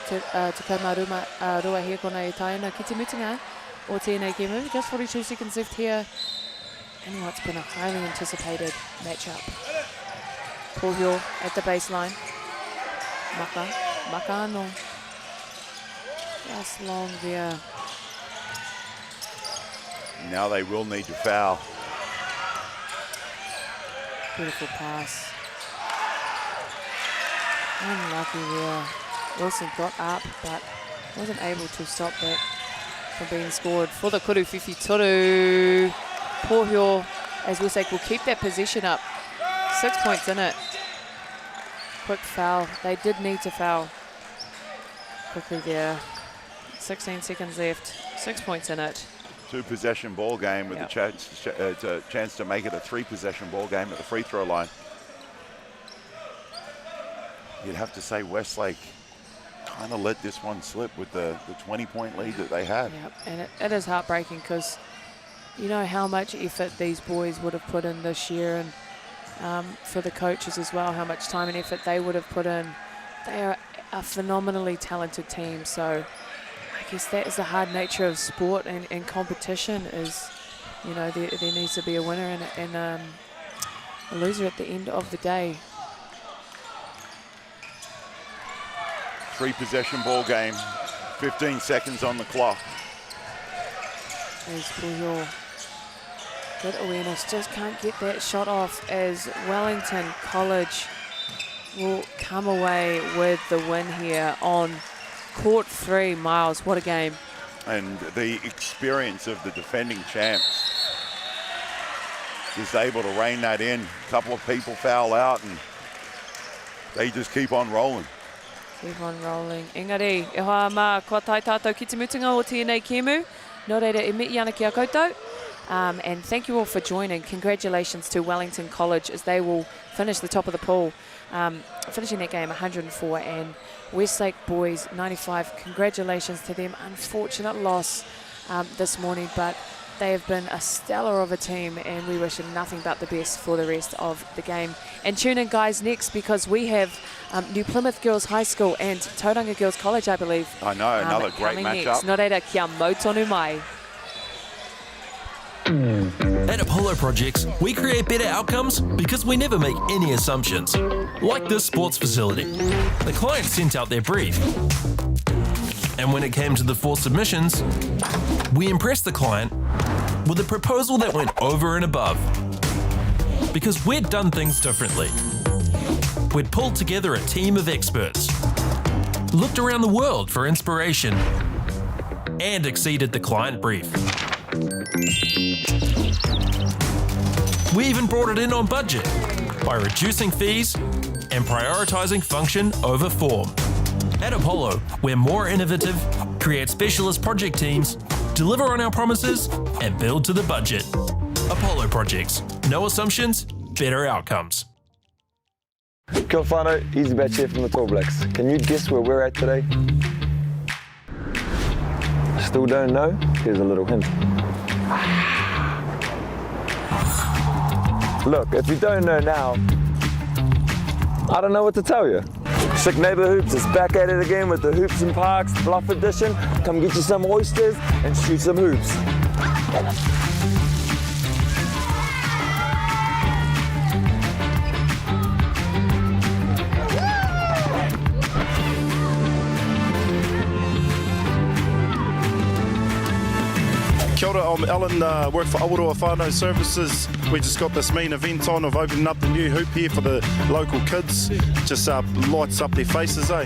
S2: Te kamaruma roa here kona e taina ki te mutinga o tēnei kemu. Just 42 seconds left here. And what's been a highly anticipated matchup. Pohio at the baseline. Maka anō. Just long there.
S4: Now they will need to foul.
S2: Beautiful pass. Unlucky there. Wilson got up, but wasn't able to stop that from being scored for the Kuru Whiwhi Toru. Pohio, as Westlake will keep that possession up. 6 points in it. Quick foul. They did need to foul quickly there. 16 seconds left. 6 points in it.
S4: 2-possession ball game with a chance to make it a 3-possession ball game at the free throw line. You'd have to say Westlake kind of let this one slip with the 20-point lead that they had.
S2: Yep, and it is heartbreaking because you know how much effort these boys would have put in this year, and for the coaches as well, how much time and effort they would have put in. They are a phenomenally talented team, so I guess that is the hard nature of sport and competition is, you know, there needs to be a winner and a loser at the end of the day.
S4: 3-possession ball game, 15 seconds on the clock.
S2: As Pohio, good awareness, just can't get that shot off as Wellington College will come away with the win here on court 3. Miles, what a game.
S4: And the experience of the defending champs is able to rein that in. A couple of people foul out and they just keep on rolling.
S2: Keep on rolling. Engari, e hoa mā kua tai tātou ki te mutunga o tēnei kēmu. Nō reira e miti ana ki a koutou. And thank you all for joining. Congratulations to Wellington College as they will finish the top of the pool, finishing that game 104, and Westlake boys 95. Congratulations to them. Unfortunate loss this morning, but they have been a stellar of a team, and we wish them nothing but the best for the rest of the game. And tune in, guys, next, because we have New Plymouth Girls High School and Tauranga Girls College, I believe.
S4: I know, another great matchup.
S2: Nō reira, kia mautonu mai.
S11: At Apollo Projects, we create better outcomes because we never make any assumptions. Like this sports facility. The client sent out their brief. And when it came to the 4 submissions, we impressed the client with a proposal that went over and above. Because we'd done things differently. We'd pulled together a team of experts, looked around the world for inspiration, and exceeded the client brief. We even brought it in on budget by reducing fees and prioritizing function over form. At Apollo, we're more innovative, create specialist project teams, deliver on our promises, and build to the budget. Apollo Projects. No assumptions, better outcomes.
S9: Kia ora whānau, Easy Batch here from the Tall Blacks. Can you guess where we're at today? Still don't know? Here's a little hint. Look, if you don't know now, I don't know what to tell you. Sick Neighbour Hoops is back at it again with the Hoops and Parks Bluff Edition. Come get you some oysters and shoot some hoops.
S14: Kia ora, I'm Alan, work for Awaroa Whānau Services. We just got this main event on of opening up the new hoop here for the local kids. Just lights up their faces, eh?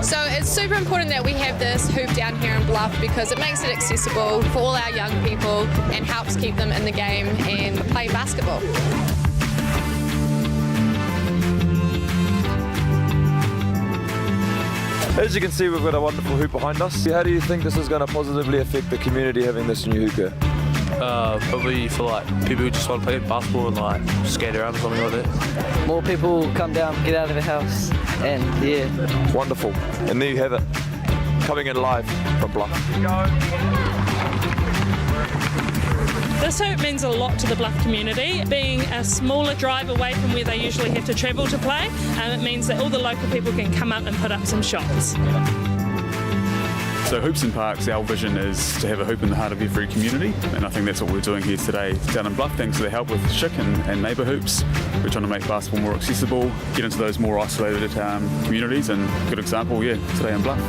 S15: So it's super important that we have this hoop down here in Bluff because it makes it accessible for all our young people and helps keep them in the game and play basketball.
S9: As you can see, we've got a wonderful hoop behind us. How do you think this is going to positively affect the community having this new hoop here?
S8: Probably for like people who just want to play basketball and like skate around or something like that.
S6: More people come down, get out of the house, and yeah.
S9: Wonderful. And there you have it. Coming in live from Bluff.
S16: This hoop means a lot to the Bluff community. Being a smaller drive away from where they usually have to travel to play, it means that all the local people can come up and put up some shots.
S17: So Hoops and Parks, our vision is to have a hoop in the heart of every community, and I think that's what we're doing here today down in Bluff. Thanks to the help with Chick and Neighbour Hoops, we're trying to make basketball more accessible, get into those more isolated communities, and a good example, yeah, today in Bluff.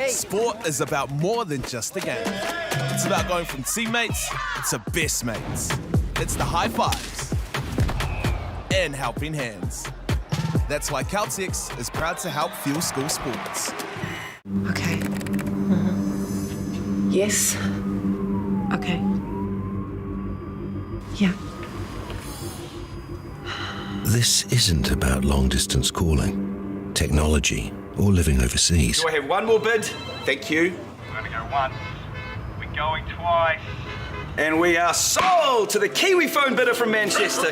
S10: Sport is about more than just a game. It's about going from teammates to best mates. It's the high fives and helping hands. That's why Caltex is proud to help fuel school sports.
S18: Okay. Yes. Okay. Yeah.
S19: This isn't about long-distance calling, technology, or living overseas.
S20: Do I have one more bid? Thank you.
S21: We're going to go once. We're going twice.
S20: And we are sold to the Kiwi phone bidder from Manchester.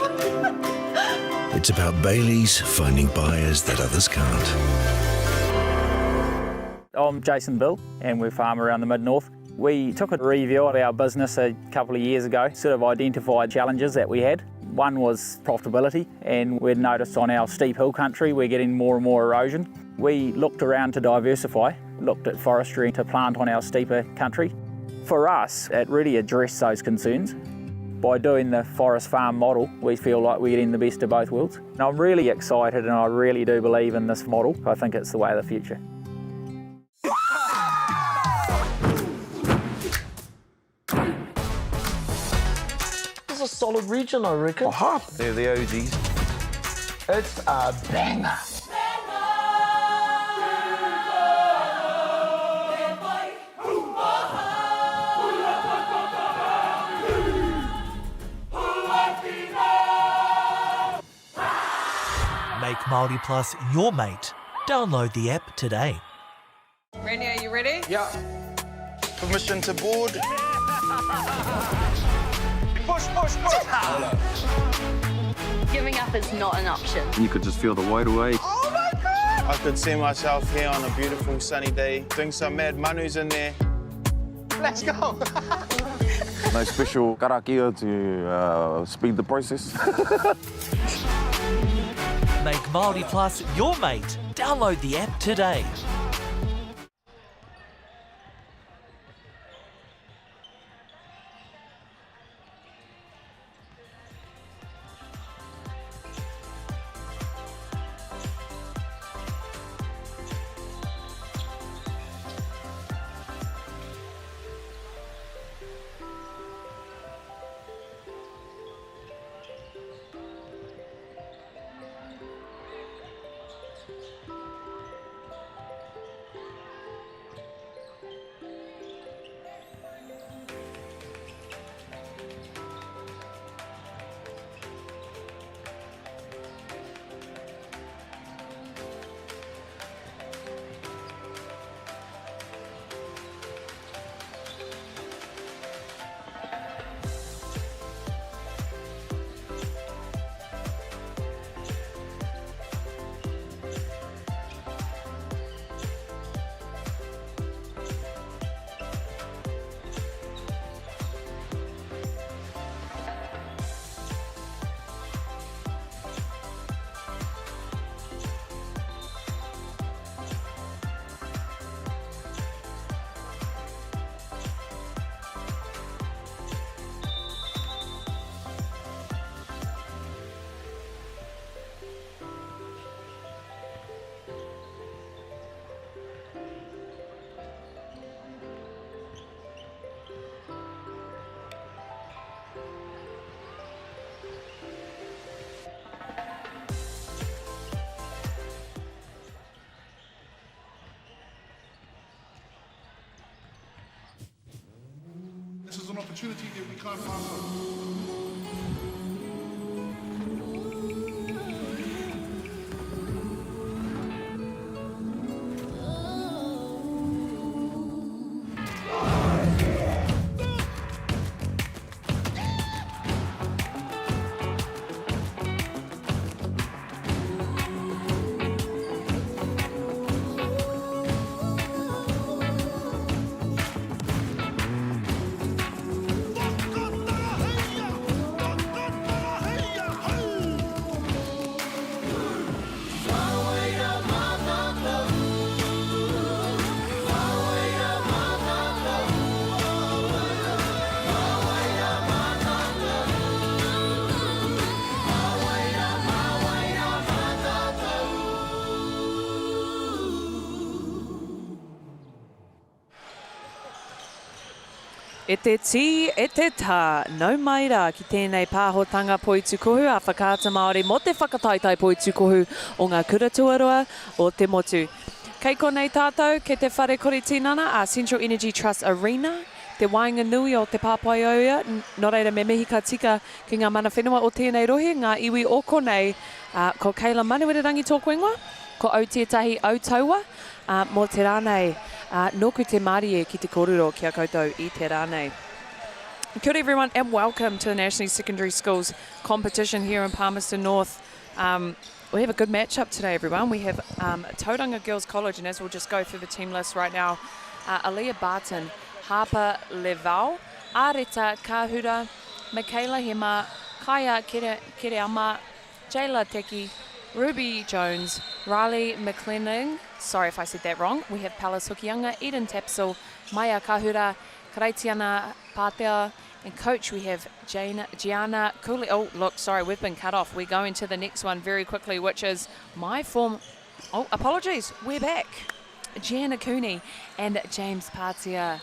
S19: It's about Bailey's finding buyers that others can't.
S22: I'm Jason Bill, and we farm around the Mid-North. We took a review of our business a couple of years ago, sort of identified challenges that we had. One was profitability, and we'd noticed on our steep hill country we're getting more and more erosion. We looked around to diversify, looked at forestry to plant on our steeper country. For us, it really addressed those concerns. By doing the forest farm model, we feel like we're getting the best of both worlds. And I'm really excited, and I really do believe in this model. I think it's the way of the future.
S7: This is a solid region, I reckon.
S9: Aha! They're the OGs.
S7: It's a banger.
S10: Make Māori Plus your mate. Download the app today.
S2: Randy, are you ready?
S23: Yeah. Permission to board.
S21: Push, push, push.
S24: Giving up is not an option.
S25: You could just feel the weight away.
S23: Oh my God! I could see myself here on a beautiful sunny day, doing some mad manus in there. Let's go!
S26: No special karakia to speed the process.
S10: Make Māori Plus your mate. Download the app today.
S1: opportunity that we can't pass on.
S2: E te ti, e te tā, nau mai rā ki tēnei pāhotanga poitukohu a whakaata Māori mo te whakataitai poitukohu o ngā kura tuarua o te motu. Kei konei tātou, ke te whare kore tinana a Central Energy Trust Arena, te wainga nui o te pāpaioia, nō reira me mihi ka tika ki ngā mana whenua o tēnei rohe, ngā iwi o konei, ko Keila Manuirangi tōku ingoa, ko au tētahi au taua, mō te rānei, nōku te Mārie ki te koruro kia koutou I te rānei. Kia ora everyone and welcome to the National Secondary Schools competition here in Palmerston North. We have a good matchup today everyone. We have Tauranga Girls College, and as we'll just go through the team list right now, Aaliyah Barton, Harper Levau, Areta Kahura, Michaela Hema, Kaya Kireama, Jayla Teki, Ruby Jones, Riley McLennan, sorry if I said that wrong. We have Pallas Hokianga, Eden Tapsel, Maya Kahura, Kareitiana Pātea, and coach we have Gianna Cooley. Oh, look, sorry, we've been cut off. We're going to the next one very quickly, which is my form. Oh, apologies, we're back. Gianna Cooney and James Pātea.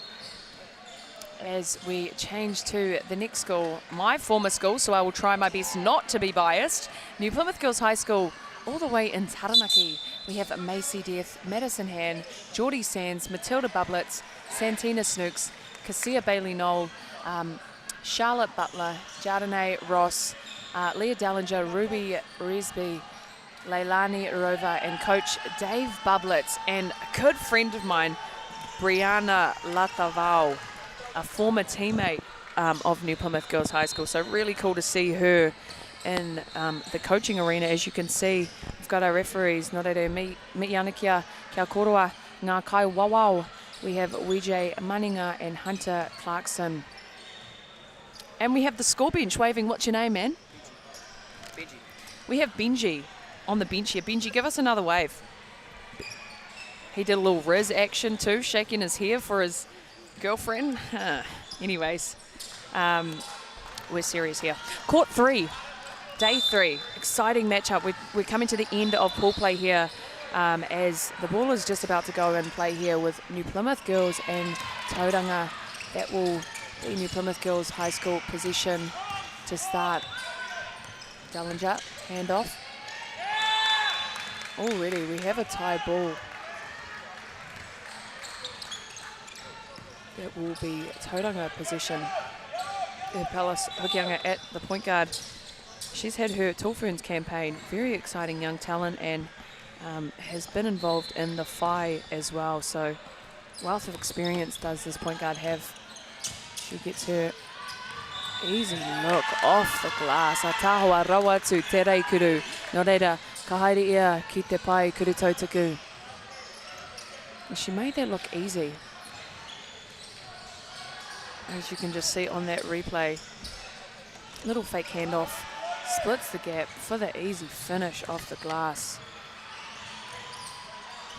S2: As we change to the next school, my former school, so I will try my best not to be biased. New Plymouth Girls High School, all the way in Taranaki. We have Macy Death, Madison Han, Geordie Sands, Matilda Bublitz, Santina Snooks, Cassia Bailey Knoll, Charlotte Butler, Jardine Ross, Leah Dallinger, Ruby Resby, Leilani Rover, and coach Dave Bublitz, and a good friend of mine, Brianna Latavao, a former teammate of New Plymouth Girls High School. So really cool to see her in the coaching arena. As you can see, we've got our referees, Norere Miyanakia, Kia Koroa, Ngā Kai Wawau. We have Wijay Maninga and Hunter Clarkson. And we have the score bench waving. What's your name, man? Benji. We have Benji on the bench here. Benji, give us another wave. He did a little Riz action too, shaking his hair for his girlfriend. Anyways, we're serious here. Court 3, day 3, exciting matchup. We're coming to the end of pool play here as the ball is just about to go and play here with New Plymouth Girls and Tauranga. That will be New Plymouth Girls High School possession to start. Dallinger, handoff. Already we have a tie ball. It will be Tauranga possession. Pallas Hokianga at the point guard. She's had her Tall Ferns campaign, very exciting young talent, and has been involved in the Phi as well. So wealth of experience does this point guard have. She gets her easy look off the glass. A tahua rawa tu te rei kuru. Nō reira, ka haere ia ki te pai kuru tautaku. And she made that look easy. As you can just see on that replay, little fake handoff, splits the gap for the easy finish off the glass.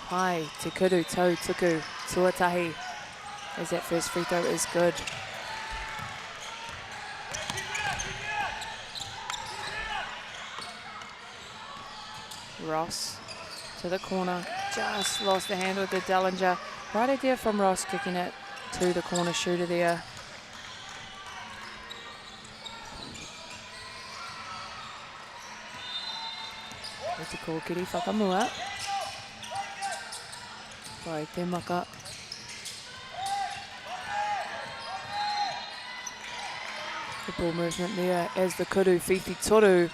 S2: Pai, te kuru tau tuku, tuatahi, as that first free throw is good. Ross to the corner, just lost the handle with the Dallinger. Right idea from Ross, kicking it to the corner shooter there. Te kōkiri whakamua. Pai te maka. Good ball movement there as the kuru whiwhi toru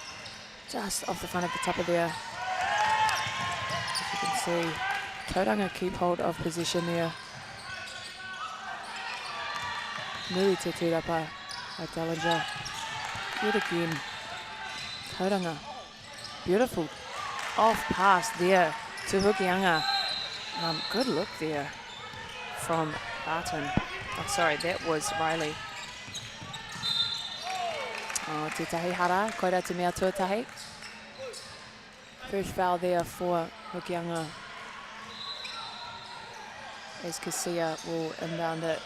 S2: just off the front of the top of there. As you can see, Tauranga keep hold of possession there. Nui te tūrapa by Dallinger. Yet again, Tauranga. Beautiful off pass there to Hokianga. Good look there from Barton. Oh, sorry, that was Riley. Oh, te tahi hara, koira te mea tuatahi. First foul there for Hokianga. As Kasia will inbound it.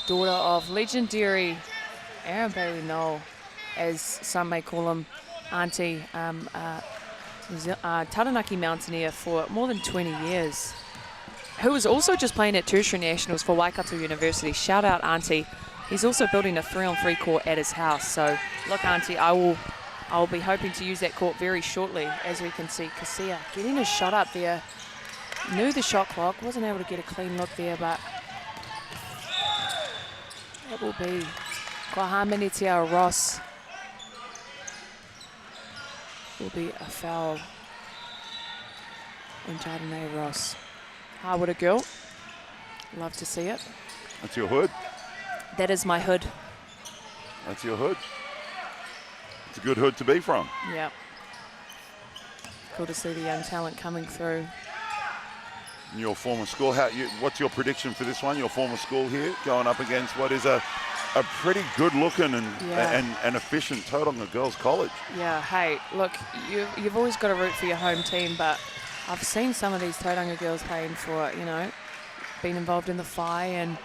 S2: Daughter of legendary Aaron Bailey Noel, as some may call him, auntie, Taranaki mountaineer for more than 20 years, who was also just playing at Tertiary Nationals for Waikato University. Shout out auntie. He's also building a 3-on-3 court at his house. So look auntie, I will be hoping to use that court very shortly. As we can see, Kasia getting a shot up there. Knew the shot clock, wasn't able to get a clean look there, but that will be Kohamanitia Ross. Will be a foul on Jardine Ross. Harwood a girl. Love to see it.
S3: That's your hood?
S2: That is my hood.
S3: That's your hood. It's a good hood to be from.
S2: Yeah. Cool to see the young talent coming through.
S3: Your former school, what's your prediction for this one? Your former school here going up against what is a pretty good looking and efficient Tauranga Girls College.
S2: Yeah, hey, look, you've always got to root for your home team, but I've seen some of these Tauranga girls playing for, being involved in the Fly, and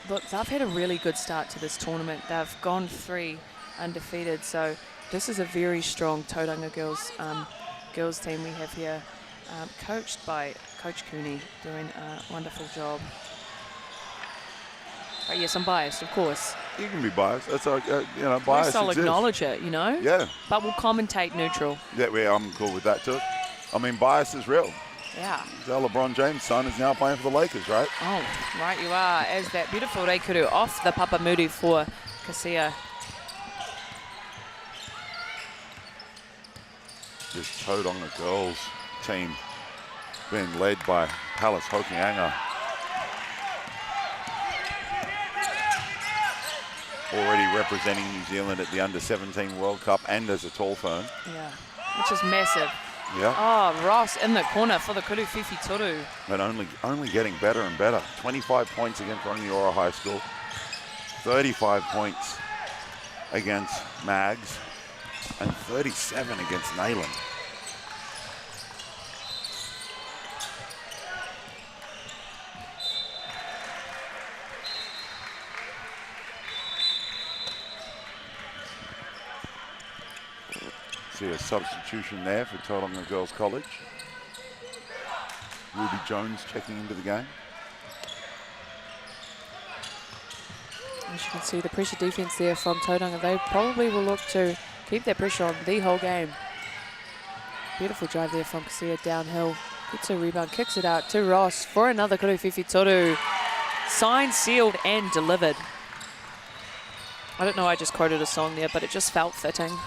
S2: look, they've had a really good start to this tournament. They've gone 3 undefeated, so this is a very strong Tauranga girls team we have here, coached by Coach Cooney, doing a wonderful job. But yes, I'm biased, of course.
S3: You can be biased. That's bias.
S2: At least I'll
S3: exists.
S2: acknowledge it,
S3: Yeah.
S2: But we'll commentate neutral.
S3: Yeah, I'm cool with that too. I mean, bias is real.
S2: Yeah.
S3: LeBron James' son is now playing for the Lakers, right?
S2: Oh, right you are. As that beautiful reikuru off the Papamuri for Kasia.
S3: This Tauranga girls team being led by Palace Hokianga. Already representing New Zealand at the Under-17 World Cup and as a tall firm.
S2: Yeah, which is massive.
S3: Yeah.
S2: Oh, Ross in the corner for the kuru whiwhi toru.
S3: But only getting better and better. 25 points against Rangiora High School. 35 points against Mags. And 37 against Nayland. See a substitution there for Tauranga Girls College. Ruby Jones checking into the game.
S2: As you can see, the pressure defense there from Tauranga. They probably will look to keep their pressure on the whole game. Beautiful drive there from Kasia downhill. Gets a rebound, kicks it out to Ross for another kuru whiwhi toru. Signed, sealed, and delivered. I don't know, I just quoted a song there, but it just felt fitting.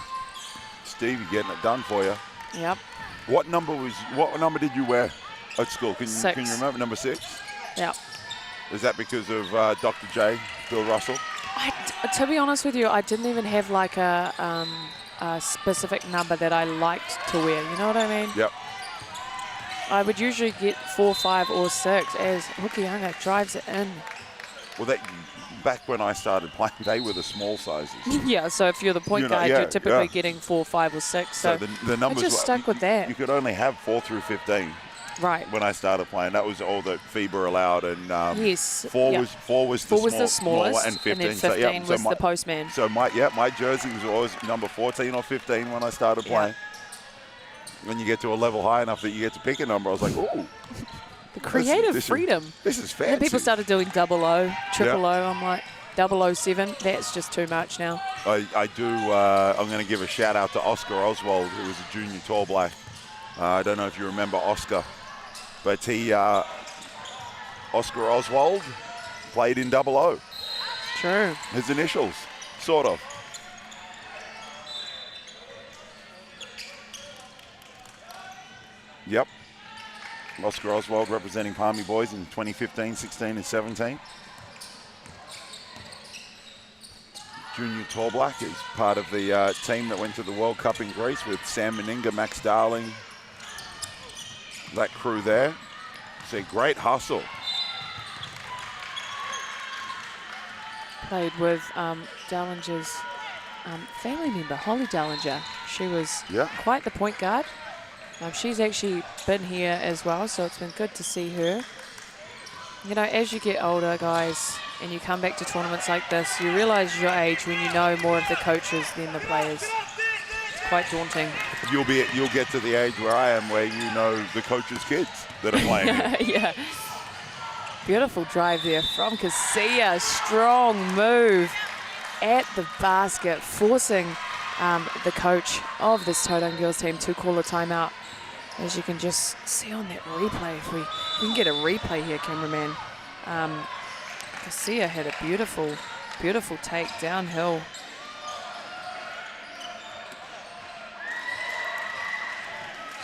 S3: Stevie getting it done for you.
S2: Yep.
S3: What number did you wear at school? Can you remember? Number 6?
S2: Yeah.
S3: Is that because of Dr. J, Bill Russell?
S2: To be honest with you, I didn't even have like a specific number that I liked to wear. You know what I mean?
S3: Yep.
S2: I would usually get 4, 5, or 6 as Hokianga drives it in.
S3: Well, back when I started playing, they were the small sizes.
S2: Yeah, so if you're the point guard, you're typically getting 4, 5, or 6. So
S3: the numbers
S2: I just stuck with that.
S3: You could only have 4 through 15.
S2: Right.
S3: When I started playing, that was all that FIBA allowed, and
S2: yes,
S3: 4 was the
S2: smallest,
S3: and 15,
S2: and then 15 was the postman.
S3: So my jersey was always number 14 or 15 when I started playing. When you get to a level high enough that you get to pick a number, I was like, ooh.
S2: The creative freedom.
S3: This is fancy.
S2: And people started doing 00, 000. I'm like, 007, that's just too much now.
S3: I do, I'm going to give a shout out to Oscar Oswald, who was a junior tall black. I don't know if you remember Oscar, but Oscar Oswald played in 00.
S2: True.
S3: His initials, sort of. Yep. Oscar Oswald representing Palmy boys in 2015, 16 and 17. Junior Tall Black is part of the team that went to the World Cup in Greece with Sam Meninga, Max Darling, that crew there. It's a great hustle.
S2: Played with Dallinger's family member, Holly Dallinger. She was quite the point guard. She's actually been here as well, so it's been good to see her. You know, as you get older, guys, and you come back to tournaments like this, you realise your age when you know more of the coaches than the players. It's quite daunting.
S3: You'll get to the age where I am, where you know the coaches' kids that are playing.
S2: Yeah. Beautiful drive there from Casilla. Strong move at the basket, forcing the coach of this Tauranga girls team to call a timeout. As you can just see on that replay, if we can get a replay here, cameraman. Casilla had a beautiful, beautiful take downhill.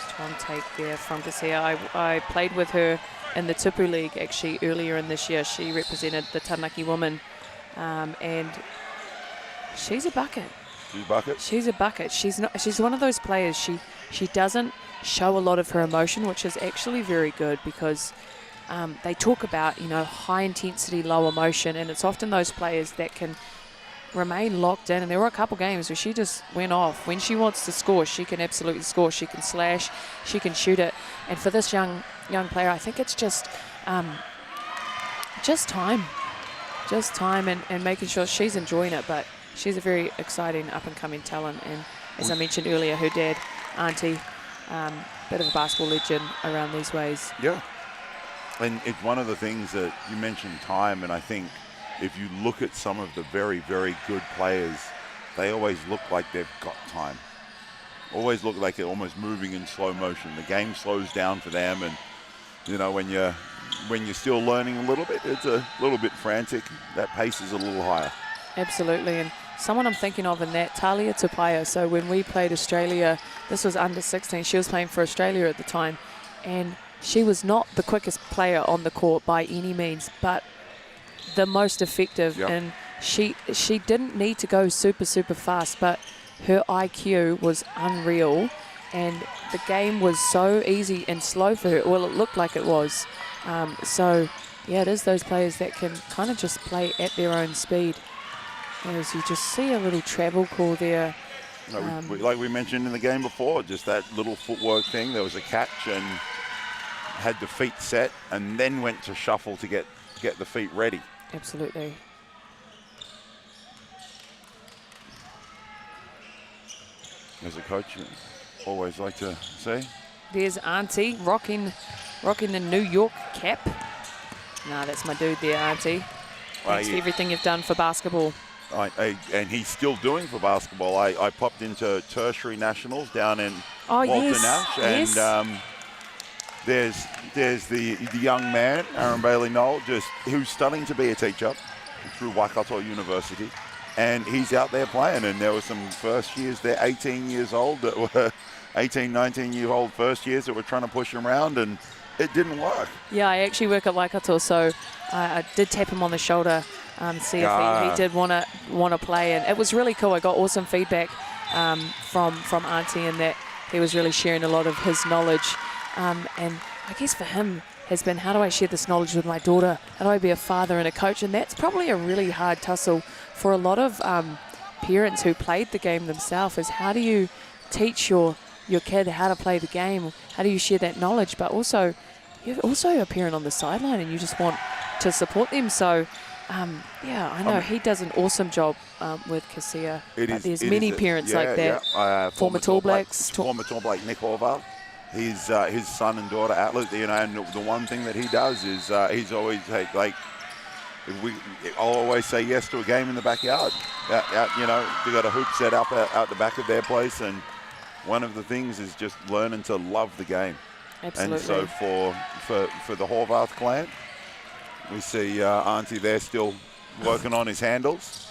S2: Strong take there from Casilla. I played with her in the Tupu League actually earlier in this year. She represented the Taranaki women, and she's a bucket.
S3: She's a bucket?
S2: She's a bucket. She's one of those players, she doesn't show a lot of her emotion, which is actually very good because they talk about, you know, high intensity, low emotion, and it's often those players that can remain locked in. And there were a couple games where she just went off. When she wants to score, she can absolutely score. She can slash, she can shoot it. And for this young player, I think it's just time and making sure she's enjoying it. But she's a very exciting up-and-coming talent. And as I mentioned earlier, her dad, Auntie, bit of a basketball legend around these ways.
S3: Yeah. And it's one of the things that you mentioned, time, and I think if you look at some of the very, very good players, they always look like they've got time. Always look like they're almost moving in slow motion. The game slows down for them, and you know, when you're still learning a little bit, it's a little bit frantic. That pace is a little higher.
S2: Absolutely. And someone I'm thinking of in that, Talia Tupaia. So when we played Australia, this was under 16. She was playing for Australia at the time, and she was not the quickest player on the court by any means, but the most effective.
S3: Yep.
S2: And she didn't need to go super fast, but her IQ was unreal, and the game was so easy and slow for her. Well, it looked like it was. So yeah, it is those players that can kind of just play at their own speed. As you just see a little travel call there.
S3: Like we mentioned in the game before, just that little footwork thing. There was a catch and had the feet set and then went to shuffle to get the feet ready.
S2: Absolutely.
S3: As a coach, you always like to say.
S2: There's Auntie rocking the New York cap. Nah, that's my dude there, Auntie. Thanks for everything you've done for basketball.
S3: And he's still doing for basketball. I popped into tertiary nationals down in Walter Nash, and there's the young man, Aaron Bailey Knoll, who's studying to be a teacher through Waikato University, and he's out there playing. And there were some first years there, 18 years old, that were 18, 19-year-old first years that were trying to push him around, and it didn't work. Yeah,
S2: I actually work at Waikato, so I did tap him on the shoulder, see if he did want to play, and it was really cool. I got awesome feedback from Auntie, in that he was really sharing a lot of his knowledge, and I guess for him has been, how do I share this knowledge with my daughter? How do I be a father and a coach? And that's probably a really hard tussle for a lot of parents who played the game themselves, is how do you teach your kid how to play the game? How do you share that knowledge? But also, you're also a parent on the sideline and you just want to support them. So, yeah, I know he does an awesome job with Casilla. But there's many parents like that.
S3: Yeah.
S2: Former Tall Blacks.
S3: Former Tall Black Nick Horvath. His son and daughter Atlas, you know, and the one thing that he does is he's always I'll always say yes to a game in the backyard. You know, they got a hoop set up out the back of their place, and one of the things is just learning to love the game.
S2: Absolutely.
S3: And so for the Horvath clan, we see Auntie there still working on his handles.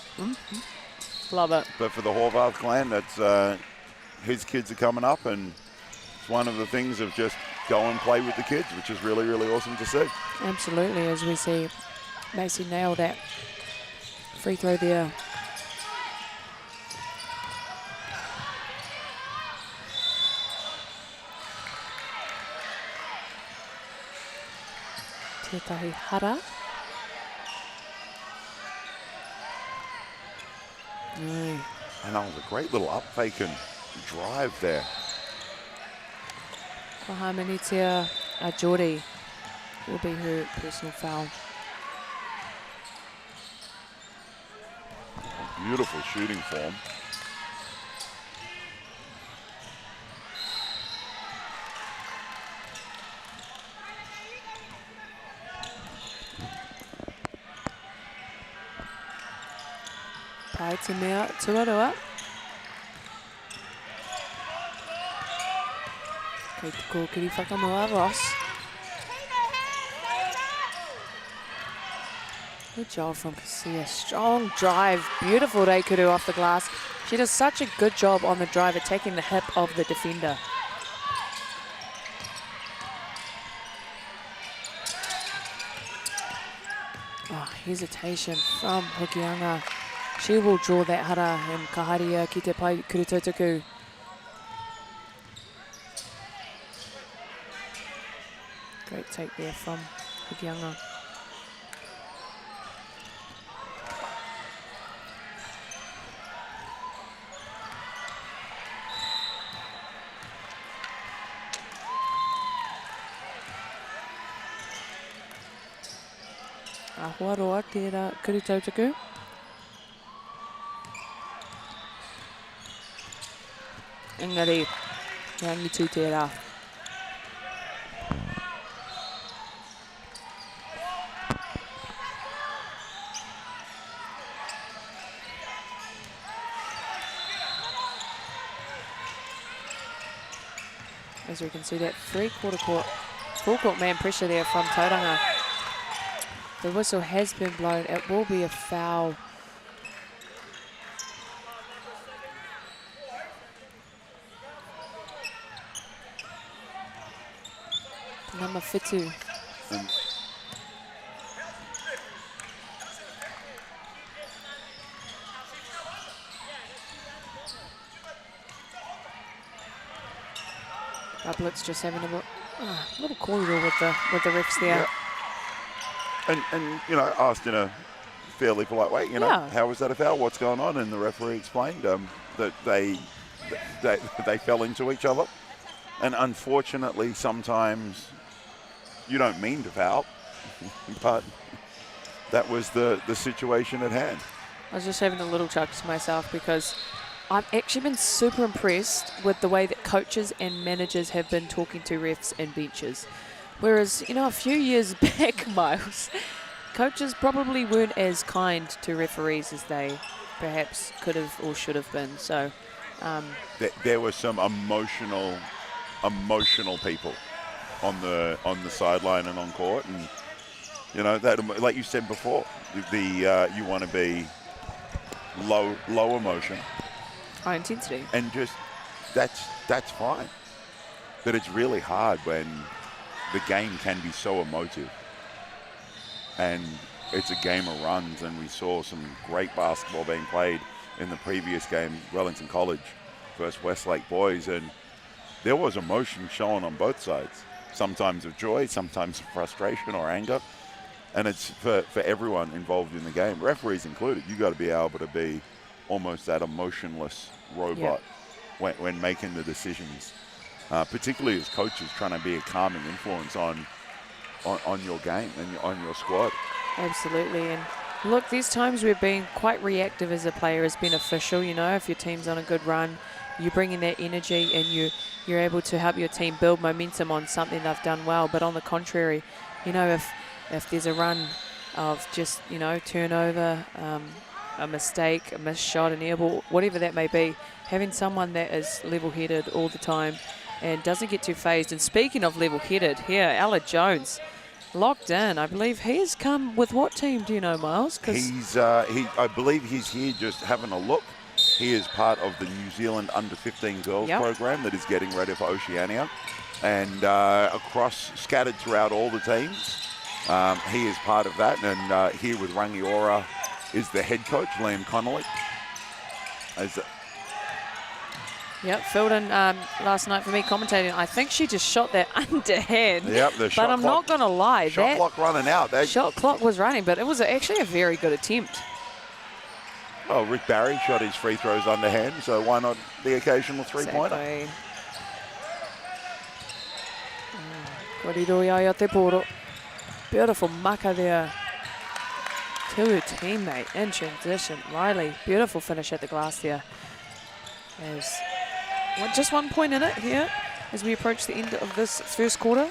S2: Love it.
S3: But for the Horvath clan, that's his kids are coming up, and it's one of the things of just go and play with the kids, which is really, really awesome to see.
S2: Absolutely, as we see Macy nail that free throw there. Tētahi hara. No.
S3: And that was a great little up fake and drive there.
S2: Kahamanitia Ajori will be her personal foul.
S3: Beautiful shooting form.
S2: Pai te mea tuarua. Kei te kōkiri whakamoa Ross. Good job from Kasia. Strong drive. Beautiful reikuru off the glass. She does such a good job on the drive, attacking the hip of the defender. Oh, hesitation from Hokianga. She will draw that hara and kaharia ki te pai kurutautaku. Great take there from Hokianga. Ahuaroa tērā kurutautaku. Engari, rangi tū tērā. As we can see that three-quarter court, full-court man pressure there from Tauranga. The whistle has been blown. It will be a foul. Number 52. Blitz just having a little corridor with the refs there.
S3: Yeah. And you know, asked in a fairly polite way, you know, how was that a foul? What's going on? And the referee explained that they fell into each other. And unfortunately, sometimes you don't mean to foul, but that was the situation at hand.
S2: I was just having a little chuckle to myself because I've actually been super impressed with the way that coaches and managers have been talking to refs and benches. Whereas, you know, a few years back, Miles, coaches probably weren't as kind to referees as they perhaps could have or should have been. So
S3: there were some emotional people on the sideline and on court, and you know that, like you said before, you want to be low emotion,
S2: high intensity,
S3: and just that's fine. But it's really hard when the game can be so emotive, and it's a game of runs. And we saw some great basketball being played in the previous game, Wellington College versus Westlake boys, and there was emotion shown on both sides. Sometimes of joy, sometimes of frustration or anger, and it's for everyone involved in the game, referees included. You got to be able to be almost that emotionless robot when making the decisions, particularly as coaches trying to be a calming influence on your game and on your squad.
S2: Absolutely. And look, these times we've been quite reactive as a player, as beneficial. You know, if your team's on a good run, you bring in that energy and you're able to help your team build momentum on something they've done well. But on the contrary, you know, if there's a run of just, you know, turnover, a mistake, a missed shot, an air ball, whatever that may be, having someone that is level-headed all the time and doesn't get too phased. And speaking of level-headed, here, Ella Jones, locked in. I believe he has come with what team? Do you know, Miles?
S3: I believe he's here just having a look. He is part of the New Zealand under-15 girls program that is getting ready for Oceania, and scattered throughout all the teams. He is part of that, and here with Rangiora is the head coach, Liam Connolly.
S2: Filled in last night for me commentating. I think she just shot that underhand.
S3: Yep, the shot
S2: but I'm not going to lie.
S3: Shot clock running out.
S2: Shot clock was running, but it was actually a very good attempt.
S3: Oh, Rick Barry shot his free throws underhand, so why not the occasional three-pointer?
S2: Exactly. Koridoi te poro. Beautiful maka there to her teammate in transition. Riley, beautiful finish at the glass there. As just 1 point in it here as we approach the end of this first quarter.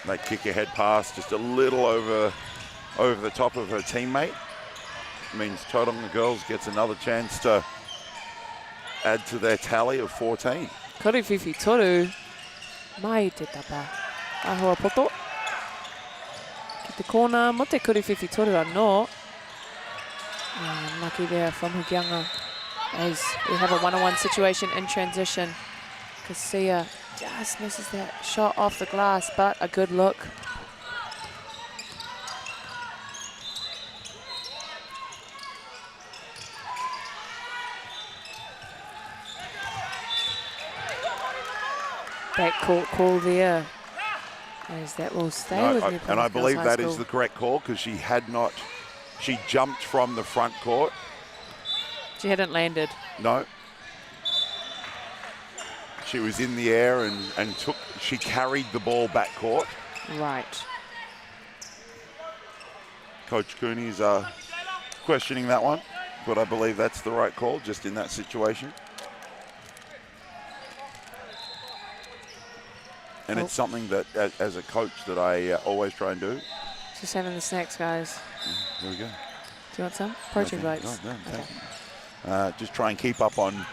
S3: They kick ahead pass just a little over the top of her teammate. Means Tauranga Girls gets another chance to add to their tally of 14.
S2: Kariwhiwhi toru. Mai te tapa. Ahua poto. Ki te corner, mo te kariwhiwhi toru anō. Lucky there from Hukianga. As we have a one-on-one situation in transition. Kasia just misses that shot off the glass, but a good look. Backcourt call there, as that will stay with me.
S3: And I believe that is the correct call, because she jumped from the front court.
S2: She hadn't landed.
S3: No. She was in the air and she carried the ball back court.
S2: Right.
S3: Coach Cooney's questioning that one, but I believe that's the right call just in that situation. And it's something that, as a coach, that I always try and do.
S2: Just having the snacks, guys.
S3: There we go.
S2: Do you want some? Protein bites.
S3: No, okay. Just try and keep up on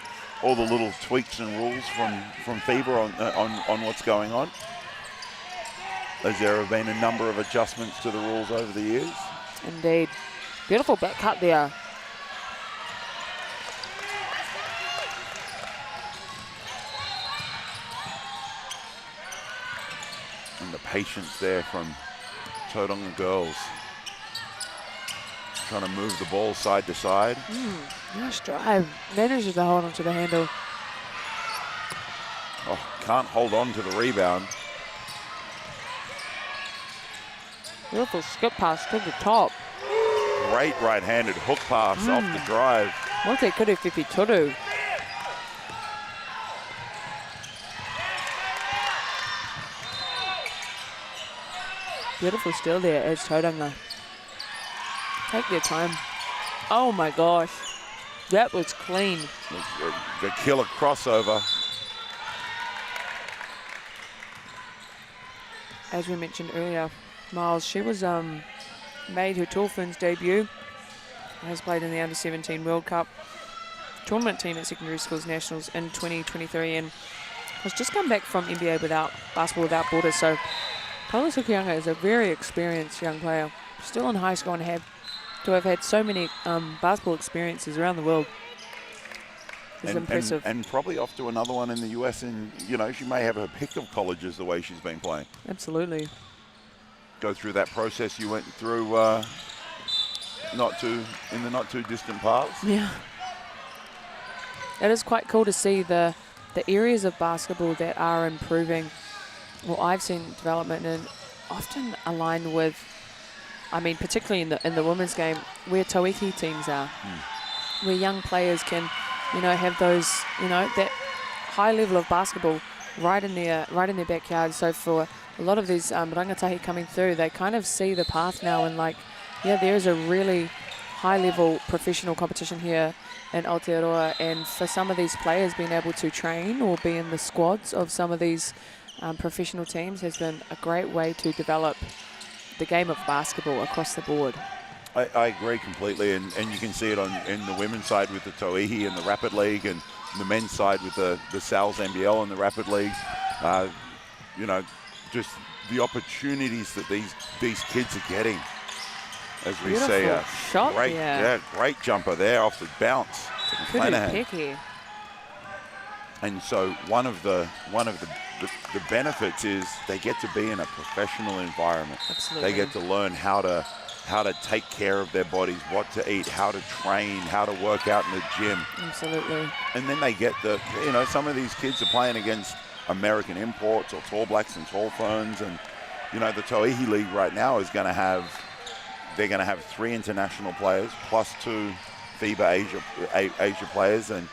S3: all the little tweaks and rules from FIBA on what's going on. As there have been a number of adjustments to the rules over the years.
S2: Indeed. Beautiful back cut there.
S3: And the patience there from Tauranga Girls. Trying to move the ball side to side.
S2: Nice drive. Manages to hold onto the handle.
S3: Oh, can't hold on to the rebound.
S2: Beautiful skip pass to the top.
S3: Great right-handed hook pass off the drive.
S2: What they could have if he toru. Beautiful steal there as Tauranga take their time. Oh my gosh, that was clean.
S3: The killer crossover.
S2: As we mentioned earlier, Miles, she was made her Dolphins debut. Has played in the Under-17 World Cup tournament team at secondary schools nationals in 2023, and has just come back from NBA Basketball Without Borders. So Paula Sukianga is a very experienced young player, still in high school, and have had so many basketball experiences around the world. It's impressive.
S3: And probably off to another one in the US, and she may have her pick of colleges the way she's been playing.
S2: Absolutely.
S3: Go through that process you went through in the not too distant past.
S2: Yeah. It is quite cool to see the areas of basketball that are improving. Well, I've seen development and often aligned with, particularly in the women's game, where Tauiki teams are, where young players can, have those, that high level of basketball right in their backyard. So for a lot of these rangatahi coming through, they kind of see the path now and there's a really high level professional competition here in Aotearoa, and for some of these players being able to train or be in the squads of some of these professional teams has been a great way to develop the game of basketball across the board.
S3: I agree completely, and you can see it in the women's side with the Tauihi and the Rapid League, and the men's side with the Sal's NBL and the Rapid League. just the opportunities that these kids are getting. As we
S2: Beautiful
S3: say,
S2: shot
S3: great,
S2: there.
S3: great jumper there off the bounce.
S2: Picky.
S3: And so one of the benefits is they get to be in a professional environment.
S2: Absolutely.
S3: They get to learn how to take care of their bodies, what to eat, how to train, how to work out in the gym.
S2: Absolutely.
S3: And then they get some of these kids are playing against American imports or Tall Blacks and Tall Ferns, and the Tauihi League right now is going to have 3 international players plus 2 FIBA Asia players, and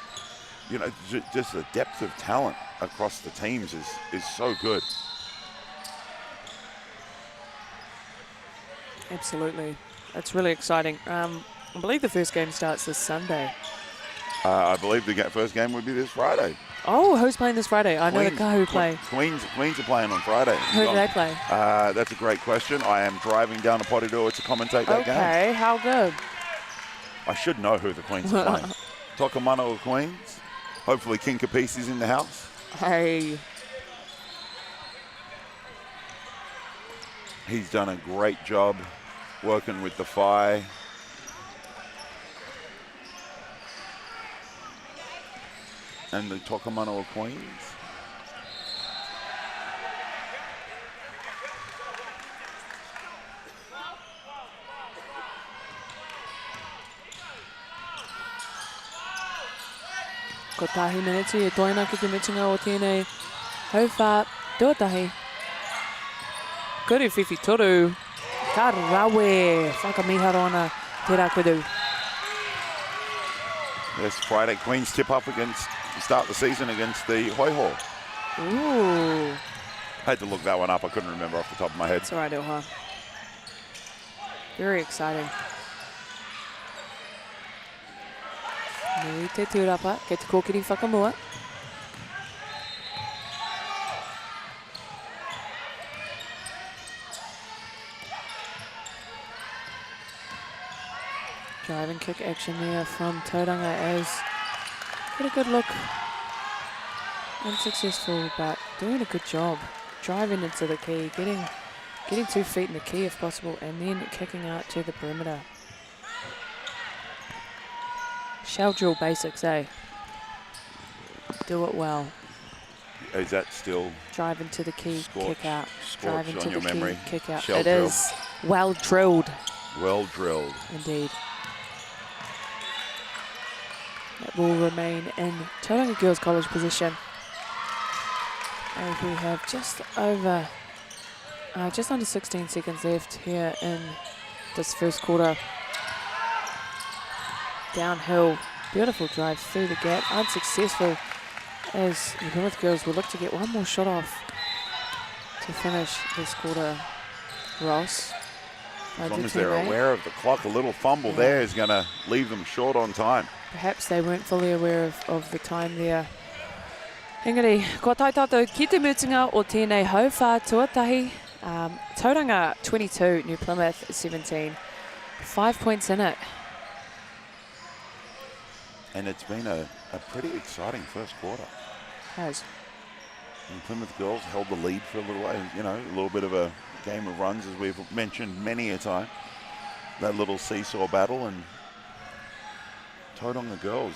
S3: just the depth of talent across the teams is so good.
S2: Absolutely. It's really exciting. I believe the first game starts this Sunday.
S3: I believe the first game would be this Friday.
S2: Oh, who's playing this Friday? I know the guy who play.
S3: Queens are playing on Friday.
S2: Who do they play?
S3: That's a great question. I am driving down to Porirua to commentate that game.
S2: Okay, how good?
S3: I should know who the Queens are playing. Tokamano Queens. Hopefully King Capisi's in the house.
S2: Hey.
S3: He's done a great job working with the Phi. And the Tokamano Queens.
S2: Ko tahi minutes e toina ki te mitunga o tēnei hauwha tuatahi. Kuru whiwhi toru. Ka rawe. Whakamihara te rakudu.
S3: This Friday, Queens tip up start the season against the Hoiho.
S2: Ooh.
S3: Had to look that one up. I couldn't remember off the top of my head.
S2: It's all right, Ilha. Very exciting. Nui te tūrapa, kei te kōkiri whakamua. Drive and kick action there from Tauranga as get a good look. Unsuccessful, but doing a good job. Driving into the key, getting 2 feet in the key if possible, and then kicking out to the perimeter. Shell drill basics, eh? Do it well.
S3: Is that still?
S2: Drive into the key, kick out. Drive into the
S3: memory.
S2: key, kick out.
S3: Shell
S2: It
S3: drill.
S2: is well drilled.
S3: Well drilled.
S2: Indeed. That will remain in Tauranga Girls College position. And we have just under 16 seconds left here in this first quarter. Downhill, beautiful drive through the gap, unsuccessful as the North Girls will look to get one more shot off to finish this quarter. Ross.
S3: As long as they're aware of the clock, a little fumble there is going to leave them short on time.
S2: Perhaps they weren't fully aware of the time there. Engari, ko tai tātou ki te mutunga o tēnei hauwha tuatahi. Tauranga 22, New Plymouth 17. 5 points in it.
S3: And it's been a pretty exciting first quarter.
S2: Has.
S3: And Plymouth girls held the lead for a little while. A little bit of a game of runs, as we've mentioned many a time. That little seesaw battle, and Tauranga girls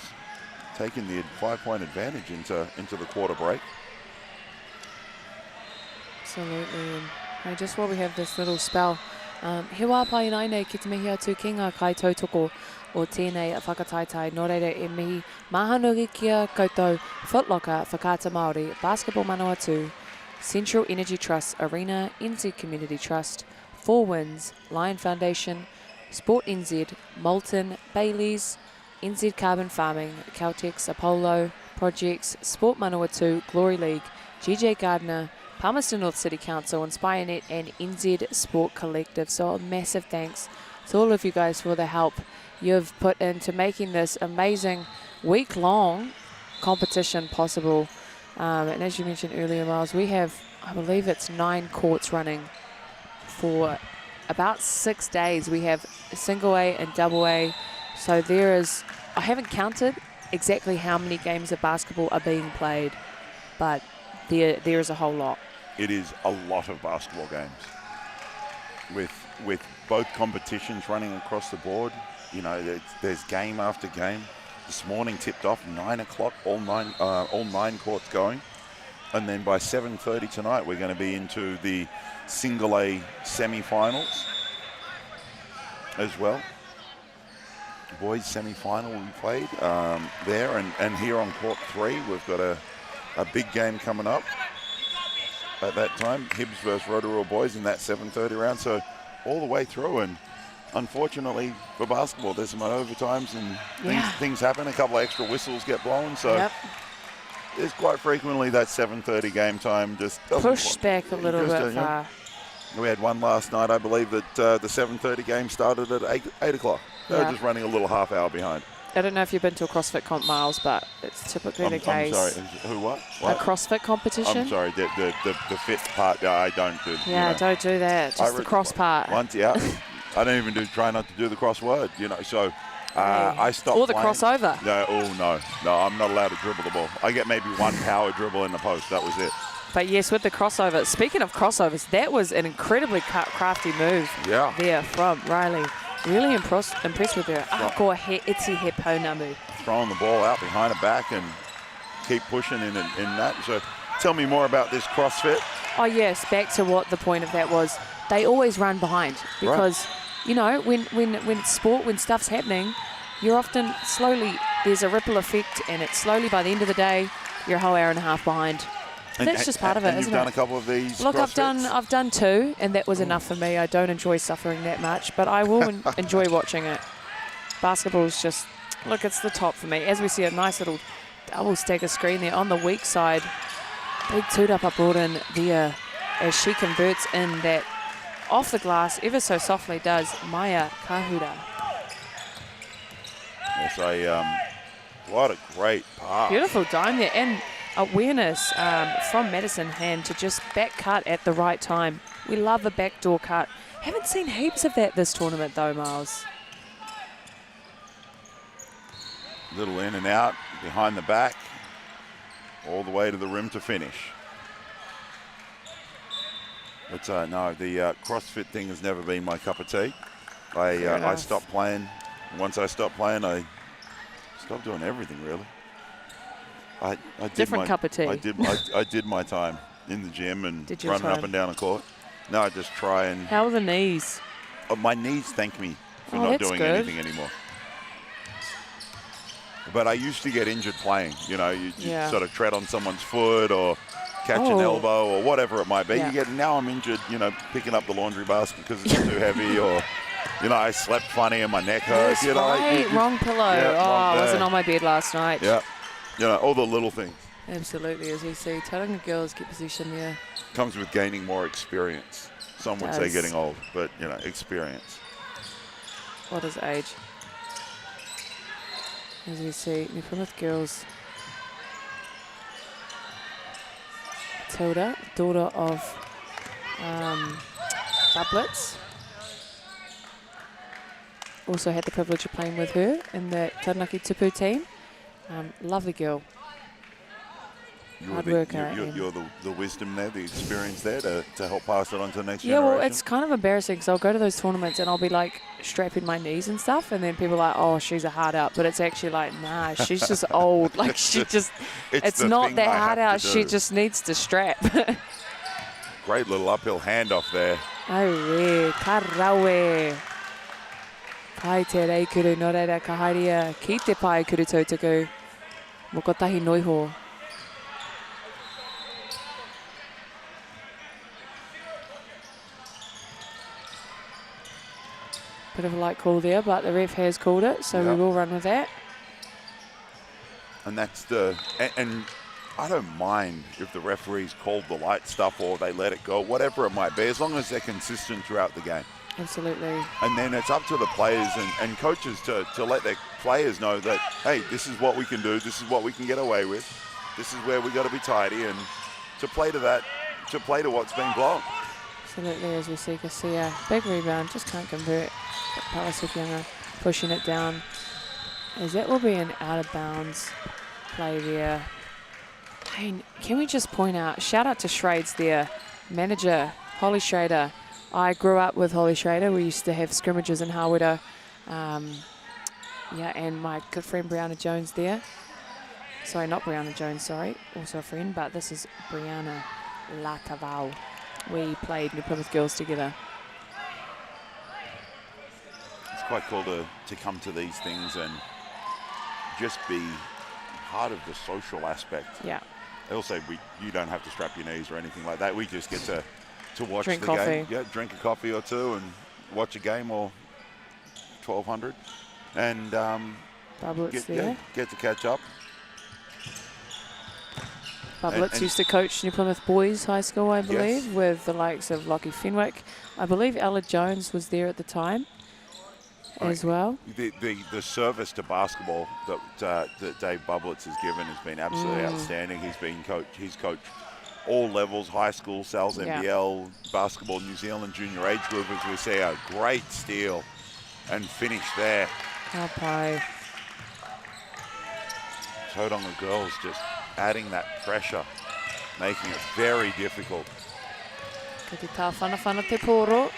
S3: taking the 5-point advantage into the quarter break.
S2: Absolutely. And just while we have this little spell, he wā pai nai nei ki te mihi atu ki ngā kai tautoko o tēnei whakataitai. Nō reira e mihi mahanuri kia koutou Footlocker Whakata Māori, Basketball Manawatu, Central Energy Trust, Arena, NZ Community Trust, Four Winds, Lion Foundation, Sport NZ, Moulton, Baileys, NZ Carbon Farming, Caltex, Apollo, Projects, Sport Manawatu, Glory League, GJ Gardner, Palmerston North City Council, InspireNet and NZ Sport Collective. So a massive thanks to all of you guys for the help you've put into making this amazing week-long competition possible. And as you mentioned earlier, Miles, we have, I believe it's 9 courts running for about 6 days. We have single A and double A. So there is, I haven't counted exactly how many games of basketball are being played, but there is a whole lot.
S3: it is a lot of basketball games with both competitions running across the board. You know, there's game after game. This morning tipped off 9 o'clock, all nine courts going. And then by 7:30 tonight, we're going to be into the single A semi-finals as well. Boys semi-final we played there, and here on court 3, we've got a big game coming up at that time. Hibs versus Rotorua boys in that 7:30 round. So all the way through, and unfortunately for basketball, there's some overtimes and things happen. A couple of extra whistles get blown. So there's quite frequently that 7:30 game time just
S2: pushed back a little bit far.
S3: We had one last night, I believe, that the 7:30 game started at 8 o'clock. They were just running a little half hour behind.
S2: I don't know if you've been to a CrossFit comp, Miles, but it's typically the case.
S3: I'm sorry, who, what?
S2: A CrossFit competition?
S3: I'm sorry, the fit part, I don't do.
S2: Yeah, don't do that, just the cross part.
S3: Once, I don't even try not to do the crossword, you know, so I stopped
S2: Or the
S3: playing.
S2: crossover.
S3: No, I'm not allowed to dribble the ball. I get maybe one power dribble in the post, that was it.
S2: But yes, with the crossover, speaking of crossovers, that was an incredibly crafty move there from Riley. Really impressed with her. Ako he iti he pounamu.
S3: Throwing the ball out behind her back and keep pushing in that. So tell me more about this CrossFit.
S2: Oh yes, back to what the point of that was. They always run behind because, you know, when it's sport, when stuff's happening, you're often slowly, there's a ripple effect, and it's slowly by the end of the day, you're a whole hour and a half behind. That's just part of it, isn't it?
S3: You've done a couple of these.
S2: Look, I've done 2, and that was enough for me. I don't enjoy suffering that much, but I will enjoy watching it. Basketball is just, look, it's the top for me. As we see a nice little double stagger screen there on the weak side. Big Tūrapa brought in there as she converts in that off the glass ever so softly does Maya Kahura.
S3: Yes, what a great pass.
S2: Beautiful dime there, and awareness from Madison Hand to just back cut at the right time. We love a backdoor cut. Haven't seen heaps of that this tournament though, Miles.
S3: Little in and out, behind the back, all the way to the rim to finish. But no, the CrossFit thing has never been my cup of tea. I stopped playing. Once I stopped playing, I stopped doing everything really. I did
S2: Different cup of tea.
S3: I did my time in the gym and running up and down the court. No, I just try and.
S2: How are the knees?
S3: My knees thank me for not doing anything anymore. But I used to get injured playing. You know, you sort of tread on someone's foot or catch an elbow or whatever it might be. Now I'm injured. You know, picking up the laundry basket because it's too heavy, or you know, I slept funny and my neck hurts. You know,
S2: wrong pillow. I wasn't on my bed last night.
S3: Yeah. You know, all the little things.
S2: Absolutely, as we see, telling the girls get position there.
S3: Comes with gaining more experience. Some would say getting old, but, you know, experience.
S2: What is age? As we see, New Plymouth girls. Matilda, daughter of Doublets. Also had the privilege of playing with her in the Taranaki Tupu team. Lovely girl. Hard worker.
S3: You're the wisdom there, the experience there to help pass it on to the next generation.
S2: Yeah, well, it's kind of embarrassing because I'll go to those tournaments and I'll be like strapping my knees and stuff, and then people are like, oh, she's a hard out. But it's actually like, nah, she's just old. Like, she just, it's not that hard out. She just needs to strap.
S3: Great little uphill handoff there.
S2: Aue, karawe. Pai te reikuru no reira ka haerea ki te pai kuru tautaku. Mo kotahi noiho. Bit of a light call there, but the ref has called it, so we will run with that.
S3: And that's and I don't mind if the referees called the light stuff or they let it go, whatever it might be, as long as they're consistent throughout the game.
S2: Absolutely.
S3: And then it's up to the players and coaches to let their players know that, hey, this is what we can do, this is what we can get away with, this is where we got to be tidy, and to play to that, to play to what's being blown.
S2: Absolutely, as we see Garcia, big rebound, just can't convert. Palasukianga pushing it down, as that will be an out of bounds play there. Hey, can we just point out, shout out to Shrades there, manager, Holly Schrader. I grew up with Holly Schrader. We used to have scrimmages in Hawera. Yeah, and my good friend Brianna Jones there. Sorry, not Brianna Jones, sorry. Also a friend, but this is Brianna Latavau. We played New Plymouth Girls together.
S3: It's quite cool to come to these things and just be part of the social aspect.
S2: Yeah.
S3: Also, you don't have to strap your knees or anything like that. We just get to watch
S2: Drink
S3: the
S2: coffee.
S3: game. Yeah, drink a coffee or two and watch a game or 1200. And get to catch up.
S2: Bublitz used to coach New Plymouth Boys High School, I believe, with the likes of Lockie Fenwick. I believe Ella Jones was there at the time as well.
S3: The service to basketball that Dave Bublitz has given has been absolutely outstanding. He's coached all levels, high school, Sal's NBL, basketball, New Zealand junior age group, as we see a great steal and finish there.
S2: Kapai.
S3: Tauranga girls just adding that pressure, making it very difficult.
S2: Ka te tāwhanawhana te pōro.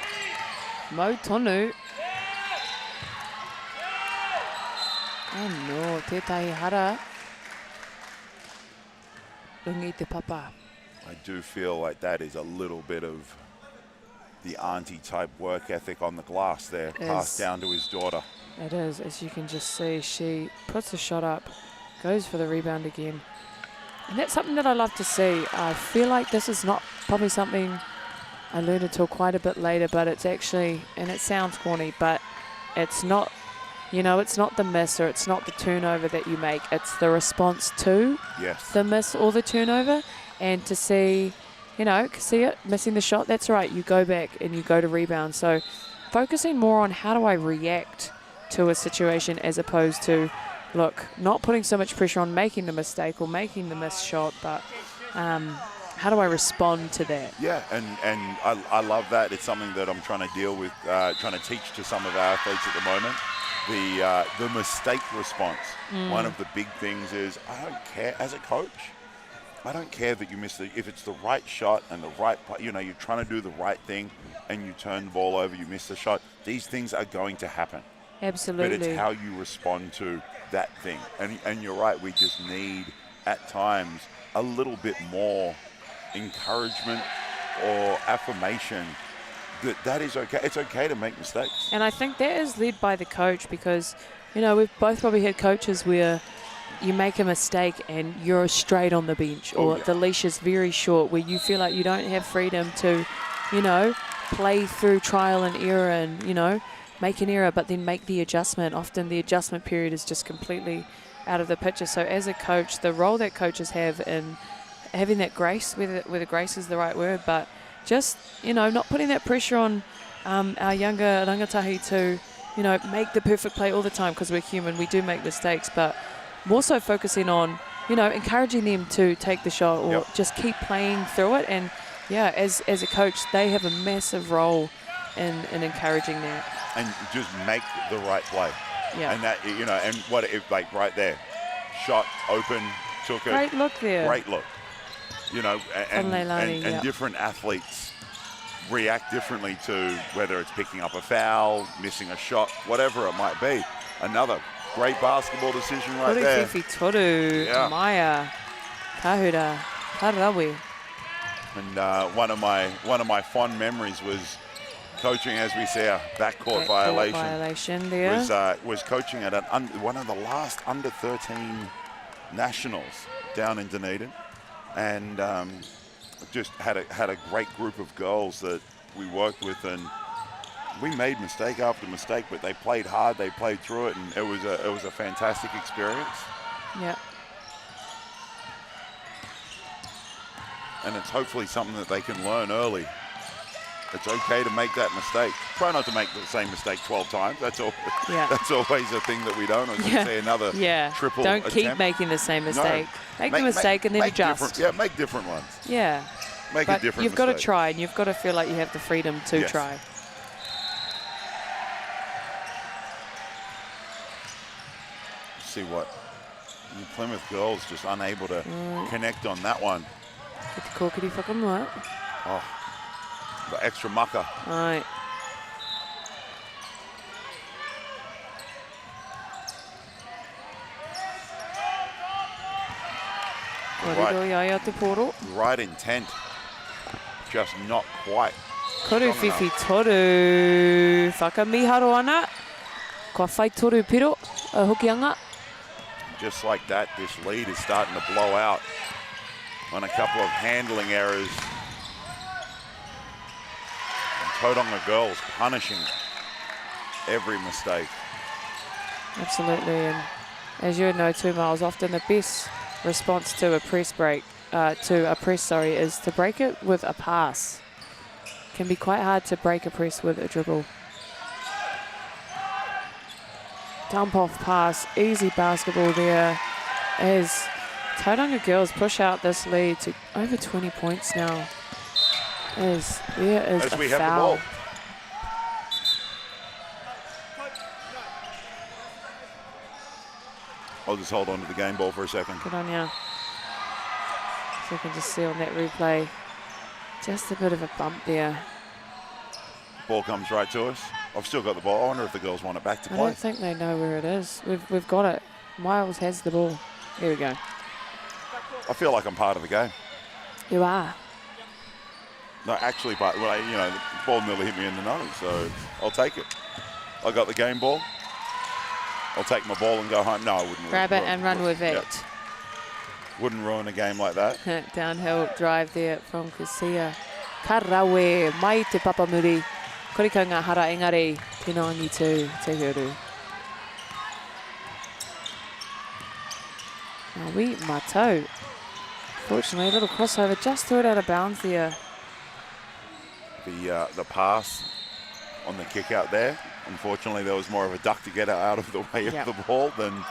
S2: Mau tonu. Oh no, tētahi hara. Rungi te papa.
S3: I do feel like that is a little bit of the auntie type work ethic on the glass there, passed down to his daughter.
S2: It is, as you can just see, she puts a shot up, goes for the rebound again. And that's something that I love to see. I feel like this is not probably something I learned until quite a bit later, but it's actually, and it sounds corny, but it's not, you know, it's not the miss or it's not the turnover that you make. It's the response to the miss or the turnover. And to see, you know, see it, missing the shot, that's right. You go back and you go to rebound. So focusing more on how do I react to a situation as opposed to, look, not putting so much pressure on making the mistake or making the missed shot, but how do I respond to that?
S3: Yeah, and I love that. It's something that I'm trying to deal with, trying to teach to some of our athletes at the moment. The mistake response. One of the big things is I don't care, as a coach, I don't care that you miss if it's the right shot and the right, you know, you're trying to do the right thing and you turn the ball over, you miss the shot. These things are going to happen.
S2: Absolutely.
S3: But it's how you respond to that thing. And you're right, we just need, at times, a little bit more encouragement or affirmation that is okay. It's okay to make mistakes.
S2: And I think that is led by the coach because, you know, we've both probably had coaches where you make a mistake and you're straight on the bench or the leash is very short where you feel like you don't have freedom to, you know, play through trial and error and, you know, make an error but then make the adjustment. Often the adjustment period is just completely out of the picture. So as a coach, the role that coaches have in having that grace, whether grace is the right word, but just, you know, not putting that pressure on our younger rangatahi to, you know, make the perfect play all the time because we're human, we do make mistakes, but more so focusing on, you know, encouraging them to take the shot or just keep playing through it. And yeah, as a coach, they have a massive role in encouraging that.
S3: And just make the right play.
S2: Yeah.
S3: And that, you know, and what if, like right there, shot, open, took it.
S2: Great look there.
S3: Great look. You know, and different athletes react differently to whether it's picking up a foul, missing a shot, whatever it might be. Another great basketball decision right there.
S2: Toru, Maya, Kahura, Tarawi.
S3: And one of my fond memories was coaching, as we see, a backcourt violation
S2: there.
S3: Was coaching at one of the last under 13 nationals down in Dunedin, and just had a great group of girls that we worked with, and we made mistake after mistake, but they played hard, they played through it, and it was a fantastic experience.
S2: Yeah.
S3: And it's hopefully something that they can learn early. It's okay to make that mistake. Try not to make the same mistake 12 times. That's all.
S2: Yeah.
S3: That's always a thing that we don't. I was going to say another triple
S2: Don't
S3: attempt.
S2: keep making the same mistake.
S3: No.
S2: Make the mistake and then adjust.
S3: Make different ones.
S2: Yeah.
S3: Make a different
S2: you've got to
S3: mistake.
S2: try, and you've got to feel like you have the freedom to try.
S3: See what The Plymouth girls just unable to connect on that one.
S2: Ki te kōkiri whakamua.
S3: Oh, the extra mucker.
S2: Ai.
S3: Right intent, just not quite.
S2: Koru whiwhi toru, whakamiharo ana. Kua whai toru piro, a hokianga.
S3: Just like that, this lead is starting to blow out on a couple of handling errors. And Tauranga girls punishing every mistake.
S2: Absolutely, and as you know, 2 miles, often the best response to a press break, is to break it with a pass. Can be quite hard to break a press with a dribble. Dump off pass, easy basketball there as Tauranga girls push out this lead to over 20 points now. As there is
S3: as
S2: a
S3: we
S2: foul.
S3: have the ball. I'll just hold on to the game ball for a second.
S2: Good on you. So you can just see on that replay, just a bit of a bump there.
S3: Ball comes right to us. I've still got the ball. I wonder if the girls want it back to
S2: I
S3: play.
S2: don't think they know where it is. We've got it. Miles has the ball. Here we go.
S3: I feel like I'm part of the game.
S2: You are.
S3: No, actually, but well, you know, the ball nearly hit me in the nose, so I'll take it. I got the game ball. I'll take my ball and go home. No, I wouldn't.
S2: Grab it and run with it.
S3: Yep. Wouldn't ruin a game like that.
S2: Downhill drive there from Kusia. Karawe, mai te papamuri. Korikanga hara engari, tino angi tū, te huru. Awi matau. Fortunately, a little crossover, just threw it out of bounds there.
S3: The pass on the kick out there. Unfortunately, there was more of a duck to get out of the way of the ball than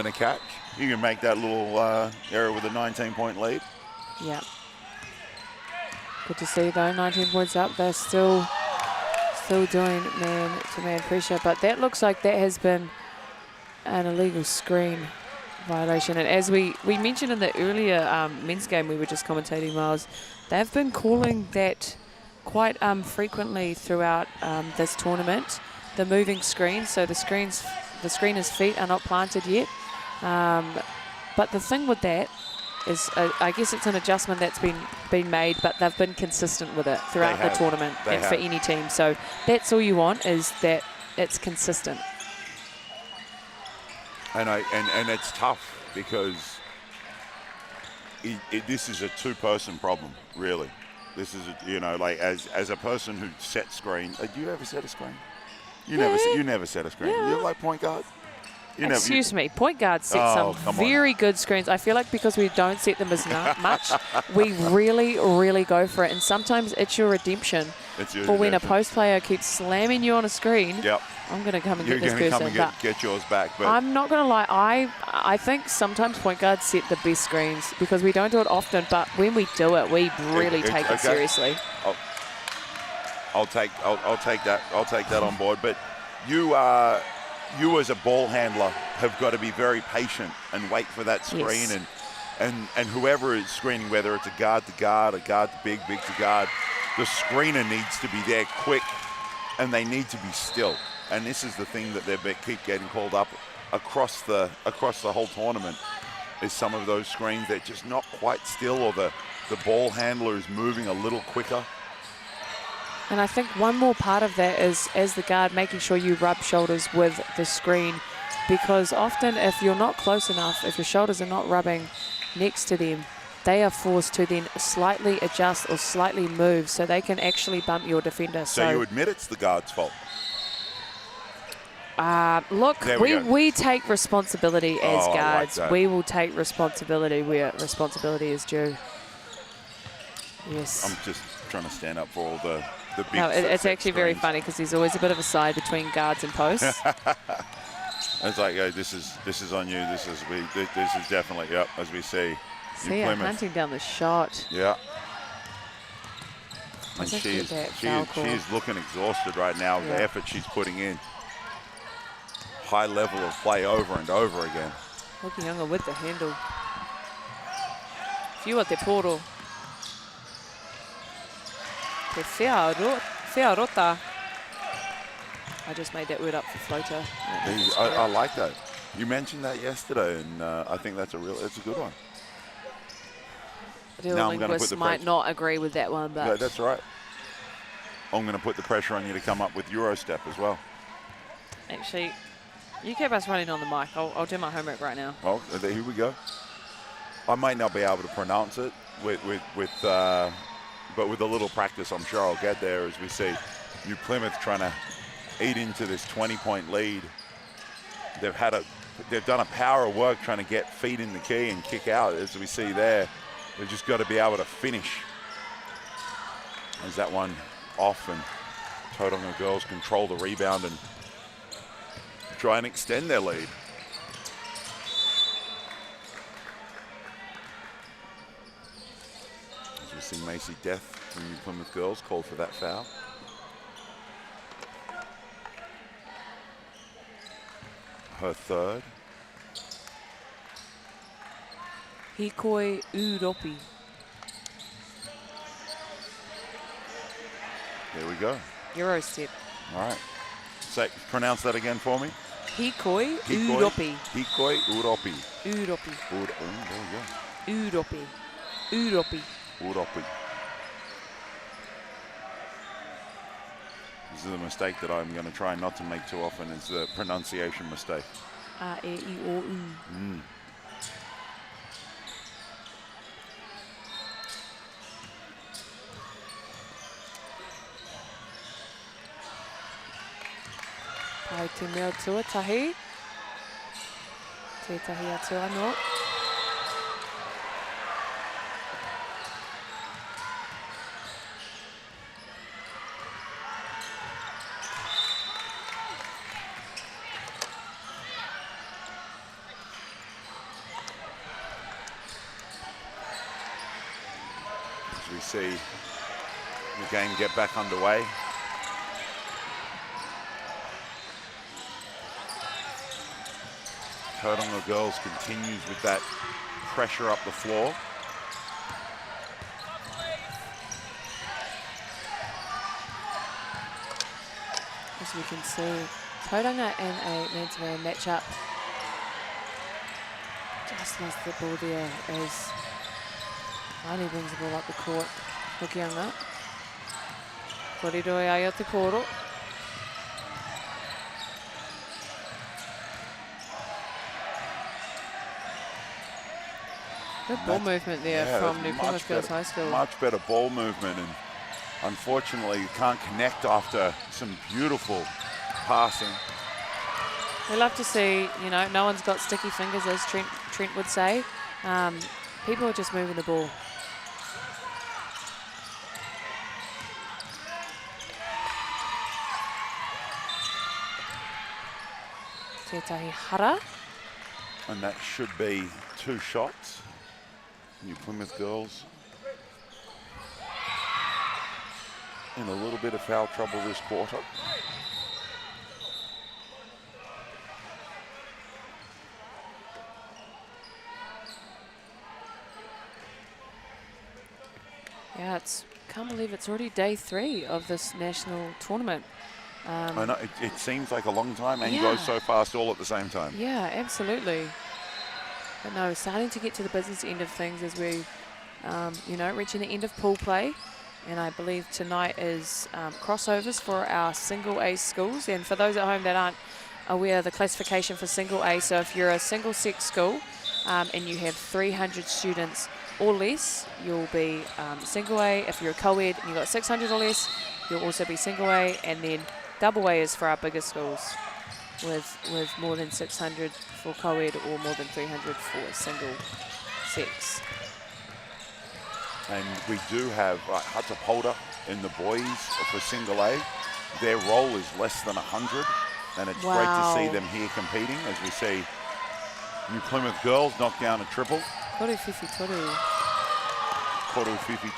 S3: a catch. You can make that little error with a 19-point lead.
S2: Yeah. Good to see though, 19 points up. They're still doing man-to-man pressure, but that looks like that has been an illegal screen violation. And as we mentioned in the earlier men's game we were just commentating, Miles, they've been calling that quite frequently throughout this tournament. The moving screen, so the screener's feet are not planted yet. But the thing with that is, I guess it's an adjustment that's been made, but they've been consistent with it throughout the tournament and for any team. So that's all you want, is that it's consistent.
S3: And it's tough because this is a two-person problem, really. This is like as a person who sets screen. Do you ever set a screen? You never set a screen.
S2: Yeah.
S3: You're like point guard.
S2: Excuse me, point guards set some very good screens. I feel like because we don't set them as much, we really, really go for it. And sometimes it's your redemption. When a post player keeps slamming you on a screen, I'm going to come and get this person.
S3: You're going to come and get yours back. But
S2: I'm not going to lie, I think sometimes point guards set the best screens because we don't do it often, but when we do it, we really take it seriously.
S3: I'll take that on board. But you as a ball handler have got to be very patient and wait for that screen, and whoever is screening, whether it's a guard to guard, a guard to big to guard, the screener needs to be there quick, and they need to be still. And this is the thing that they keep getting called up across the whole tournament, is some of those screens they're just not quite still, or the ball handler is moving a little quicker.
S2: And I think one more part of that is, as the guard, making sure you rub shoulders with the screen, because often if you're not close enough, if your shoulders are not rubbing next to them, they are forced to then slightly adjust or slightly move so they can actually bump your defender.
S3: So you admit it's the guard's fault?
S2: Look, we take responsibility as guards.
S3: Like
S2: we will take responsibility where responsibility is due. Yes.
S3: I'm just trying to stand up for all the big.
S2: No, it's actually very funny because there's always a bit of a side between guards and posts.
S3: It's like, this is on you. This is definitely as we see.
S2: See her hunting down the shot.
S3: Yeah. And she is looking exhausted right now with the effort she's putting in. High level of play over and over again.
S2: Hokianga with the handle. Whiu te poro. Te whea rota. I just made that word up for floater.
S3: I like that. You mentioned that yesterday, and I think it's a good one.
S2: Real linguists might not agree with that one, but
S3: yeah, that's right. I'm going to put the pressure on you to come up with Eurostep as well.
S2: actually, you keep us running on the mic. I'll do my homework right now.
S3: Oh, here we go. I might not be able to pronounce it but with a little practice, I'm sure I'll get there. As we see New Plymouth trying to eat into this 20-point lead. They've done a power of work trying to get feet in the key and kick out, as we see there. They've just got to be able to finish. As that one off, and Tauranga girls control the rebound and try and extend their lead. As we see Macy Death from New Plymouth girls called for that foul. Her third.
S2: Hikoi Uropi.
S3: There we go.
S2: Eurostep.
S3: All right. Pronounce that again for me.
S2: Hikoi Uropi.
S3: Hikoi Uropi.
S2: Uropi.
S3: There we go.
S2: Uropi. Uropi.
S3: Uropi. This is a mistake that I'm going to try not to make too often, is the pronunciation mistake.
S2: A-E-I-O-U. Pai te mea tuatahi. Tētahi atu anō.
S3: As we see the game get back underway. Tauranga girls continues with that pressure up the floor.
S2: As we can see, Tauranga in a man-to-man matchup. Just lost the ball there as Rani brings the ball up the court. Hokianga. Koriroi ai o te koro. Good ball movement there from New Plymouth Girls High School.
S3: Much better ball movement, and unfortunately you can't connect after some beautiful passing.
S2: We love to see, no one's got sticky fingers, as Trent would say. People are just moving the ball. Tētahi hara.
S3: And that should be 2 shots. New Plymouth girls in a little bit of foul trouble this quarter.
S2: Yeah, can't believe it's already day 3 of this national tournament.
S3: I know, it seems like a long time and goes so fast all at the same time.
S2: Yeah, absolutely. But no, starting to get to the business end of things as we, reaching the end of pool play. And I believe tonight is crossovers for our single A schools. And for those at home that aren't aware of the classification for single A, so if you're a single sex school and you have 300 students or less, you'll be single A. If you're a co-ed and you've got 600 or less, you'll also be single A. And then double A is for our bigger schools with more than 600 for co-ed or more than 300 for single sex.
S3: And we do have Hatapolda in the boys for single A. Their roll is less than 100, and it's great to see them here competing, as we see New Plymouth girls knock down a triple.
S2: Koru Fifi Toru.
S3: Koru Fifi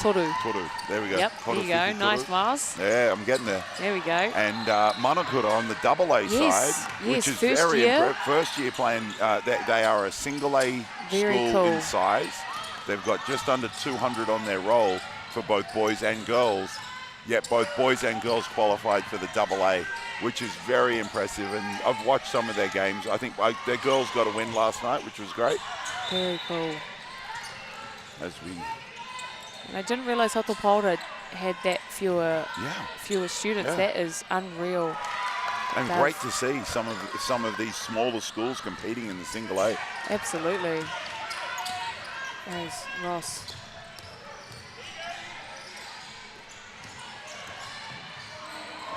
S2: Toru.
S3: Toru. There we go.
S2: Yep,
S3: Toru
S2: there you go.
S3: Fuki
S2: Nice,
S3: Toru.
S2: Mars.
S3: Yeah, I'm getting there.
S2: There we go.
S3: And Manakura on the double A
S2: Yes,
S3: side,
S2: yes,
S3: which is
S2: first
S3: very
S2: year.
S3: impressive. First year playing, they are a single A
S2: Very
S3: school
S2: cool.
S3: in size. They've got just under 200 on their roll for both boys and girls, yet both boys and girls qualified for the double A, which is very impressive. And I've watched some of their games. I think their girls got a win last night, which was great.
S2: Very cool.
S3: And
S2: I didn't realise Hotopolta had that fewer students.
S3: Yeah.
S2: That is unreal.
S3: And great to see some of these smaller schools competing in the single A.
S2: Absolutely. There's Ross.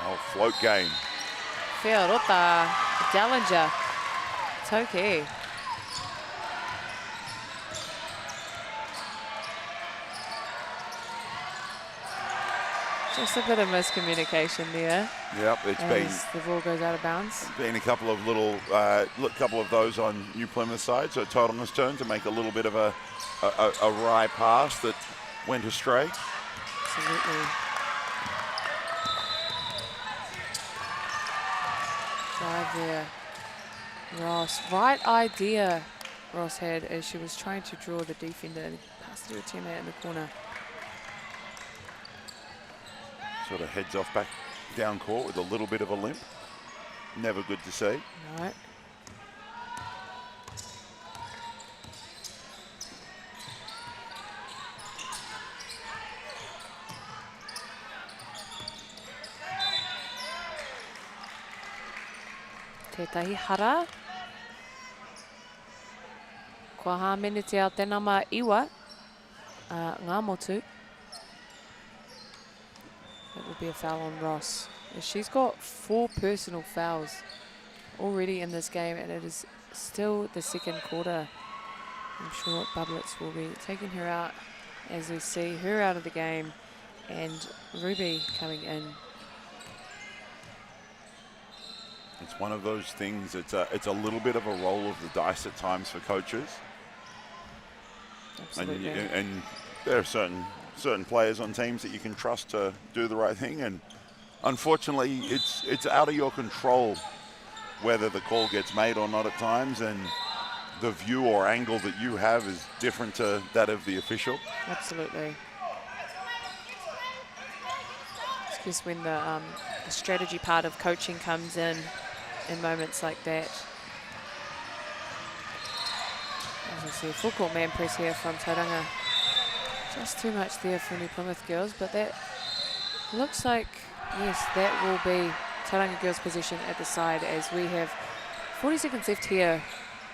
S3: Oh, float game.
S2: Whiarota, Dallinger, Toki. Just a bit of miscommunication there.
S3: Yep, it's been
S2: as the ball goes out of bounds.
S3: been a couple of couple of those on New Plymouth side. So Tauranga turn to make a little bit of a wry pass that went astray.
S2: Absolutely. Drive there. Ross. Right idea Ross had as she was trying to draw the defender and pass to her teammate in the corner.
S3: Sort of heads off back down court with a little bit of a limp. Never good to see.
S2: Right. Tētahi hara. Kua hā menete ao tēnā mā iwa. Ngā motu. That will be a foul on Ross. She's got 4 personal fouls already in this game, and it is still the second quarter. I'm sure Bublitz will be taking her out as we see her out of the game and Ruby coming in.
S3: It's one of those things, it's a little bit of a roll of the dice at times for coaches.
S2: Absolutely.
S3: And there are certain players on teams that you can trust to do the right thing, and unfortunately it's out of your control whether the call gets made or not at times, and the view or angle that you have is different to that of the official.
S2: Absolutely. It's just when the strategy part of coaching comes in moments like that. As I see, full court man press here from Tauranga. Just too much there for New Plymouth girls, but that looks like, yes, that will be Tauranga girls' position at the side as we have 40 seconds left here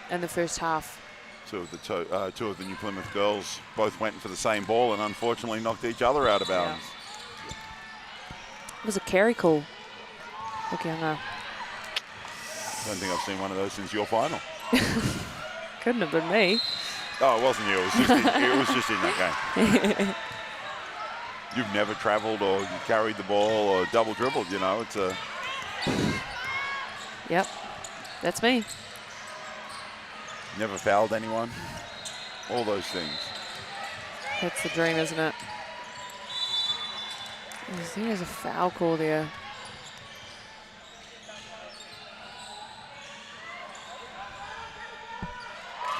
S2: in the first half.
S3: Two of the New Plymouth girls both went for the same ball and unfortunately knocked each other out of bounds.
S2: Yeah. It was a carry call. Hokianga.
S3: I don't think I've seen one of those since your final.
S2: Couldn't have been me.
S3: Oh, it wasn't you. It was just in that game. You've never travelled or you carried the ball or double dribbled, you know. It's a...
S2: Yep, that's me.
S3: Never fouled anyone. All those things.
S2: That's the dream, isn't it? There's a foul call there.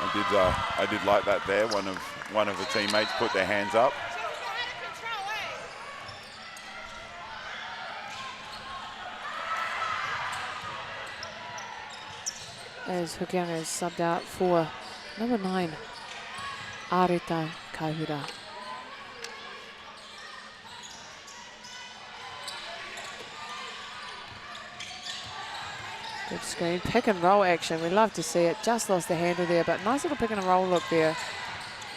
S3: I did like that there. One of the teammates put their hands up.
S2: As Hokianga is subbed out for number 9, Areta Kahura. Good screen, pick and roll action. We love to see it. Just lost the handle there, but nice little pick and roll look there.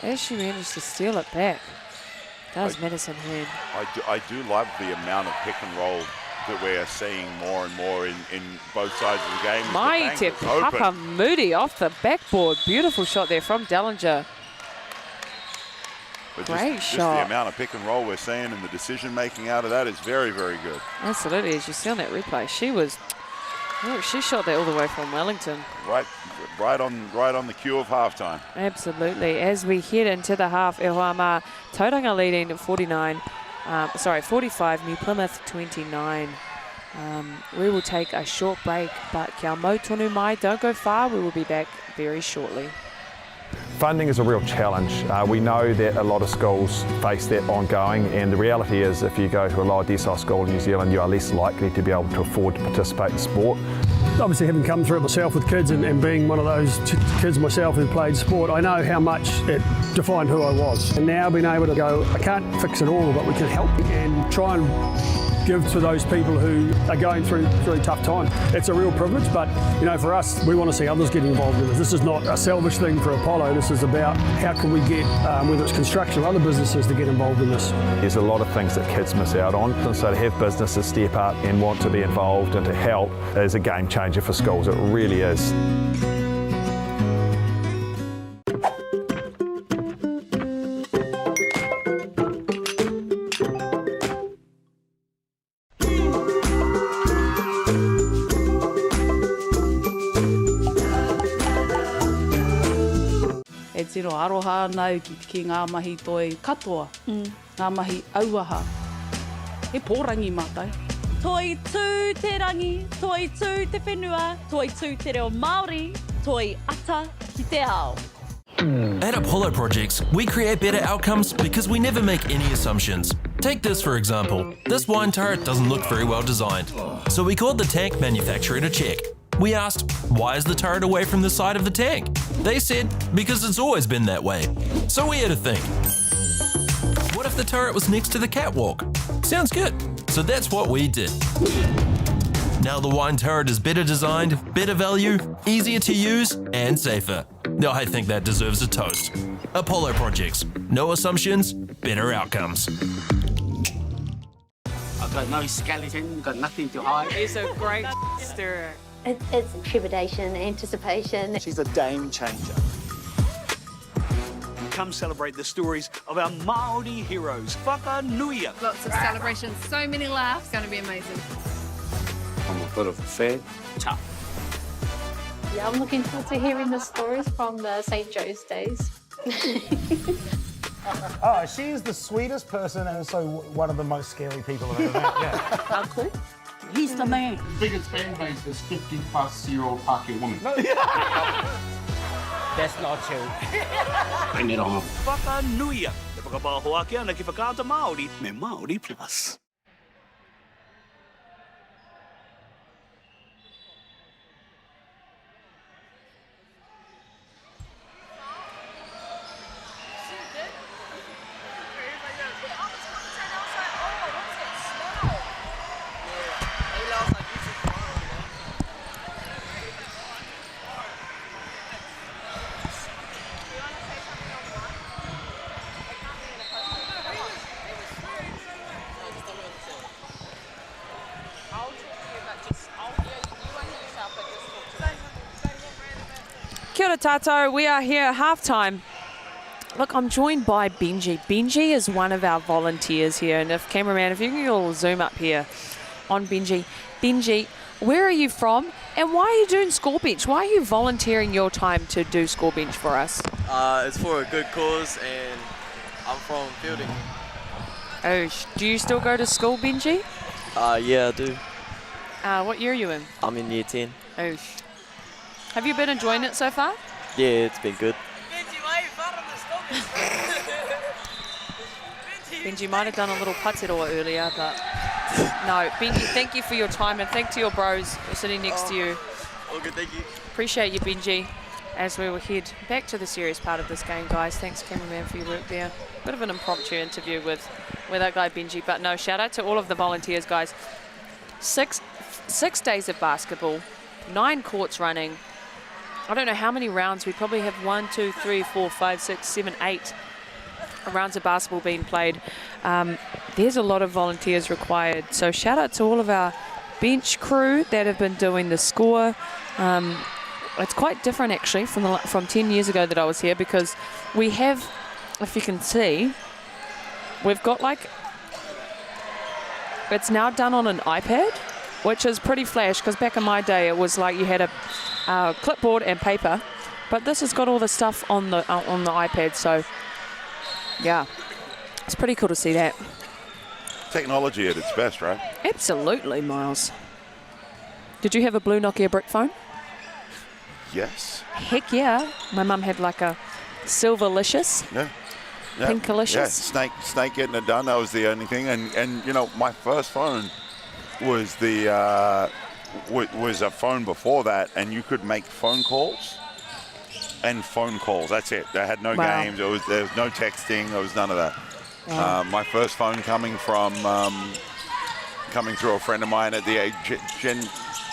S2: As she managed to steal it back. Does Medicine Hand.
S3: I do love the amount of pick and roll that we are seeing more and more in both sides of the game.
S2: Mai te Papa Moody off the backboard. Beautiful shot there from Dallinger.
S3: But
S2: Great
S3: just
S2: shot.
S3: the amount of pick and roll we're seeing and the decision making out of that is very, very good.
S2: Absolutely, as you see on that replay, she was Oh, she shot that all the way from Wellington.
S3: Right on the cue of halftime.
S2: Absolutely. As we head into the half, e hoa ma Tauranga leading 45, New Plymouth 29. We will take a short break, but kia mau tonu mai, don't go far. We will be back very shortly.
S4: Funding is a real challenge. We know that a lot of schools face that ongoing, and the reality is if you go to a lower decile school in New Zealand, you are less likely to be able to afford to participate in sport.
S5: Obviously, having come through it myself with kids and being one of those kids myself who played sport, I know how much it defined who I was. And now being able to go, I can't fix it all, but we can help and try and give to those people who are going through really tough time. It's a real privilege, but for us, we want to see others getting involved in this. This is not a selfish thing for Apollo. This is about how can we get, whether it's construction or other businesses, to get involved in this.
S4: There's a lot of things that kids miss out on, and so to have businesses step up and want to be involved and to help is a game changer for schools. It really is.
S11: E tiro aroha nau ki ngā mahi toi katoa, ngā mahi auaha. He pōrangi mātai.
S24: Toi tū te rangi, toi tū te whenua, toi tū te reo Māori, toi ata ki te ao.
S12: At Apollo Projects, we create better outcomes because we never make any assumptions. Take this for example. This wine turret doesn't look very well designed. So we called the tank manufacturer to check. We asked, why is the turret away from the side of the tank? They said, because it's always been that way. So we had to think. What if the turret was next to the catwalk? Sounds good. So that's what we did. Now the wine turret is better designed, better value, easier to use, and safer. Now I think that deserves a toast. Apollo Projects. No assumptions, better outcomes.
S13: I've got no skeleton, got nothing to hide.
S2: He's a great stirrer.
S24: It's trepidation, anticipation.
S13: She's a game changer.
S21: Come celebrate the stories of our Māori heroes. Whakanuia.
S15: Lots of celebrations, so many laughs, going to be amazing.
S26: I'm a bit of a fan.
S13: Tough.
S24: Yeah, I'm looking forward to hearing the stories from the St. Joe's days.
S25: Oh, she is the sweetest person and also one of the most scary people I've ever met. Yeah.
S11: Uncle, he's the man.
S21: Biggest fan base is 50-plus-year-old Pākehā woman.
S13: That's not true.
S21: Bring it on. Whakanuia. Te whakapahoa kia na ki whakaata Māori me Māori Plus.
S2: Kia ora tātou, we are here at halftime. Look, I'm joined by Benji. Benji is one of our volunteers here, and if cameraman, if you can all zoom up here on Benji. Benji, where are you from, and why are you doing score bench? Why are you volunteering your time to do score bench for us?
S27: It's for a good cause, and I'm from Fielding.
S2: Oh, do you still go to school, Benji?
S27: Yeah, I do.
S2: What year are you in?
S27: I'm in year 10.
S2: Oh, have you been enjoying it so far?
S27: Yeah, it's been good.
S2: Benji might have done a little patiroa earlier, but no. Benji, thank you for your time, and thank to your bros sitting next to you.
S27: All good, thank you.
S2: Appreciate you, Benji. As we will head back to the serious part of this game, guys. Thanks, cameraman, for your work there. Bit of an impromptu interview with that guy, Benji, but no, shout out to all of the volunteers, guys. Six days of basketball, 9 courts running. I don't know how many rounds. We probably have 1, 2, 3, 4, 5, 6, 7, 8 rounds of basketball being played. There's a lot of volunteers required. So shout out to all of our bench crew that have been doing the score. It's quite different actually from 10 years ago that I was here, because we have, if you can see, we've got like, it's now done on an iPad which is pretty flash, because back in my day it was like you had a clipboard and paper, but this has got all the stuff on the iPad, so yeah, it's pretty cool to see that.
S3: Technology at its best, right?
S2: Absolutely, Miles. Did you have a blue Nokia brick phone?
S3: Yes.
S2: Heck yeah. My mum had like a Silverlicious.
S3: Yeah.
S2: Pinkalicious.
S3: Yeah, snake getting it done. That was the only thing. And you know, my first phone was was a phone before that, and you could make phone calls. That's it. They had no games. There was no texting. There was none of that. Wow. My first phone coming through a friend of mine at the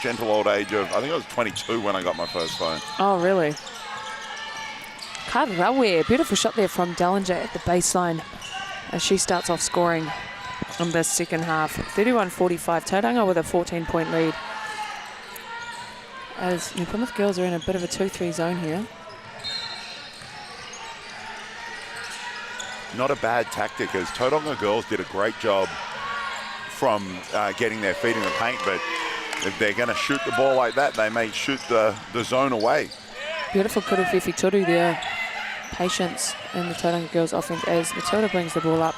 S3: gentle old age of, I think I was 22 when I got my first phone.
S2: Oh, really? Karawe, beautiful shot there from Dellinger at the baseline as she starts off scoring on this second half. 31-45, Tauranga with a 14-point lead. As New Plymouth girls are in a bit of a 2-3 zone here.
S3: Not a bad tactic, as Tauranga girls did a great job from getting their feet in the paint, but if they're going to shoot the ball like that, they may shoot the zone away.
S2: Beautiful kuruwhiwhi turu there. Patience in the Tauranga girls offense as Matilda brings the ball up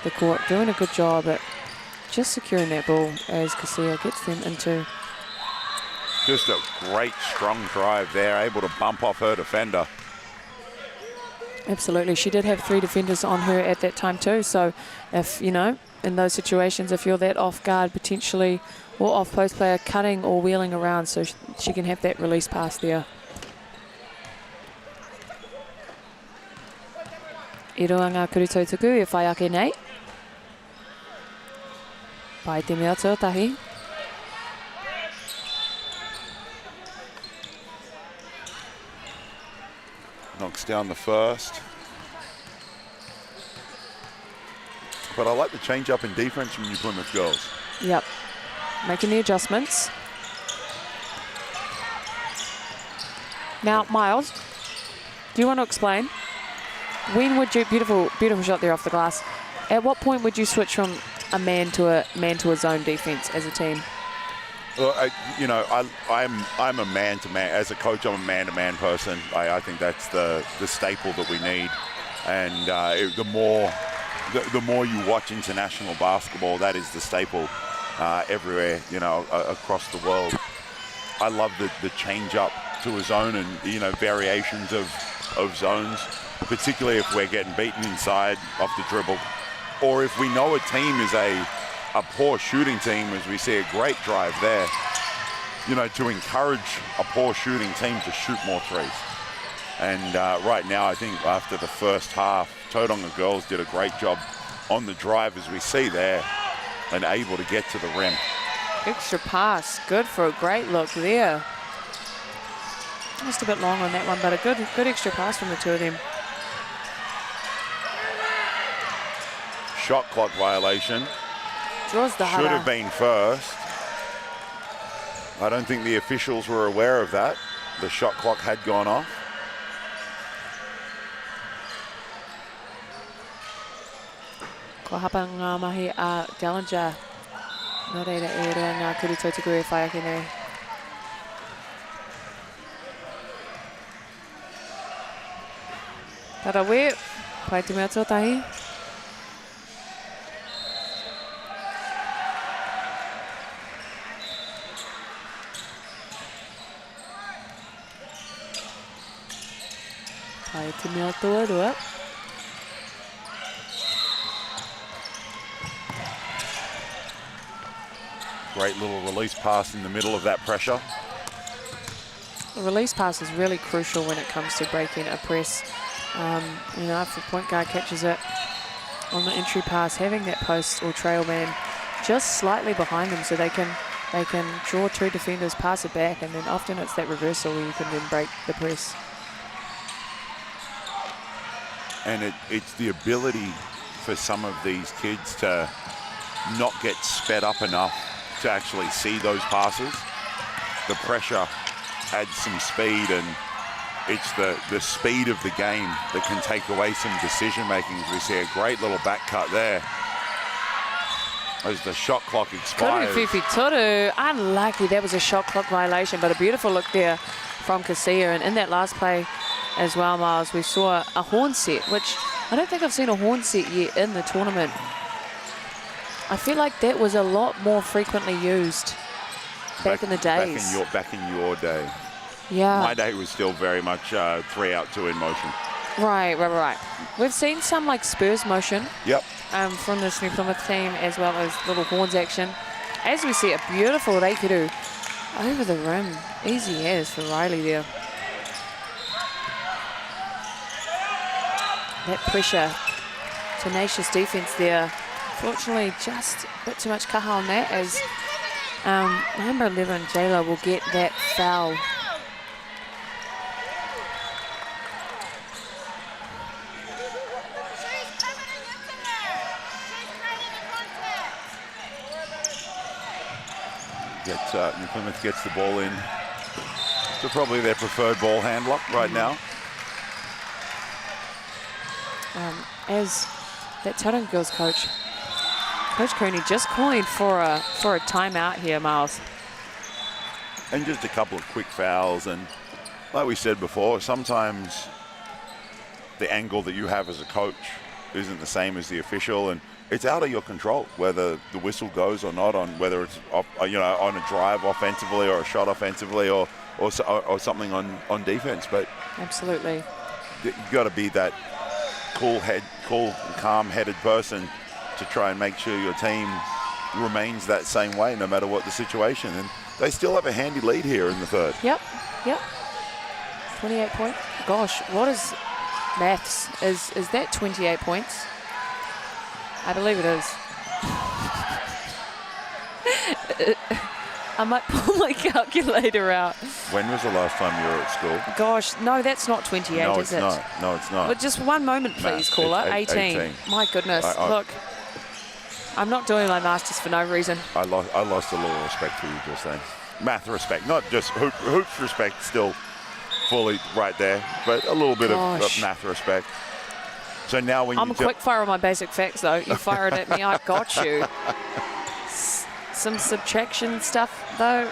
S2: the court, doing a good job at just securing that ball as Kasia gets them into.
S3: Just a great strong drive there, able to bump off her defender.
S2: Absolutely, she did have 3 defenders on her at that time too, so if, you know, in those situations, if you're that off guard potentially, or off post player cutting or wheeling around, so she can have that release pass there. I roa ngā kurutautaku e whai ake nei. Pai te mea tuatahi.
S3: Knocks down the first. But I like the change up in defense from New Plymouth girls.
S2: Yep, making the adjustments. Now, Miles, do you want to explain? When would you, beautiful shot there off the glass. At what point would you switch from a man to a zone defense as a team?
S3: Well, I'm a man-to-man. As a coach, I'm a man-to-man person. I think that's the staple that we need. And the more you watch international basketball, that is the staple everywhere, you know, across the world. I love the change up to a zone and, you know, variations of zones, particularly if we're getting beaten inside off the dribble, or if we know a team is a poor shooting team, as we see a great drive there, you know, to encourage a poor shooting team to shoot more threes. And right now, I think after the first half, Tauranga girls did a great job on the drive, as we see there, and able to get to the rim.
S2: Extra pass, good for a great look there. Just a bit long on that one, but a good extra pass from the two of them.
S3: Shot clock violation.
S2: Draws the
S3: Should have been first. I don't think the officials were aware of that. The shot clock had gone off.
S2: Ko hapa ngā mahi a Dellinger. Nō reira e rea ngā kurutautaku e whai ake nei. Tarawe, pai te mea tuatahi. Pai te mea tuarua.
S3: Great little release pass in the middle of that pressure.
S2: The release pass is really crucial when it comes to breaking a press. You know, if the point guard catches it on the entry pass, having that post or trail man just slightly behind them, so they can draw 2 defenders, pass it back, and then often it's that reversal where you can then break the press.
S3: And it's the ability for some of these kids to not get sped up enough to actually see those passes. The pressure adds some speed, and it's the speed of the game that can take away some decision making. We see a great little back cut there. as the shot clock expires.
S2: Fifi Toru, unlucky. That was a shot clock violation, but a beautiful look there from Kasia. And in that last play as well, Miles, we saw a horn set, which I don't think I've seen a horn set yet in the tournament. I feel like that was a lot more frequently used back in the days.
S3: Back in your day.
S2: Yeah.
S3: My day was still very much 3 out, 2 in motion.
S2: Right. We've seen some like Spurs motion.
S3: Yep.
S2: From the New Plymouth team, as well as little horns action. As we see a beautiful Reikiru over the rim. Easy as for Riley there. That pressure, tenacious defense there. Fortunately, just a bit too much kaha on that, as number 11, Jayla, will get that foul.
S3: New Plymouth gets the ball in to probably their preferred ball handler right now.
S2: As that Tauranga Girls coach, Coach Cooney, just calling for a timeout here, Miles.
S3: And just a couple of quick fouls, and like we said before, sometimes the angle that you have as a coach isn't the same as the official, and it's out of your control whether the whistle goes or not, on whether it's on a drive offensively or a shot offensively or something on defense. But
S2: absolutely,
S3: you got to be that cool, calm-headed person to try and make sure your team remains that same way no matter what the situation. And they still have a handy lead here in the third.
S2: Yep. 28 points. Gosh, what is maths? Is that 28 points? I believe it is. I might pull my calculator out.
S3: When was the last time you were at school?
S2: Gosh, no, that's not 28,
S3: no,
S2: is it?
S3: No, it's not.
S2: But just one moment, please, caller. 18. My goodness, look. I'm not doing my masters for no reason.
S3: I lost a little respect for you just then. Math respect, not just hoops respect, still fully right there, but a little bit of math respect. So now when
S2: I'm a quick fire on my basic facts, though. You fired at me, I got you. Some subtraction stuff, though.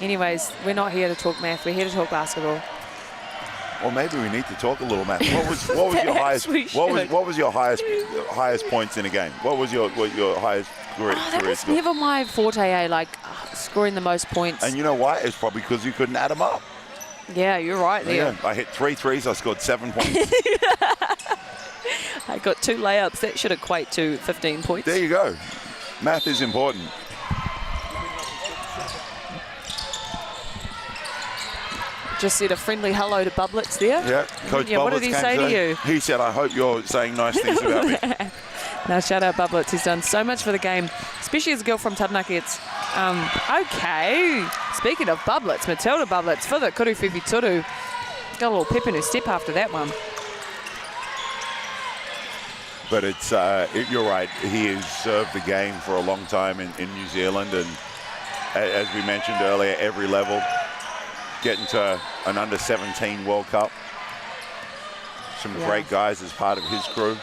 S2: Anyways, we're not here to talk math. We're here to talk basketball.
S3: Well, maybe we need to talk a little math. What was your highest? What was your highest points in a game? What was your highest career?
S2: That was never my forte, like scoring the most points.
S3: And you know why? It's probably because you couldn't add them up.
S2: Yeah, you're right there.
S3: Yeah, I hit 3 threes. I scored 7 points.
S2: I got 2 layups. That should equate to 15 points.
S3: There you go. Math is important.
S2: Just said a friendly hello to Bublets there.
S3: Yeah, Coach Bublets.
S2: What did he say to you?
S3: He said, I hope you're saying nice things about me.
S2: Now, shout out Bublets. He's done so much for the game, especially as a girl from Taranaki. It's okay. Speaking of Bublets, Matilda Bublets for the Kuruwhiwhi Turu. Got a little pep in her step after that one.
S3: But it's you're right. He has served the game for a long time in New Zealand, and as we mentioned earlier, every level. Getting to an under-17 World Cup. Some great guys as part of his crew.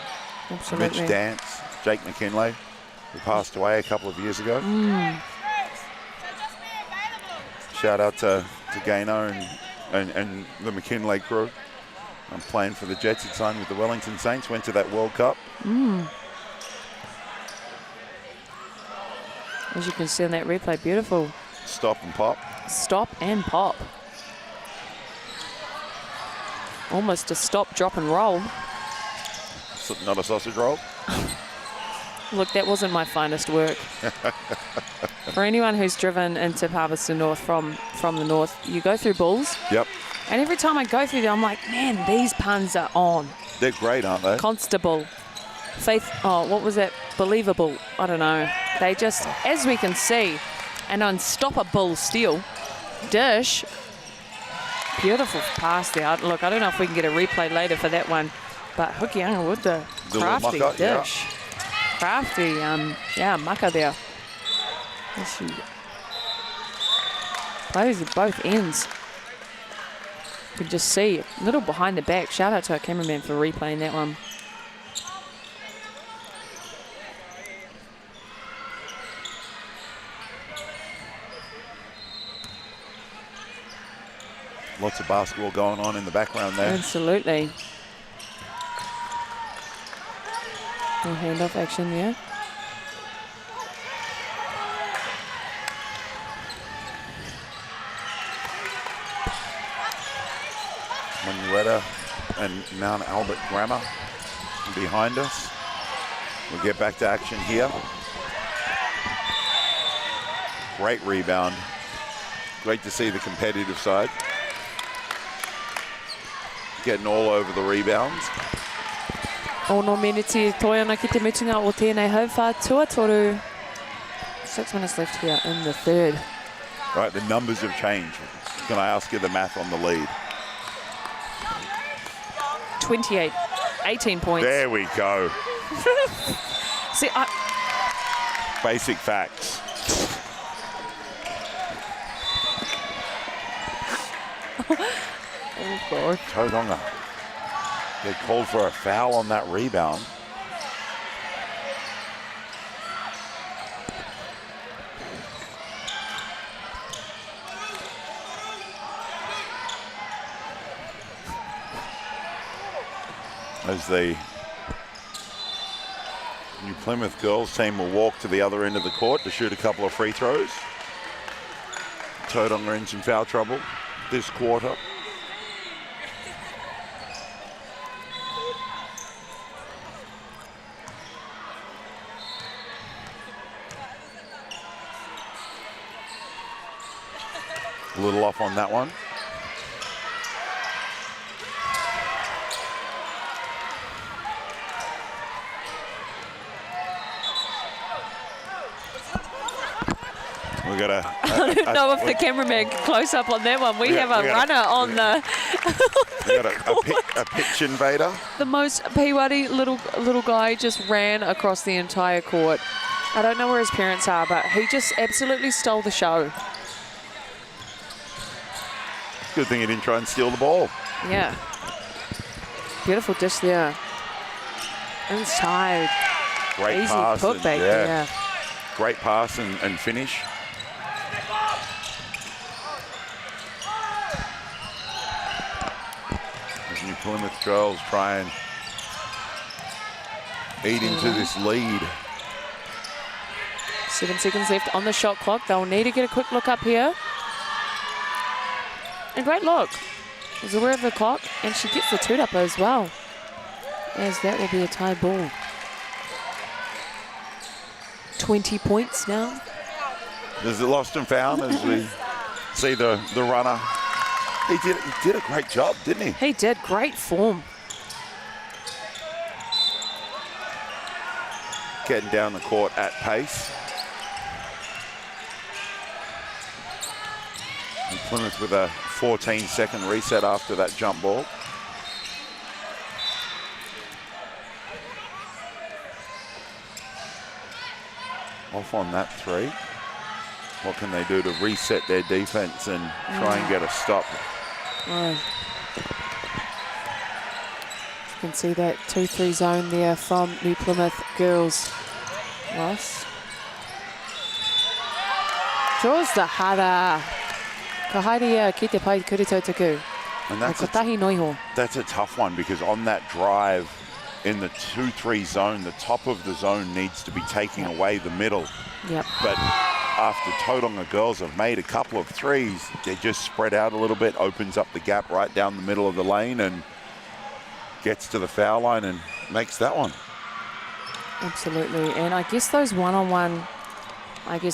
S2: Absolutely.
S3: Mitch Dance, Jake McKinley, who passed away a couple of years ago. Shout out to Gaino and the McKinley crew. I'm playing for the Jets. He signed with the Wellington Saints, went to that World Cup.
S2: As you can see on that replay, beautiful.
S3: Stop and pop.
S2: Stop and pop. Almost a stop, drop and roll.
S3: Not a sausage roll?
S2: Look, that wasn't my finest work. For anyone who's driven into Palmerston North from the north, you go through Bulls.
S3: Yep.
S2: And every time I go through there, I'm like, man, these puns are on.
S3: They're great, aren't they?
S2: Constable. Faith, what was that? Believable. I don't know. They just, as we can see, an unstoppable steal. Dish. Beautiful pass there. Look, I don't know if we can get a replay later for that one, but Hokianga with the crafty
S3: mucker,
S2: dish.
S3: Yeah.
S2: Crafty, mucker there. She plays at both ends. You can just see a little behind the back. Shout out to our cameraman for replaying that one.
S3: Lots of basketball going on in the background there.
S2: Absolutely. No handoff action there.
S3: Manuetta and Mount Albert Grammar behind us. We'll get back to action here. Great rebound. Great to see the competitive side. Getting all over the rebounds.
S2: Ono miniti toi ana ki te mutunga o tēnei hauwha tuatoru. 6 minutes left here in the third.
S3: Right, the numbers have changed. Can I ask you the math on the lead?
S2: 28, 18 points.
S3: There we go.
S2: See,
S3: Basic facts.
S2: Oh, God.
S3: Tauranga. They called for a foul on that rebound. As the New Plymouth girls team will walk to the other end of the court to shoot a couple of free throws. Tauranga in some foul trouble this quarter. A little off on that one. We got a
S2: I don't know if the cameraman can close up on that one. We have a runner on the...
S3: We got a pitch invader.
S2: The most peewari little guy just ran across the entire court. I don't know where his parents are, but he just absolutely stole the show.
S3: Good thing he didn't try and steal the ball.
S2: Yeah. Beautiful dish there. Inside.
S3: Great
S2: Easy
S3: pass.
S2: putback, yeah.
S3: Great pass and finish. As New Plymouth girls try and eat into this lead.
S2: 7 seconds left on the shot clock. They'll need to get a quick look up here. And great look. Was aware of the clock, and she gets the two-up as well. As that will be a tie ball. 20 points now.
S3: There's a lost and found as we see the runner. He did a great job, didn't he?
S2: He did. Great form.
S3: Getting down the court at pace. And Plymouth with a 14-second reset after that jump ball. Off on that three. What can they do to reset their defense and try and get a stop?
S2: Oh. You can see that 2-3 zone there from New Plymouth girls. Ross. Draws the hara. Ka haere ki te pai kurito tuku.
S3: And that's
S2: Kotahi noiho.
S3: That's a tough one because on that drive in the 2-3 zone, the top of the zone needs to be taking away the middle.
S2: Yep.
S3: But after Tauranga girls have made a couple of threes, they just spread out a little bit, opens up the gap right down the middle of the lane and gets to the foul line and makes that one.
S2: Absolutely. And I guess those one-on-one,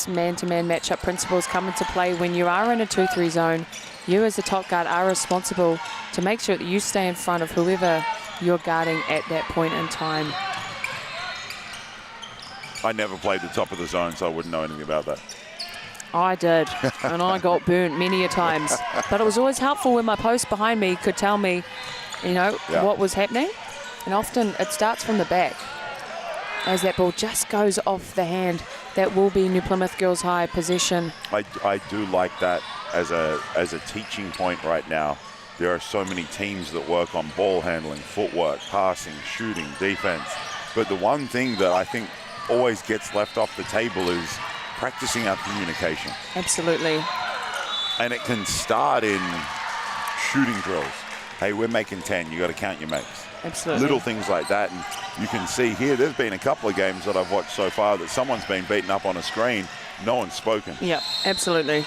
S2: man-to-man matchup principles come into play when you are in a 2-3 zone. You as the top guard are responsible to make sure that you stay in front of whoever you're guarding at that point in time.
S3: I never played the top of the zone, so I wouldn't know anything about that.
S2: I did, and I got burnt many a times. But it was always helpful when my post behind me could tell me, what was happening. And often it starts from the back. As that ball just goes off the hand, that will be New Plymouth Girls High possession.
S3: I do like that as a teaching point right now. There are so many teams that work on ball handling, footwork, passing, shooting, defense. But the one thing that I think always gets left off the table is practicing our communication.
S2: Absolutely.
S3: And it can start in shooting drills. Hey, we're making 10. You got to count your mates.
S2: Absolutely.
S3: Little things like that. And you can see here, there's been a couple of games that I've watched so far that someone's been beaten up on a screen. No one's spoken.
S2: Yep, absolutely.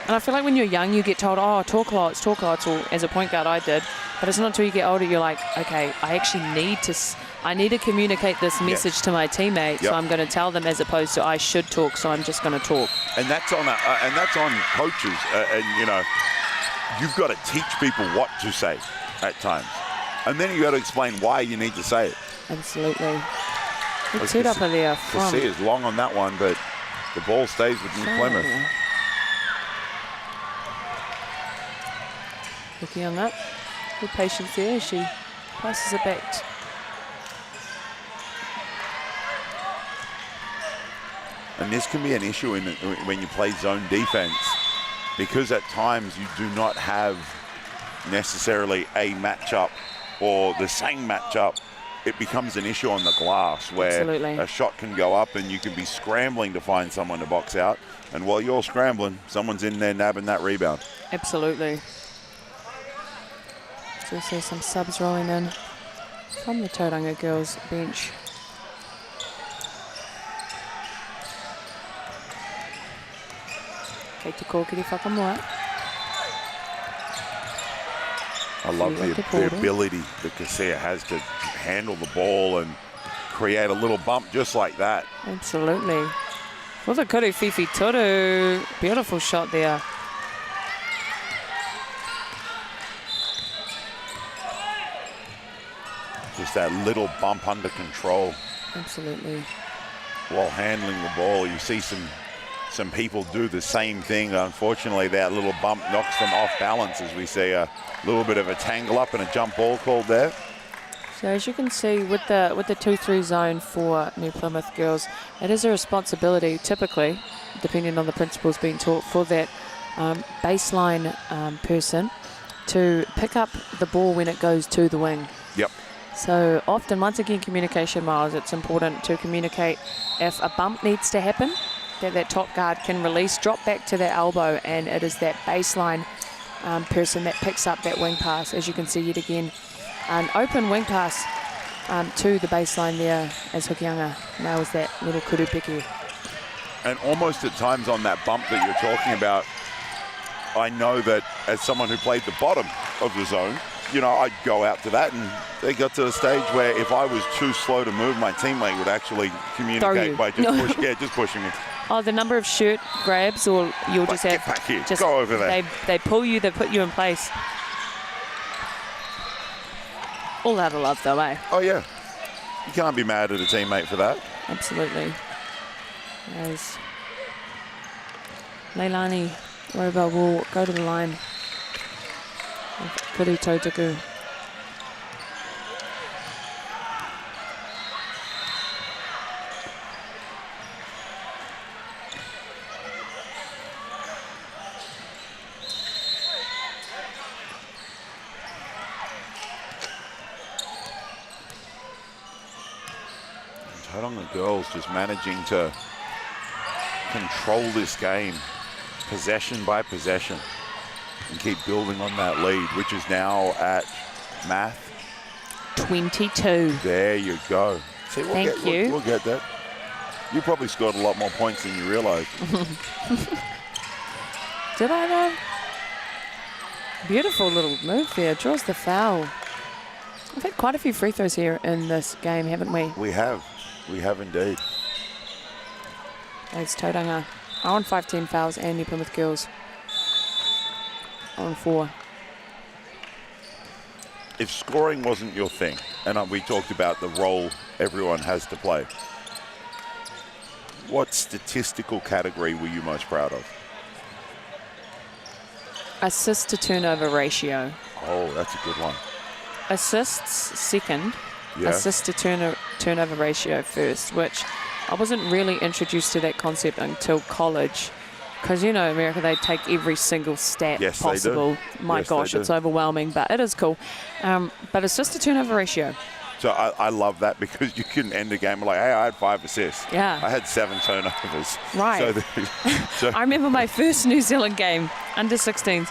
S2: And I feel like when you're young, you get told, oh, talk lots, or as a point guard I did. But it's not until you get older, you're like, okay, I actually need to communicate this message to my teammates. So I'm going to tell them, as opposed to I should talk, so I'm just going to talk.
S3: And that's on coaches. And you know, you've got to teach people what to say at times, and then you got to explain why you need to say it.
S2: Absolutely. Good set up of there.
S3: The C is long on that one, but the ball stays with New Plymouth.
S2: Looking on that. Good patience there as she passes it back.
S3: And this can be an issue when you play zone defense, because at times you do not have necessarily a matchup or the same matchup. It becomes an issue on the glass where a shot can go up and you can be scrambling to find someone to box out. And while you're scrambling, someone's in there nabbing that rebound.
S2: Absolutely. There's also some subs rolling in from the Tauranga girls bench. Kei te kōkiri whakamoa.
S3: I love the ability that Cassia has to handle the ball and create a little bump just like that.
S2: Absolutely. For the kuru Fifi Toru. Beautiful shot there.
S3: Just that little bump under control.
S2: Absolutely.
S3: While handling the ball, you see some people do the same thing. Unfortunately, that little bump knocks them off balance as we see a little bit of a tangle up and a jump ball called there.
S2: So as you can see with the 2-3 zone for New Plymouth girls, it is a responsibility typically, depending on the principles being taught, for that baseline person to pick up the ball when it goes to the wing.
S3: Yep.
S2: So often, once again, communication, Miles, it's important to communicate if a bump needs to happen, that top guard can release, drop back to their elbow, and it is that baseline person that picks up that wing pass. As you can see yet again, an open wing pass to the baseline there as Hokianga nails that little kurupiki.
S3: And almost at times on that bump that you're talking about, I know that as someone who played the bottom of the zone, you know, I'd go out to that, and they got to a stage where if I was too slow to move, my teammate would actually communicate by just pushing me.
S2: Oh, the number of shirt grabs, or you'll just have...
S3: Get back here, go over there.
S2: They pull you, they put you in place. All out of love though, eh?
S3: Oh yeah. You can't be mad at a teammate for that.
S2: Absolutely. As Leilani Roba will go to the line. Kuru Tautaku.
S3: Tauranga girls just managing to control this game possession by possession and keep building on that lead, which is now at math
S2: 22.
S3: There you go. See,
S2: Thank you.
S3: We'll get that. You probably scored a lot more points than you realised.
S2: Did I though? Beautiful little move there. Draws the foul. We've had quite a few free throws here in this game, haven't we?
S3: We have. We have indeed.
S2: It's Tauranga. On 5 team fouls and New Plymouth girls on 4.
S3: If scoring wasn't your thing, and we talked about the role everyone has to play, what statistical category were you most proud of?
S2: Assist to turnover ratio.
S3: Oh, that's a good one.
S2: Assists second,
S3: Yeah.
S2: assist to turnover ratio first, which I wasn't really introduced to that concept until college. Because, you know, America, they take every single stat
S3: Yes,
S2: possible.
S3: they do.
S2: My
S3: Yes,
S2: gosh,
S3: they do.
S2: it's overwhelming, but it is cool. But assist to turnover ratio.
S3: So I love that, because you can end a game like, hey, I had 5 assists.
S2: Yeah.
S3: I had 7 turnovers.
S2: Right.
S3: So
S2: I remember my first New Zealand game, under 16s.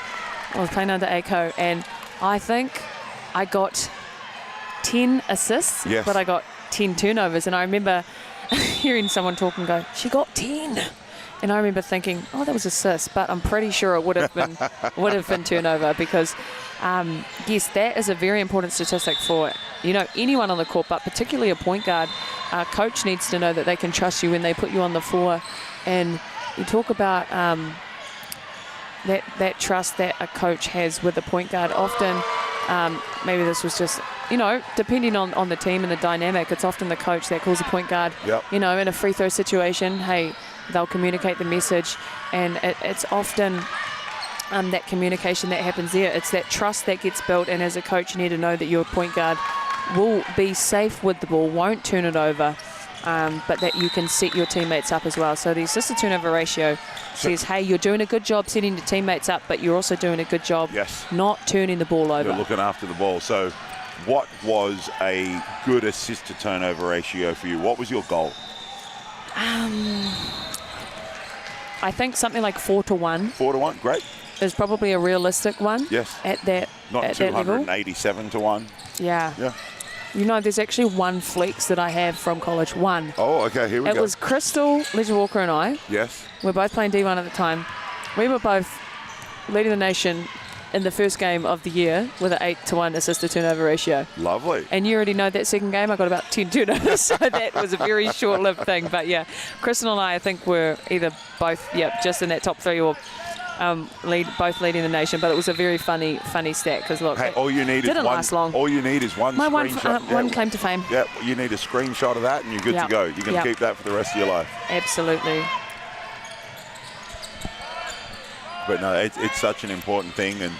S2: I was playing under ACO, and I think I got 10 assists,
S3: Yes.
S2: but I got 10 turnovers. And I remember hearing someone talk and go, she got 10. And I remember thinking, oh, that was assists, but I'm pretty sure it would have been turnover because, yes, that is a very important statistic for, anyone on the court, but particularly a point guard. A coach needs to know that they can trust you when they put you on the floor. And you talk about that trust that a coach has with a point guard. Often, maybe this was just, depending on the team and the dynamic, it's often the coach that calls a point guard, in a free throw situation. Hey, they'll communicate the message, and it's often that communication that happens there. It's that trust that gets built, and as a coach, you need to know that your point guard will be safe with the ball, won't turn it over, but that you can set your teammates up as well. So the assist-to-turnover ratio says, hey, you're doing a good job setting your teammates up, but you're also doing a good job not turning the ball over.
S3: You're looking after the ball. So what was a good assist-to-turnover ratio for you? What was your goal?
S2: I think something like 4-1.
S3: 4-1, great.
S2: Is probably a realistic one.
S3: Yes.
S2: At that
S3: Not 287 to 1.
S2: Yeah. There's actually one flex that I have from college. One.
S3: Oh, okay, here we go.
S2: It was Crystal, Legend Walker, and I.
S3: Yes.
S2: We're both playing D1 at the time. We were both leading the nation in the first game of the year with an 8-to-1 assist-to-turnover ratio.
S3: Lovely.
S2: And you already know that second game, I got about 10 turnovers, so that was a very short-lived thing. But yeah, Crystal and I think, were either both, just in that top three or both leading the nation. But it was a very funny stat because look,
S3: hey, all you need
S2: didn't
S3: is one,
S2: last long.
S3: All you need is one screenshot.
S2: One claim to fame.
S3: Yeah, you need a screenshot of that, and you're good to go. You can keep that for the rest of your life.
S2: Absolutely.
S3: But no, it's such an important thing, and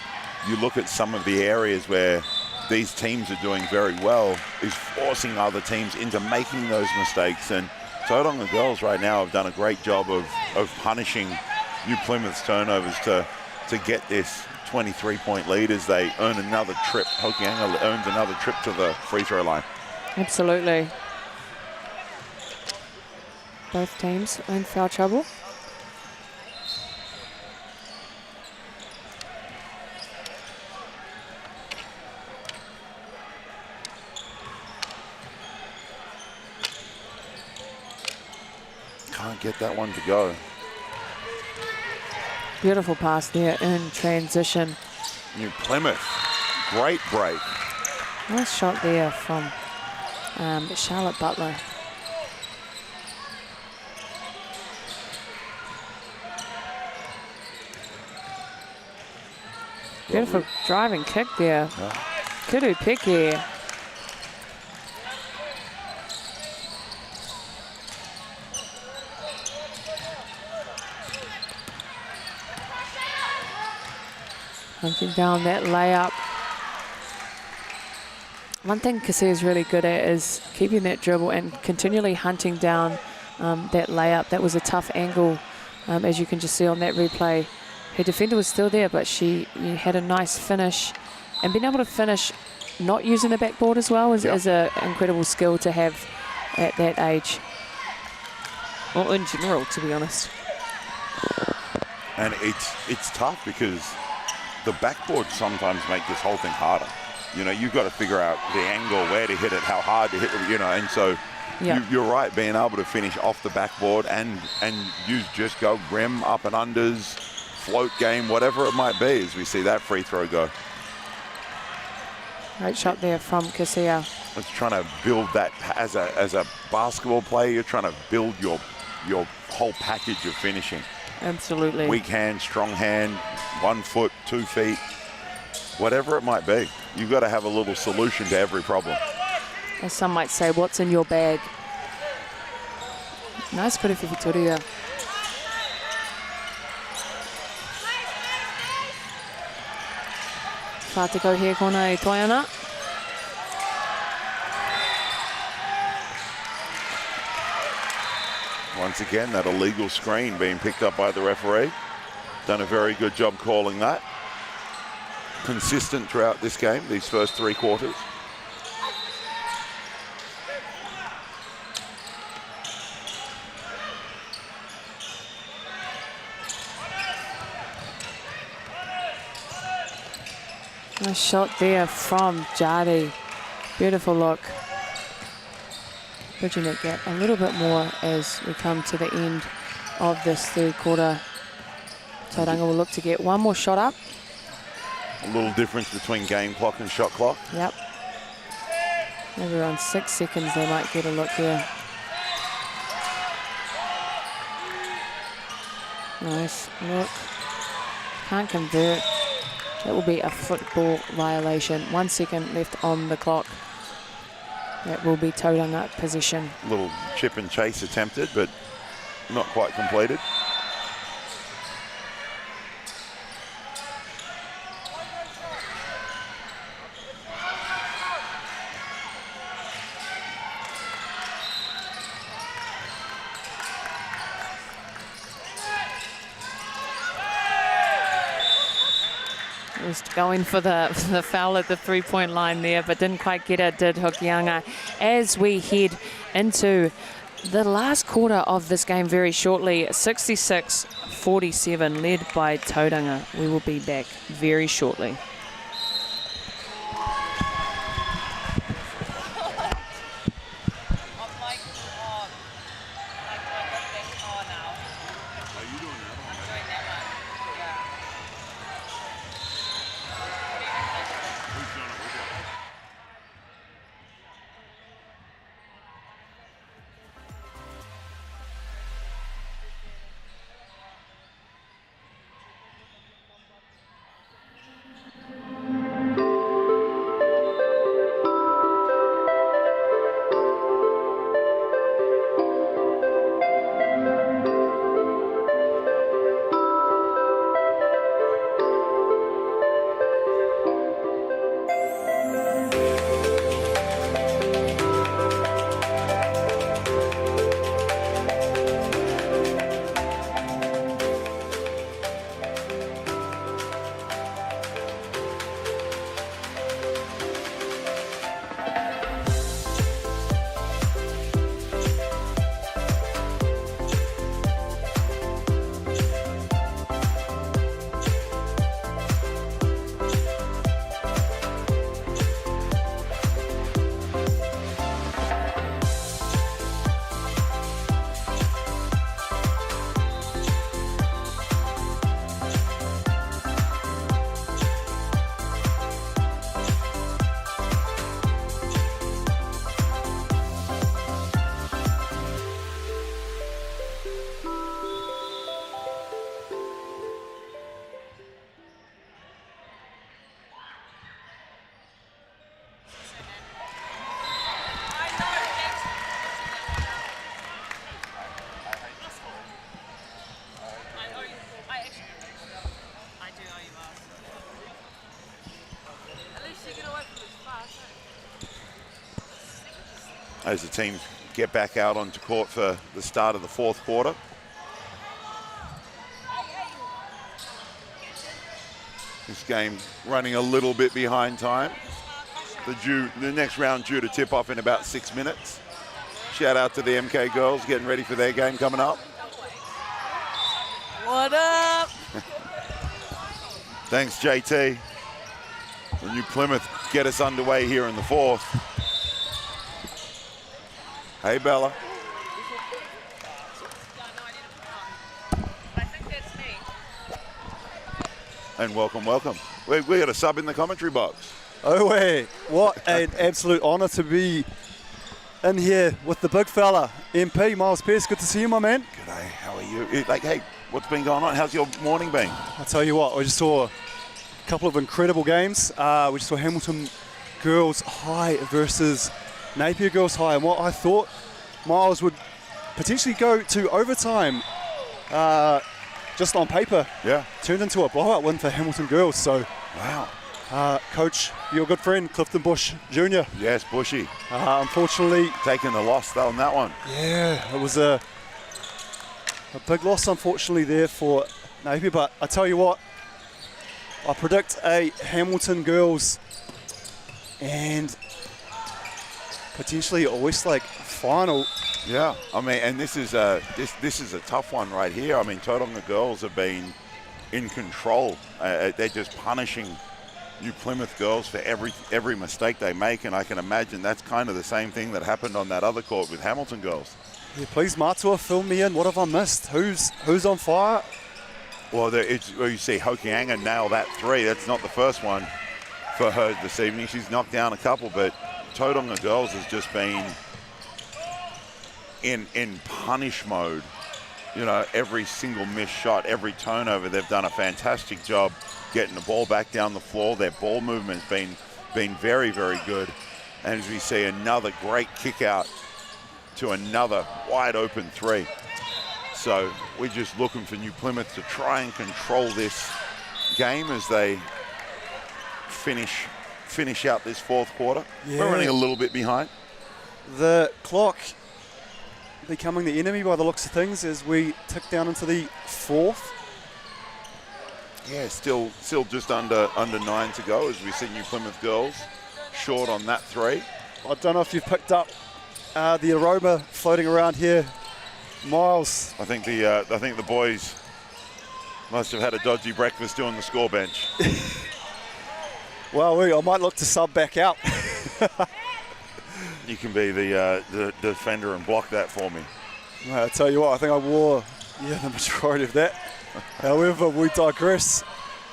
S3: you look at some of the areas where these teams are doing very well is forcing other teams into making those mistakes. And Tauranga girls right now have done a great job of punishing New Plymouth's turnovers to get this 23-point lead as they earn another trip. Hokianga earns another trip to the free throw line.
S2: Absolutely. Both teams are in foul trouble.
S3: Can't get that one to go.
S2: Beautiful pass there in transition.
S3: New Plymouth, great break.
S2: Nice shot there from Charlotte Butler. Beautiful driving kick there. Kudu Piki. Hunting down that layup. One thing Kasea is really good at is keeping that dribble and continually hunting down that layup. That was a tough angle, as you can just see on that replay. Her defender was still there, but she had a nice finish. And being able to finish not using the backboard as well is an incredible skill to have at that age. Or in general, to be honest.
S3: And it's tough because the backboard sometimes make this whole thing harder. You've got to figure out the angle, where to hit it, how hard to hit it, and so you're right, being able to finish off the backboard and use just go rim, up and unders, float game, whatever it might be, as we see that free throw go.
S2: Great shot there from Kasea.
S3: It's trying to build that as a basketball player, you're trying to build your whole package of finishing.
S2: Absolutely.
S3: Weak hand, strong hand, 1 foot, 2 feet, whatever it might be. You've got to have a little solution to every problem.
S2: As some might say, what's in your bag? Nice kore whiwhitori there. Whāteko here kona I Toiana.
S3: Once again, that illegal screen being picked up by the referee. Done a very good job calling that. Consistent throughout this game, these first 3 quarters.
S2: Nice shot there from Jari. Beautiful look. Bridging that gap a little bit more as we come to the end of this third quarter. Tauranga will look to get one more shot up.
S3: A little difference between game clock and shot clock.
S2: Yep. Maybe around 6 seconds they might get a look here. Nice look. Can't convert. That will be a football violation. 1 second left on the clock. That will be Tauranga possession.
S3: Little chip and chase attempted, but not quite completed.
S2: Was going for the foul at the three-point line there, but didn't quite get it, did Hokianga. As we head into the last quarter of this game very shortly, 66-47, led by Tauranga. We will be back very shortly.
S3: As the teams get back out onto court for the start of the fourth quarter. This game running a little bit behind time. The next round due to tip off in about 6 minutes. Shout out to the MK girls getting ready for their game coming up.
S2: What up?
S3: Thanks, JT. The New Plymouth get us underway here in the fourth. Hey, Bella. And welcome, welcome. We got a sub in the commentary box.
S6: Oh, hey, what an absolute honour to be in here with the big fella, MP Miles Pearce. Good to see you, my man.
S3: G'day, how are you? Like, hey, what's been going on? How's your morning been?
S6: I'll tell you what, I just saw a couple of incredible games. We just saw Hamilton Girls High versus Napier Girls High, and what I thought Miles would potentially go to overtime, just on paper, turned into a blowout win for Hamilton Girls. So,
S3: wow.
S6: Coach, your good friend Clifton Bush Jr.
S3: Yes, Bushy.
S6: Unfortunately,
S3: taking the loss though on that one.
S6: Yeah, it was a big loss, unfortunately, there for Napier. But I tell you what, I predict a Hamilton Girls and potentially a Westlake final.
S3: Yeah, I mean, and this is a tough one right here. I mean, Tauranga girls have been in control. They're just punishing New Plymouth girls for every mistake they make, and I can imagine that's kind of the same thing that happened on that other court with Hamilton girls.
S6: Yeah, please, Matua, fill me in. What have I missed? Who's on fire?
S3: Well, you see Hokianga nail that three. That's not the first one for her this evening. She's knocked down a couple, but Tauranga girls has just been in punish mode. You know, every single missed shot, every turnover, they've done a fantastic job getting the ball back down the floor. Their ball movement's been very, very good. And as we see, another great kick out to another wide open three. So we're just looking for New Plymouth to try and control this game as they finish out this fourth quarter.
S6: Yeah.
S3: We're running a little bit behind.
S6: The clock becoming the enemy by the looks of things as we tick down into the fourth.
S3: Yeah, still just under 9 to go as we see New Plymouth girls short on that three.
S6: I don't know if you've picked up the aroma floating around here, Miles.
S3: I think the boys must have had a dodgy breakfast doing the score bench.
S6: Well, I might look to sub back out.
S3: You can be the defender and block that for me.
S6: Well, I tell you what, I think I wore the majority of that. However, we digress.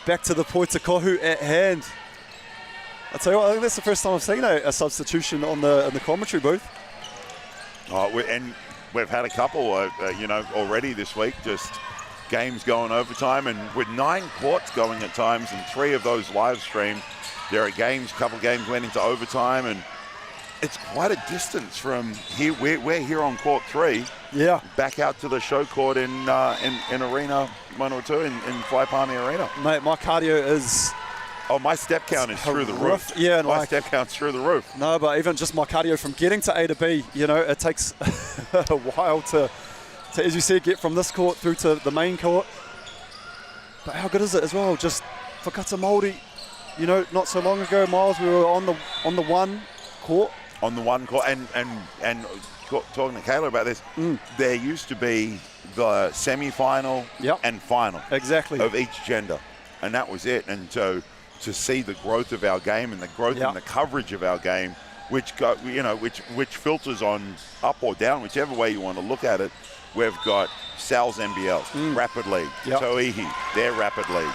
S6: Back to the Poitakohu at hand. I tell you what, I think that's the first time I've seen a substitution in the commentary booth.
S3: Oh, and we've had a couple, already this week. Just games going overtime, and with 9 courts going at times, and 3 of those live streamed. There are couple games went into overtime, and it's quite a distance from here. We're here on court 3.
S6: Yeah.
S3: Back out to the show court in Arena 102 in Fly Palmy Arena.
S6: Mate, my cardio is...
S3: Oh, my step count is through the roof.
S6: Yeah,
S3: my step count's through the roof.
S6: No, but even just my cardio from getting to A to B, it takes a while to, as you said, get from this court through to the main court. But how good is it as well? Just for Kata Māori, not so long ago, Miles, we were on the one court.
S3: On the one court, and talking to Kayla about this, there used to be the semi-final and final of each gender, and that was it. And so to see the growth of our game and the growth in the coverage of our game, which filters on up or down, whichever way you want to look at it. We've got Sal's NBL, Rapid League, Toihi, their Rapid League,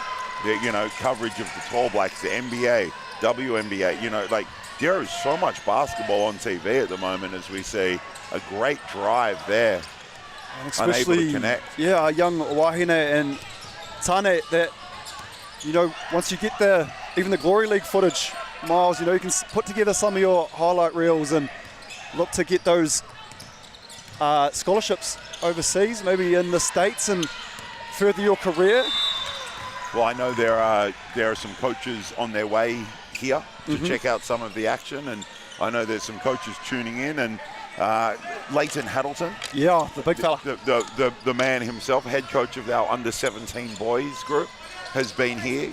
S3: coverage of the Tall Blacks, the NBA, WNBA, there is so much basketball on TV at the moment as we see a great drive there.
S6: And especially,
S3: unable to connect.
S6: Yeah, our young Wahine and Tane that, once you get even the Glory League footage, Miles, you can put together some of your highlight reels and look to get those scholarships overseas, maybe in the States, and further your career.
S3: Well, I know there are some coaches on their way here to check out some of the action, and I know there's some coaches tuning in, and Leighton Haddleton,
S6: the big fella,
S3: the man himself, head coach of our under-17 boys group, has been here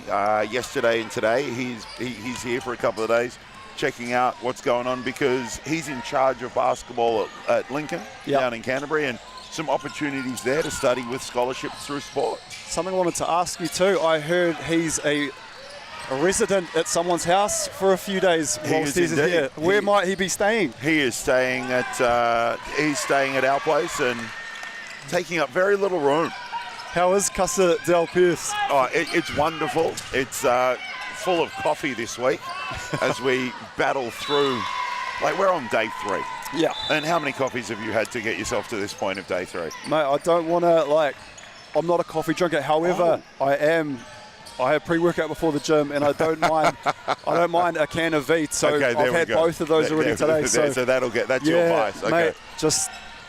S3: yesterday and today. He's here for a couple of days checking out what's going on, because he's in charge of basketball at Lincoln down in Canterbury, and some opportunities there to study with scholarships through sport.
S6: Something I wanted to ask you too, I heard he's a resident at someone's house for a few days whilst he's here. Where might he be staying?
S3: He is staying at our place and taking up very little room.
S6: How is Casa del Pierce?
S3: Oh, it's wonderful. It's full of coffee this week as we battle through. We're on day 3.
S6: Yeah.
S3: And how many coffees have you had to get yourself to this point of day 3?
S6: Mate, I don't want to, I'm not a coffee drinker. However, I have pre-workout before the gym, and I don't mind a can of Veet. So
S3: okay,
S6: I've had both of those already today.
S3: So that's your advice. Okay.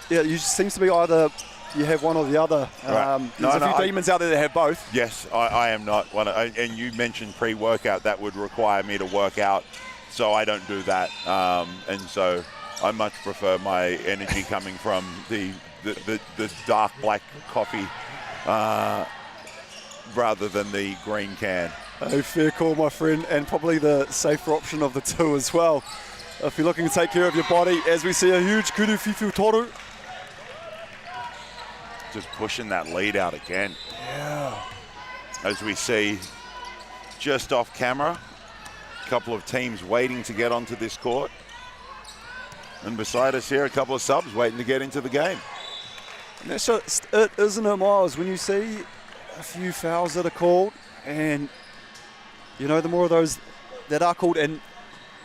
S6: Mate, you seems to be either you have one or the other.
S3: Right.
S6: There's a few demons out there that have both.
S3: Yes, I am not one. And you mentioned pre-workout. That would require me to work out, so I don't do that. And so I much prefer my energy coming from the dark black coffee rather than the green can.
S6: A fair call, my friend, and probably the safer option of the two as well. If you're looking to take care of your body, as we see a huge kudu fifu toru.
S3: Just pushing that lead out again.
S6: Yeah.
S3: As we see just off camera, couple of teams waiting to get onto this court. And beside us here, a couple of subs waiting to get into the game.
S6: And that's just it, isn't it, Miles? When you see a few fouls that are called, and you know, the more of those that are called and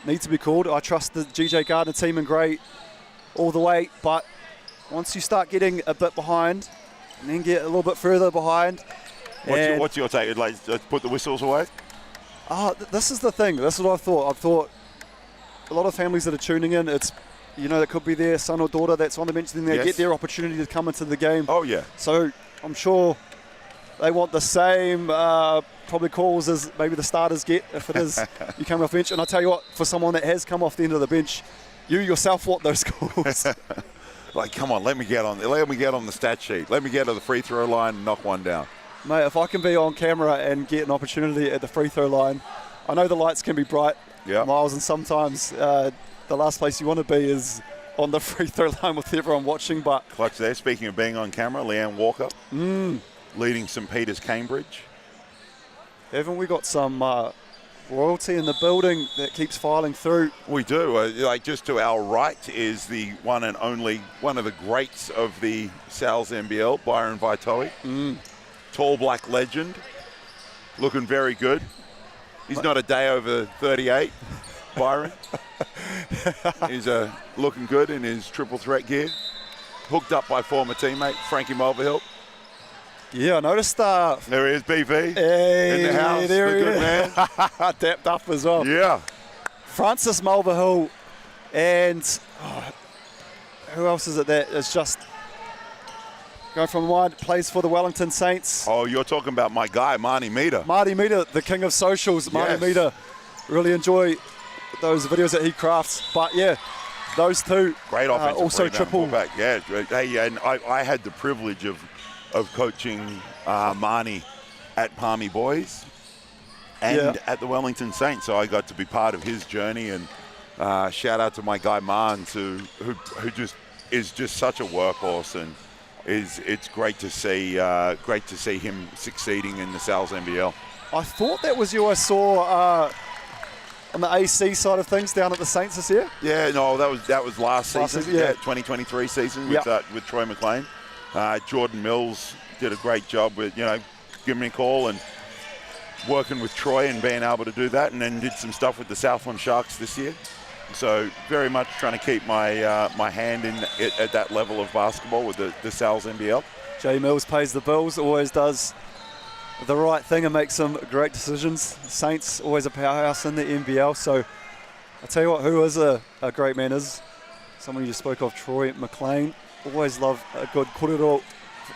S6: need to be called, I trust the GJ Gardner team in grey all the way. But once you start getting a bit behind, and then get a little bit further behind.
S3: What's your take? Like, put the whistles away?
S6: This is the thing. This is what I thought. I thought a lot of families that are tuning in, it's, you know, that could be their son or daughter that's on the bench, then they get their opportunity to come into the game.
S3: Oh, yeah.
S6: So I'm sure they want the same probably calls as maybe the starters get if it is you come off bench. And I tell you what, for someone that has come off the end of the bench, you yourself want those calls.
S3: Like, come on, let me get on the stat sheet. Let me get to the free throw line and knock one down.
S6: Mate, if I can be on camera and get an opportunity at the free throw line, I know the lights can be bright, Miles, and sometimes the last place you want to be is on the free throw line with everyone watching. But
S3: clutch there. Speaking of being on camera, Leanne Walker leading St. Peter's Cambridge.
S6: Haven't we got some royalty in the building that keeps filing through?
S3: We do. Like, just to our right is the one and only, one of the greats of the Sal's NBL, Byron Vaitoe. Tall black legend, looking very good. He's not a day over 38, Byron. He's looking good in his triple threat gear. Hooked up by former teammate Frankie Mulvihill.
S6: Yeah, I noticed
S3: there he is, BV.
S6: Hey,
S3: in the house,
S6: there
S3: the
S6: he
S3: good man.
S6: Tapped up as well.
S3: Yeah.
S6: Francis Mulvihill, and who else is it that is just going from mind, plays for the Wellington Saints.
S3: Oh, you're talking about my guy, Marnie Meter.
S6: Marnie Meter, the king of socials. Marnie Meter, really enjoy those videos that he crafts. But yeah, those two.
S3: Great offensive
S6: also triple
S3: back. Yeah, hey, and I had the privilege of coaching Marnie at Palmy Boys and at the Wellington Saints, so I got to be part of his journey. And shout out to my guy Marnes, who just is just such a workhorse, and it's great to see him succeeding in the Sal's NBL.
S6: I thought that was you I saw on the AC side of things down at the Saints this year.
S3: Yeah, no, that was last season.
S6: Yeah,
S3: 2023 season with Troy McLean. Jordan Mills did a great job with, giving me a call and working with Troy and being able to do that, and then did some stuff with the Southland Sharks this year. So very much trying to keep my my hand in at that level of basketball with the Sal's NBL.
S6: Jay Mills pays the bills, always does the right thing and makes some great decisions. Saints always a powerhouse in the NBL. So I tell you what, who is a great man is someone you just spoke of, Troy McLean. Always love a good korero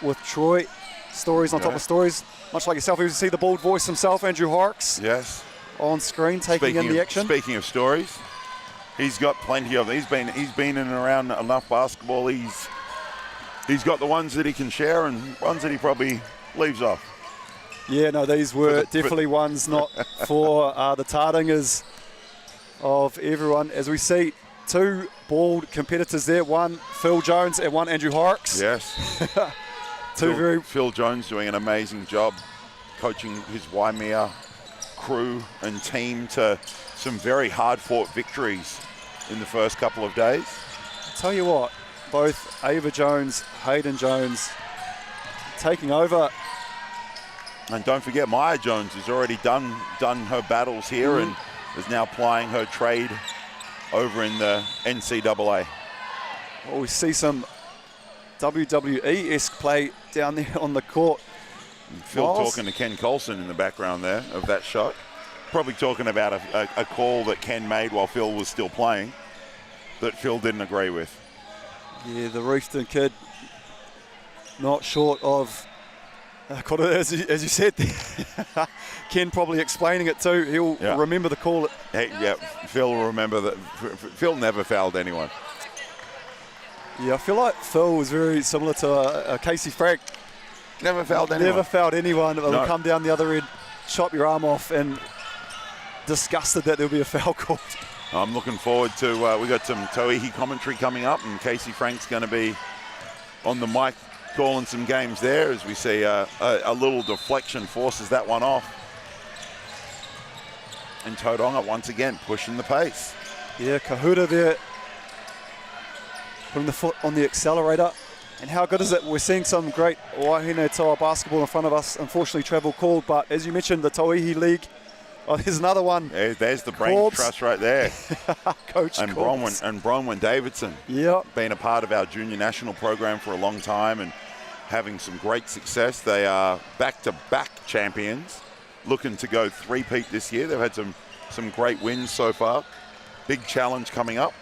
S6: with Troy. Stories on top of stories. Much like yourself, you see the bald voice himself, Andrew Harks.
S3: Yes.
S6: On screen, taking in the action.
S3: Speaking of stories, he's got plenty of them. He's been in and around enough basketball. He's got the ones that he can share and ones that he probably leaves off.
S6: Yeah, no, these were definitely ones not for the Tardingers of everyone. As we see, two bald competitors there, one Phil Jones and one Andrew Harks.
S3: Yes. Phil Jones doing an amazing job coaching his Waimea crew and team to some very hard-fought victories in the first couple of days.
S6: I'll tell you what, both Ava Jones, Hayden Jones taking over.
S3: And don't forget, Maya Jones has already done her battles here and is now plying her trade over in the NCAA.
S6: Well, we see some WWE-esque play down there on the court.
S3: And Phil talking to Ken Colson in the background there of that shot. Probably talking about a call that Ken made while Phil was still playing that Phil didn't agree with.
S6: Yeah, the Royston kid not short of, as you said, Ken probably explaining it too. He'll remember the call.
S3: Phil will remember that. Phil never fouled anyone.
S6: Yeah, I feel like Phil was very similar to Casey Frank.
S3: Never fouled anyone.
S6: Never fouled anyone. They'll come down the other end, chop your arm off, and disgusted that there'll be a foul called.
S3: I'm looking forward to, we got some Toihi commentary coming up, and Casey Frank's going to be on the mic calling some games there as we see a little deflection forces that one off. And Tauranga once again pushing the pace.
S6: Yeah, Kahuta there, putting the foot on the accelerator. And how good is it? We're seeing some great Wahine Toa basketball in front of us. Unfortunately, travel called, but as you mentioned, the Tauihi League. Oh, there's another one.
S3: There's the brain
S6: Corbs.
S3: trust right there.
S6: Coach
S3: and
S6: Corbs.
S3: Bronwyn Davidson.
S6: Yep.
S3: Been a part of our junior national program for a long time and having some great success. They are back-to-back champions, looking to go three-peat this year. They've had some great wins so far. Big challenge coming up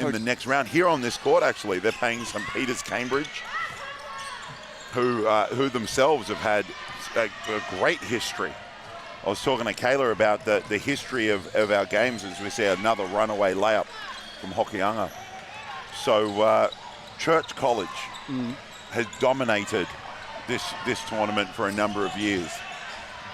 S3: in the next round. Here on this court, actually, they're playing St. Peter's Cambridge, who themselves have had a great history. I was talking to Kayla about the history of our games as we see another runaway layup from Hokianga. So Church College has dominated this tournament for a number of years.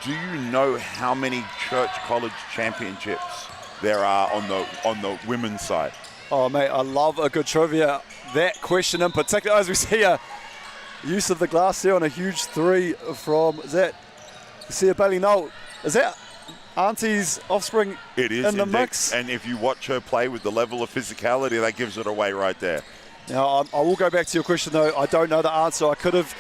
S3: Do you know how many Church College championships there are on the women's side?
S6: Oh, mate, I love a good trivia. That question in particular, as we see a use of the glass there on a huge three from, is that Sia Bailey? No, is that Auntie's offspring?
S3: It is
S6: in the
S3: indeed.
S6: mix?
S3: And if you watch her play with the level of physicality, that gives it away right there.
S6: Now, I will go back to your question, though. I don't know the answer. I could have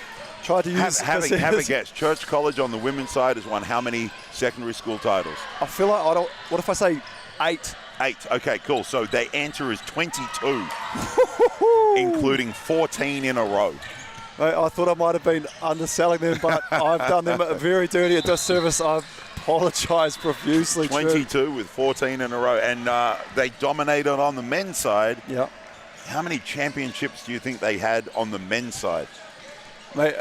S6: tried to use...
S3: Have a guess. Church College on the women's side has won how many secondary school titles?
S6: I feel like I don't... What if I say 8?
S3: 8. Okay, cool. So the answer is 22, including 14 in a row.
S6: Mate, I thought I might have been underselling them, but I've done them a very dirty a disservice. I apologise profusely.
S3: 22 with 14 in a row. And they dominated on the men's side.
S6: Yeah.
S3: How many championships do you think they had on the men's side?
S6: Mate,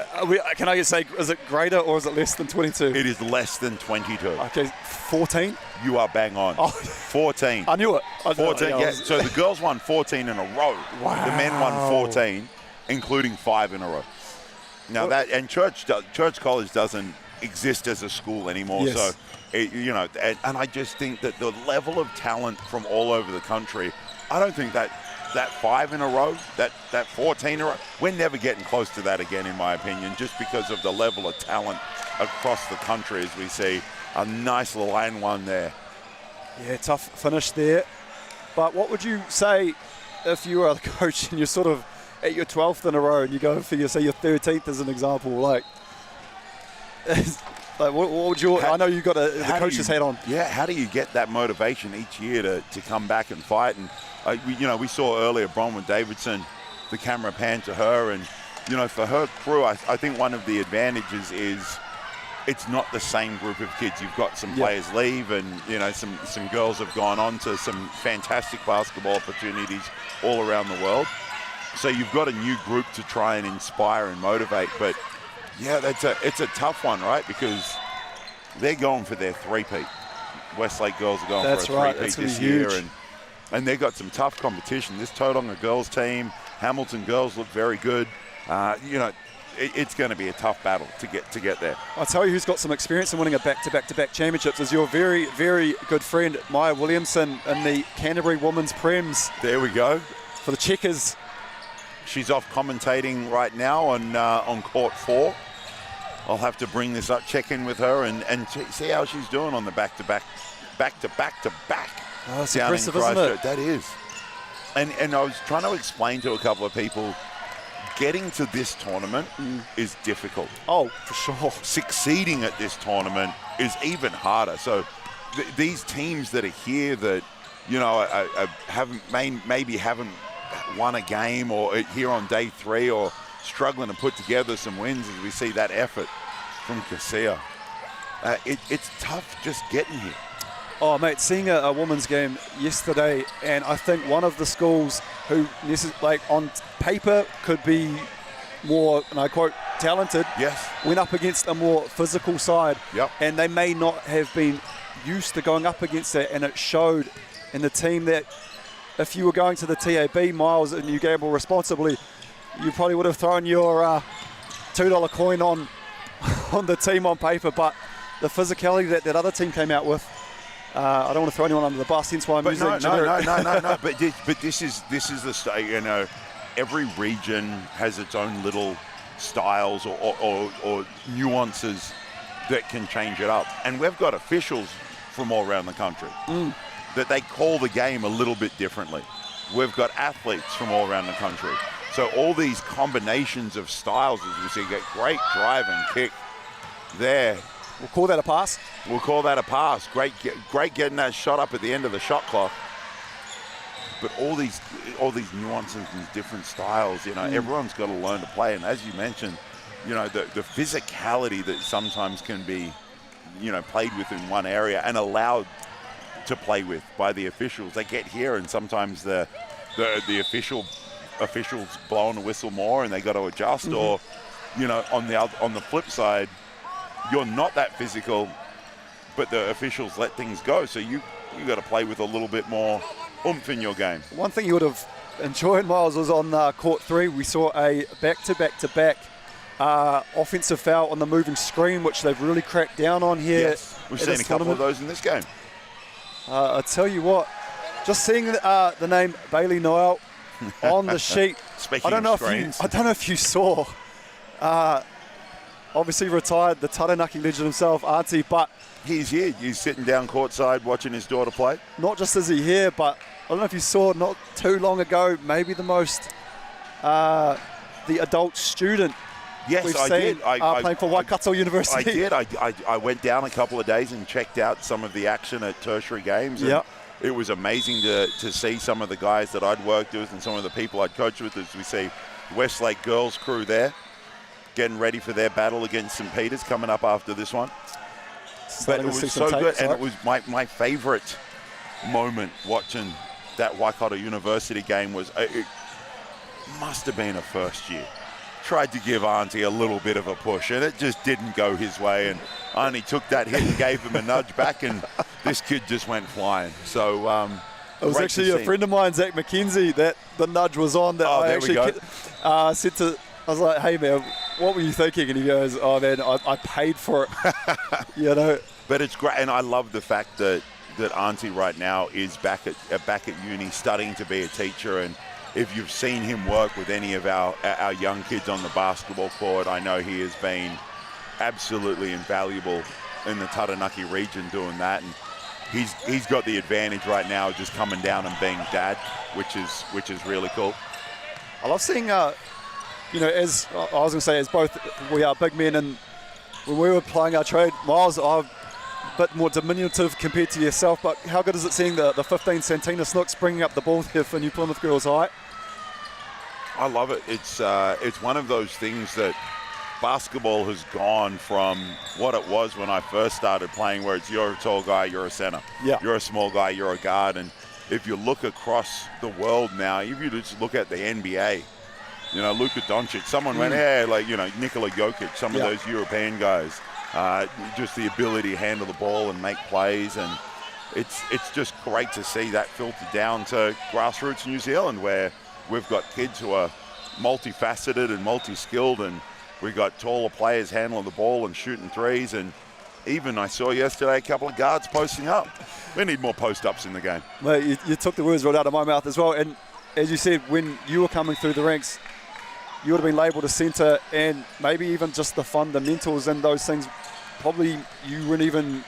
S6: can I just say, is it greater or is it less than 22?
S3: It is less than 22.
S6: Okay, 14?
S3: You are bang on.
S6: Oh.
S3: 14.
S6: I knew it.
S3: 14, yeah. So the girls won 14 in a row.
S6: Wow.
S3: The men won 14, including 5 in a row. Now Church College doesn't exist as a school anymore.
S6: Yes.
S3: So, and I just think that the level of talent from all over the country, I don't think that 5 in a row, that 14 in a row, we're never getting close to that again, in my opinion, just because of the level of talent across the country as we see a nice little line one there.
S6: Yeah, tough finish there. But what would you say if you were the coach and you're sort of at your 12th in a row and you go for your 13th as an example? Like what would you? I know you got the coach's hat on.
S3: Yeah, how do you get that motivation each year to come back and fight? And we saw earlier Bronwyn Davidson, the camera panned to her, and for her crew, I think one of the advantages is it's not the same group of kids. You've got some players leave, and some girls have gone on to some fantastic basketball opportunities all around the world. So you've got a new group to try and inspire and motivate. But yeah, it's a tough one, right? Because they're going for their three-peat. Westlake girls are going for a three-peat this year, and they've got some tough competition. This Tauranga girls team, Hamilton girls look very good. It's going to be a tough battle to get there.
S6: I'll tell you who's got some experience in winning a back-to-back championships is your very, very good friend Maya Williamson in the Canterbury Women's Prems.
S3: There we go.
S6: For the Checkers.
S3: She's off commentating right now on court 4. I'll have to bring this up, check in with her, and see how she's doing on the back-to-back.
S6: Oh, it's impressive, isn't it?
S3: That is. And I was trying to explain to a couple of people, getting to this tournament is difficult.
S6: Oh, for sure.
S3: Succeeding at this tournament is even harder. So these teams that are here that, maybe haven't won a game or here on day 3 or struggling to put together some wins as we see that effort from Casilla. It's tough just getting here.
S6: Oh, mate, seeing a women's game yesterday, and I think one of the schools who, on paper, could be more, and I quote, talented, went up against a more physical side.
S3: Yep.
S6: And they may not have been used to going up against that, and it showed in the team that if you were going to the TAB, Miles, and you gamble responsibly, you probably would have thrown your $2 coin on the team on paper, but the physicality that other team came out with, I don't want to throw anyone under the bus, hence why I'm using generic.
S3: No. But this is the state. Every region has its own little styles or nuances that can change it up. And we've got officials from all around the country. That they call the game a little bit differently. We've got athletes from all around the country. So all these combinations of styles, as we see, get great drive and kick there.
S6: We'll call that a pass.
S3: We'll call that a pass. Great getting that shot up at the end of the shot clock. But all these nuances and different styles, you know, everyone's got to learn to play. And as you mentioned, you know, the physicality that sometimes can be, you know, played with in one area and allowed to play with by the officials. They get here and sometimes the officials blowing the whistle more and they got to adjust, or, you know, on the flip side, you're not that physical, but the officials let things go. So you got to play with a little bit more oomph in your game.
S6: One thing you would have enjoyed, Miles, was on court 3. We saw a back-to-back-to-back offensive foul on the moving screen, which they've really cracked down on here.
S3: Yes, we've seen a couple of those in this game.
S6: I tell you what, just seeing the name Bailey Noel on the sheet. I don't know if you saw. Obviously retired, the Taranaki legend himself, Auntie, but
S3: he's here. He's sitting down courtside watching his daughter play.
S6: Not just is he here, but I don't know if you saw not too long ago, maybe the most the adult student.
S3: Yes,
S6: we've
S3: I
S6: seen,
S3: did. I
S6: playing for Waikato University.
S3: I did. I went down a couple of days and checked out some of the action at tertiary games. And it was amazing to see some of the guys that I'd worked with and some of the people I'd coached with. As we see Westlake girls crew there, getting ready for their battle against St. Peter's coming up after this one. But it was so good, and it was my favourite moment watching that Waikato University game was, it must have been a first year. Tried to give Auntie a little bit of a push, and it just didn't go his way, and Auntie took that hit and gave him a nudge back, and this kid just went flying. So
S6: it was actually a friend of mine, Zach McKenzie, that the nudge was on, that I actually said to, I was like, hey man, what were you thinking? And he goes, oh man, I paid for it. You know.
S3: But it's great, and I love the fact that Auntie right now is back at uni studying to be a teacher. And if you've seen him work with any of our young kids on the basketball court, I know he has been absolutely invaluable in the Taranaki region doing that. And he's got the advantage right now, just coming down and being dad, which is really cool.
S6: I love seeing, you know, as I was going to say, as both we are big men, and when we were playing our trade, Miles, I'm a bit more diminutive compared to yourself, but how good is it seeing the 15 Santina Snooks bringing up the ball here for New Plymouth Girls High?
S3: I love it. It's one of those things that basketball has gone from what it was when I first started playing, where it's you're a tall guy, you're a center.
S6: Yeah.
S3: You're a small guy, you're a guard. And if you look across the world now, if you just look at the NBA, you know, Luka Doncic, someone went, like, you know, Nikola Jokic, some of those European guys, just the ability to handle the ball and make plays. And it's just great to see that filter down to grassroots New Zealand, where we've got kids who are multifaceted and multi-skilled, and we've got taller players handling the ball and shooting threes. And even I saw yesterday a couple of guards posting up. We need more post-ups in the game.
S6: Mate, you took the words right out of my mouth as well. And as you said, when you were coming through the ranks, you would have been labelled a centre, and maybe even just the fundamentals and those things probably you weren't even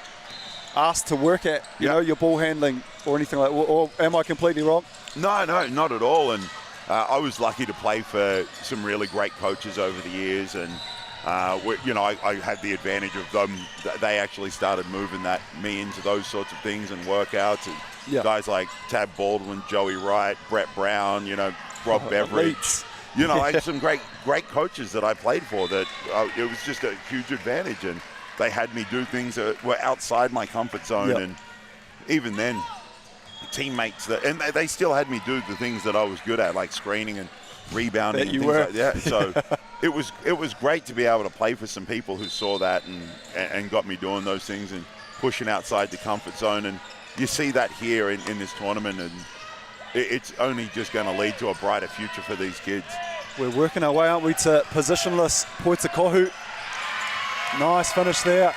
S6: asked to work at, you know, your ball handling or anything like that. Or am I completely wrong?
S3: No, not at all. And I was lucky to play for some really great coaches over the years, and you know, I had the advantage of them. They actually started moving me into those sorts of things and workouts. And guys like Tab Baldwin, Joey Wright, Brett Brown, you know, Rob Beveridge. You know, I had some great coaches that I played for that it was just a huge advantage, and they had me do things that were outside my comfort zone. And even then, teammates and they still had me do the things that I was good at, like screening and rebounding and things like that. So it was great to be able to play for some people who saw that and got me doing those things and pushing outside the comfort zone. And you see that here in this tournament, and it's only just going to lead to a brighter future for these kids.
S6: We're working our way, aren't we, to positionless Poitakohu. Nice finish there.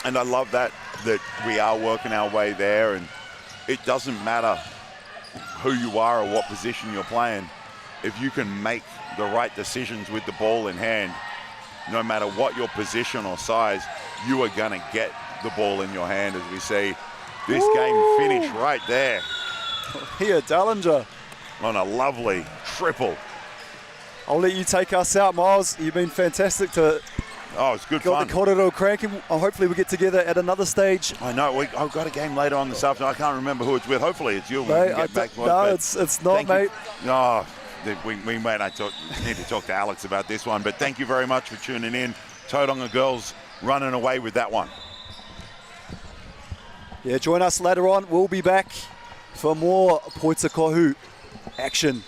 S3: And I love that we are working our way there, and it doesn't matter who you are or what position you're playing. If you can make the right decisions with the ball in hand, no matter what your position or size, you are going to get the ball in your hand as we see this game finish right there.
S6: Here, Dallinger.
S3: On a lovely triple.
S6: I'll let you take us out, Miles. You've been fantastic to
S3: it's good
S6: got
S3: fun.
S6: the corridor cranking. Hopefully we get together at another stage.
S3: I know. I've got a game later on this afternoon. I can't remember who it's with. Hopefully it's you.
S6: Mate,
S3: we can get back to it,
S6: no,
S3: but
S6: it's not, mate.
S3: No, we might need to talk to Alex about this one. But thank you very much for tuning in. Tauranga girls running away with that one.
S6: Yeah, join us later on. We'll be back for more Points of Kohu action.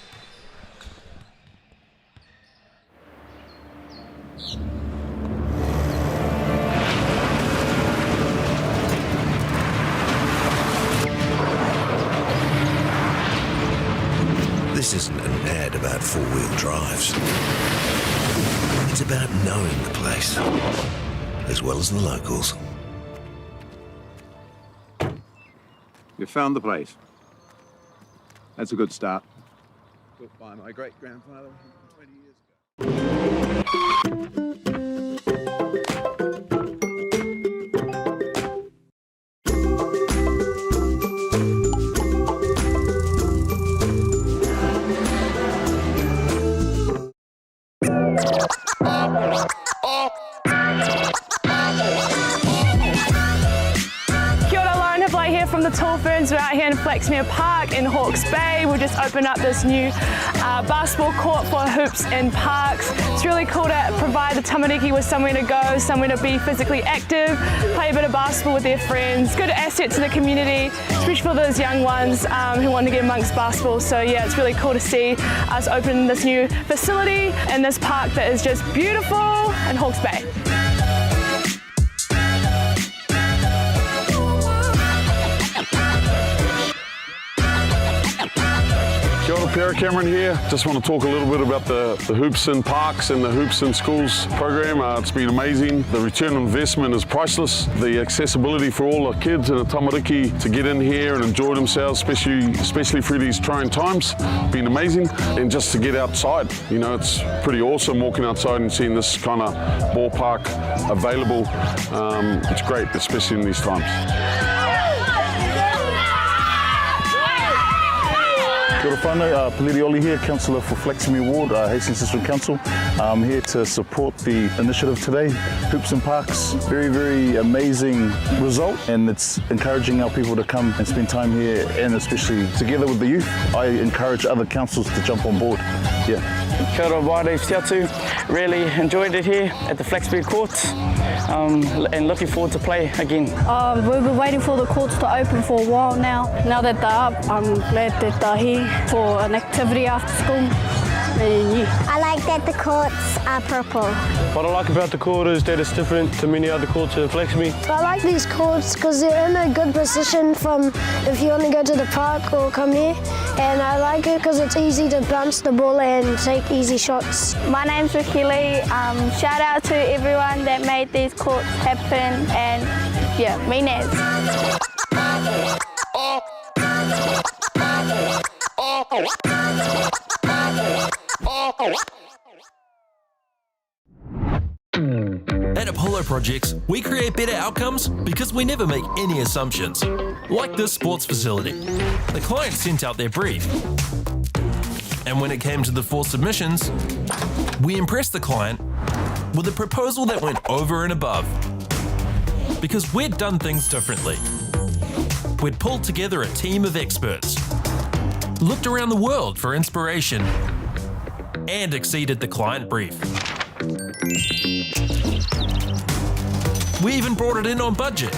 S8: This isn't an ad about four-wheel drives. It's about knowing the place, as well as the locals.
S14: You found the place. That's a good start. Built by my great-grandfather 20 years ago.
S16: From the Tall Ferns, we're out here in Flaxmere Park in Hawke's Bay. We've just opened up this new basketball court for hoops and parks. It's really cool to provide the tamariki with somewhere to go, somewhere to be physically active, play a bit of basketball with their friends. Good asset to the community, especially for those young ones who want to get amongst basketball. So yeah, it's really cool to see us open this new facility in this park that is just beautiful in Hawke's Bay.
S17: Kia ora, Pierre Cameron here. Just want to talk a little bit about the Hoops in Parks and the Hoops in Schools program. It's been amazing. The return on investment is priceless. The accessibility for all the kids and the tamariki to get in here and enjoy themselves, especially through these trying times, been amazing. And just to get outside, you know, it's pretty awesome walking outside and seeing this kind of ballpark available. It's great, especially in these times.
S18: Kia ora whānau, Peliri Oli here, Councillor for Flaxmere Ward, Hastings District Council. I'm here to support the initiative today, Hoops and Parks. Very, very amazing result, and it's encouraging our people to come and spend time here, and especially together with the youth. I encourage other councils to jump on board. Yeah.
S19: Kia ora, wāre te atu. Really enjoyed it here at the Flaxmere Courts, and looking forward to play again.
S20: We've been waiting for the courts to open for a while now. Now that they're up, I'm glad that they're here for an activity after school. And yeah.
S28: I like that the courts are purple.
S29: What I like about the court is that it's different to many other courts in Flaxmere.
S28: I like these courts because they're in a good position from if you want to go to the park or come here. And I like it because it's easy to bounce the ball and take easy shots.
S20: My name's Rakili. Shout out to everyone that made these courts happen, and yeah, me Naz.
S12: At Apollo Projects, we create better outcomes because we never make any assumptions. Like this sports facility. The client sent out their brief. And when it came to the 4 submissions, we impressed the client with a proposal that went over and above. Because we'd done things differently. We'd pulled together a team of experts, looked around the world for inspiration, and exceeded the client brief. We even brought it in on budget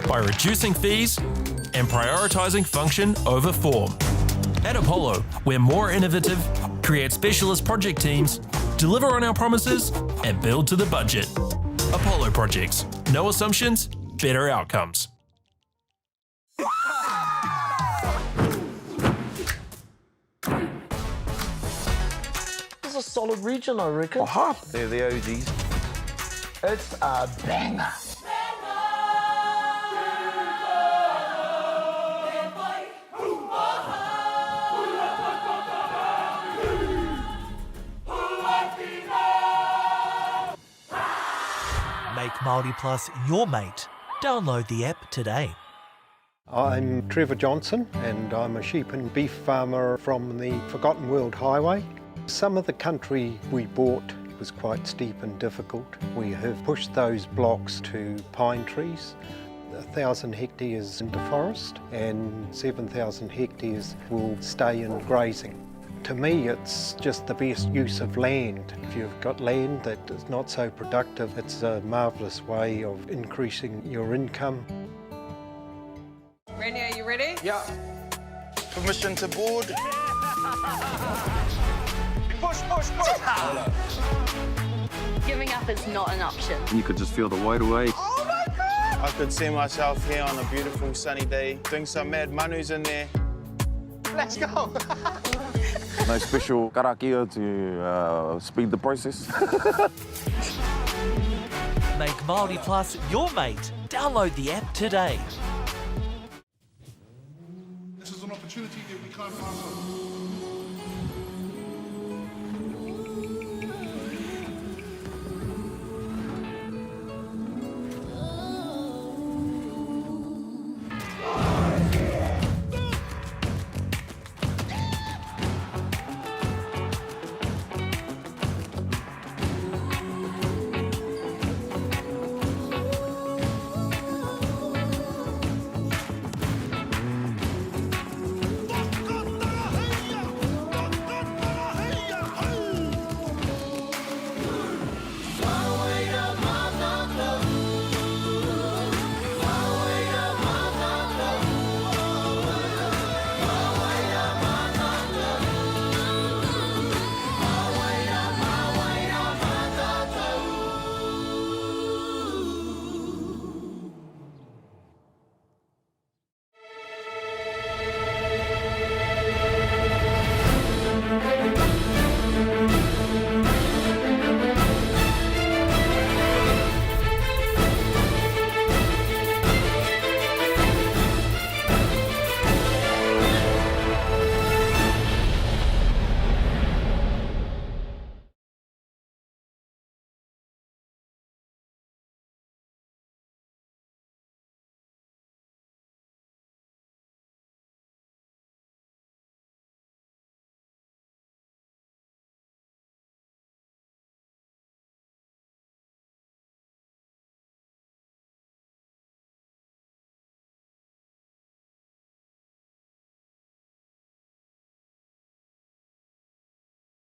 S12: by reducing fees and prioritising function over form. At Apollo, we're more innovative, create specialist project teams, deliver on our promises, and build to the budget. Apollo Projects. No assumptions, better outcomes.
S7: This is a solid region, I reckon.
S26: They're the OGs.
S7: It's a banger.
S30: Make Māori Plus your mate
S1: Download the app today.
S4: I'm Trevor Johnson and I'm a sheep and beef farmer from the Forgotten World Highway. Some of the country we bought was quite steep and difficult. We have pushed those blocks to pine trees. 1,000 hectares into forest and 7,000 hectares will stay in grazing. To me, it's just the best use of land. If you've got land that is not so productive, it's a marvellous way of increasing your income.
S2: Randy, are you ready?
S5: Yeah. Permission to board. Push, push, push.
S9: Giving up is not an option.
S14: You could just feel the weight away.
S5: Oh my God! I could see myself here on a beautiful sunny day, doing some mad manus in there. Let's go.
S26: No special karakia to speed the process.
S1: Make Māori Plus your mate. Download the app today.
S10: This is an opportunity that we can't pass on.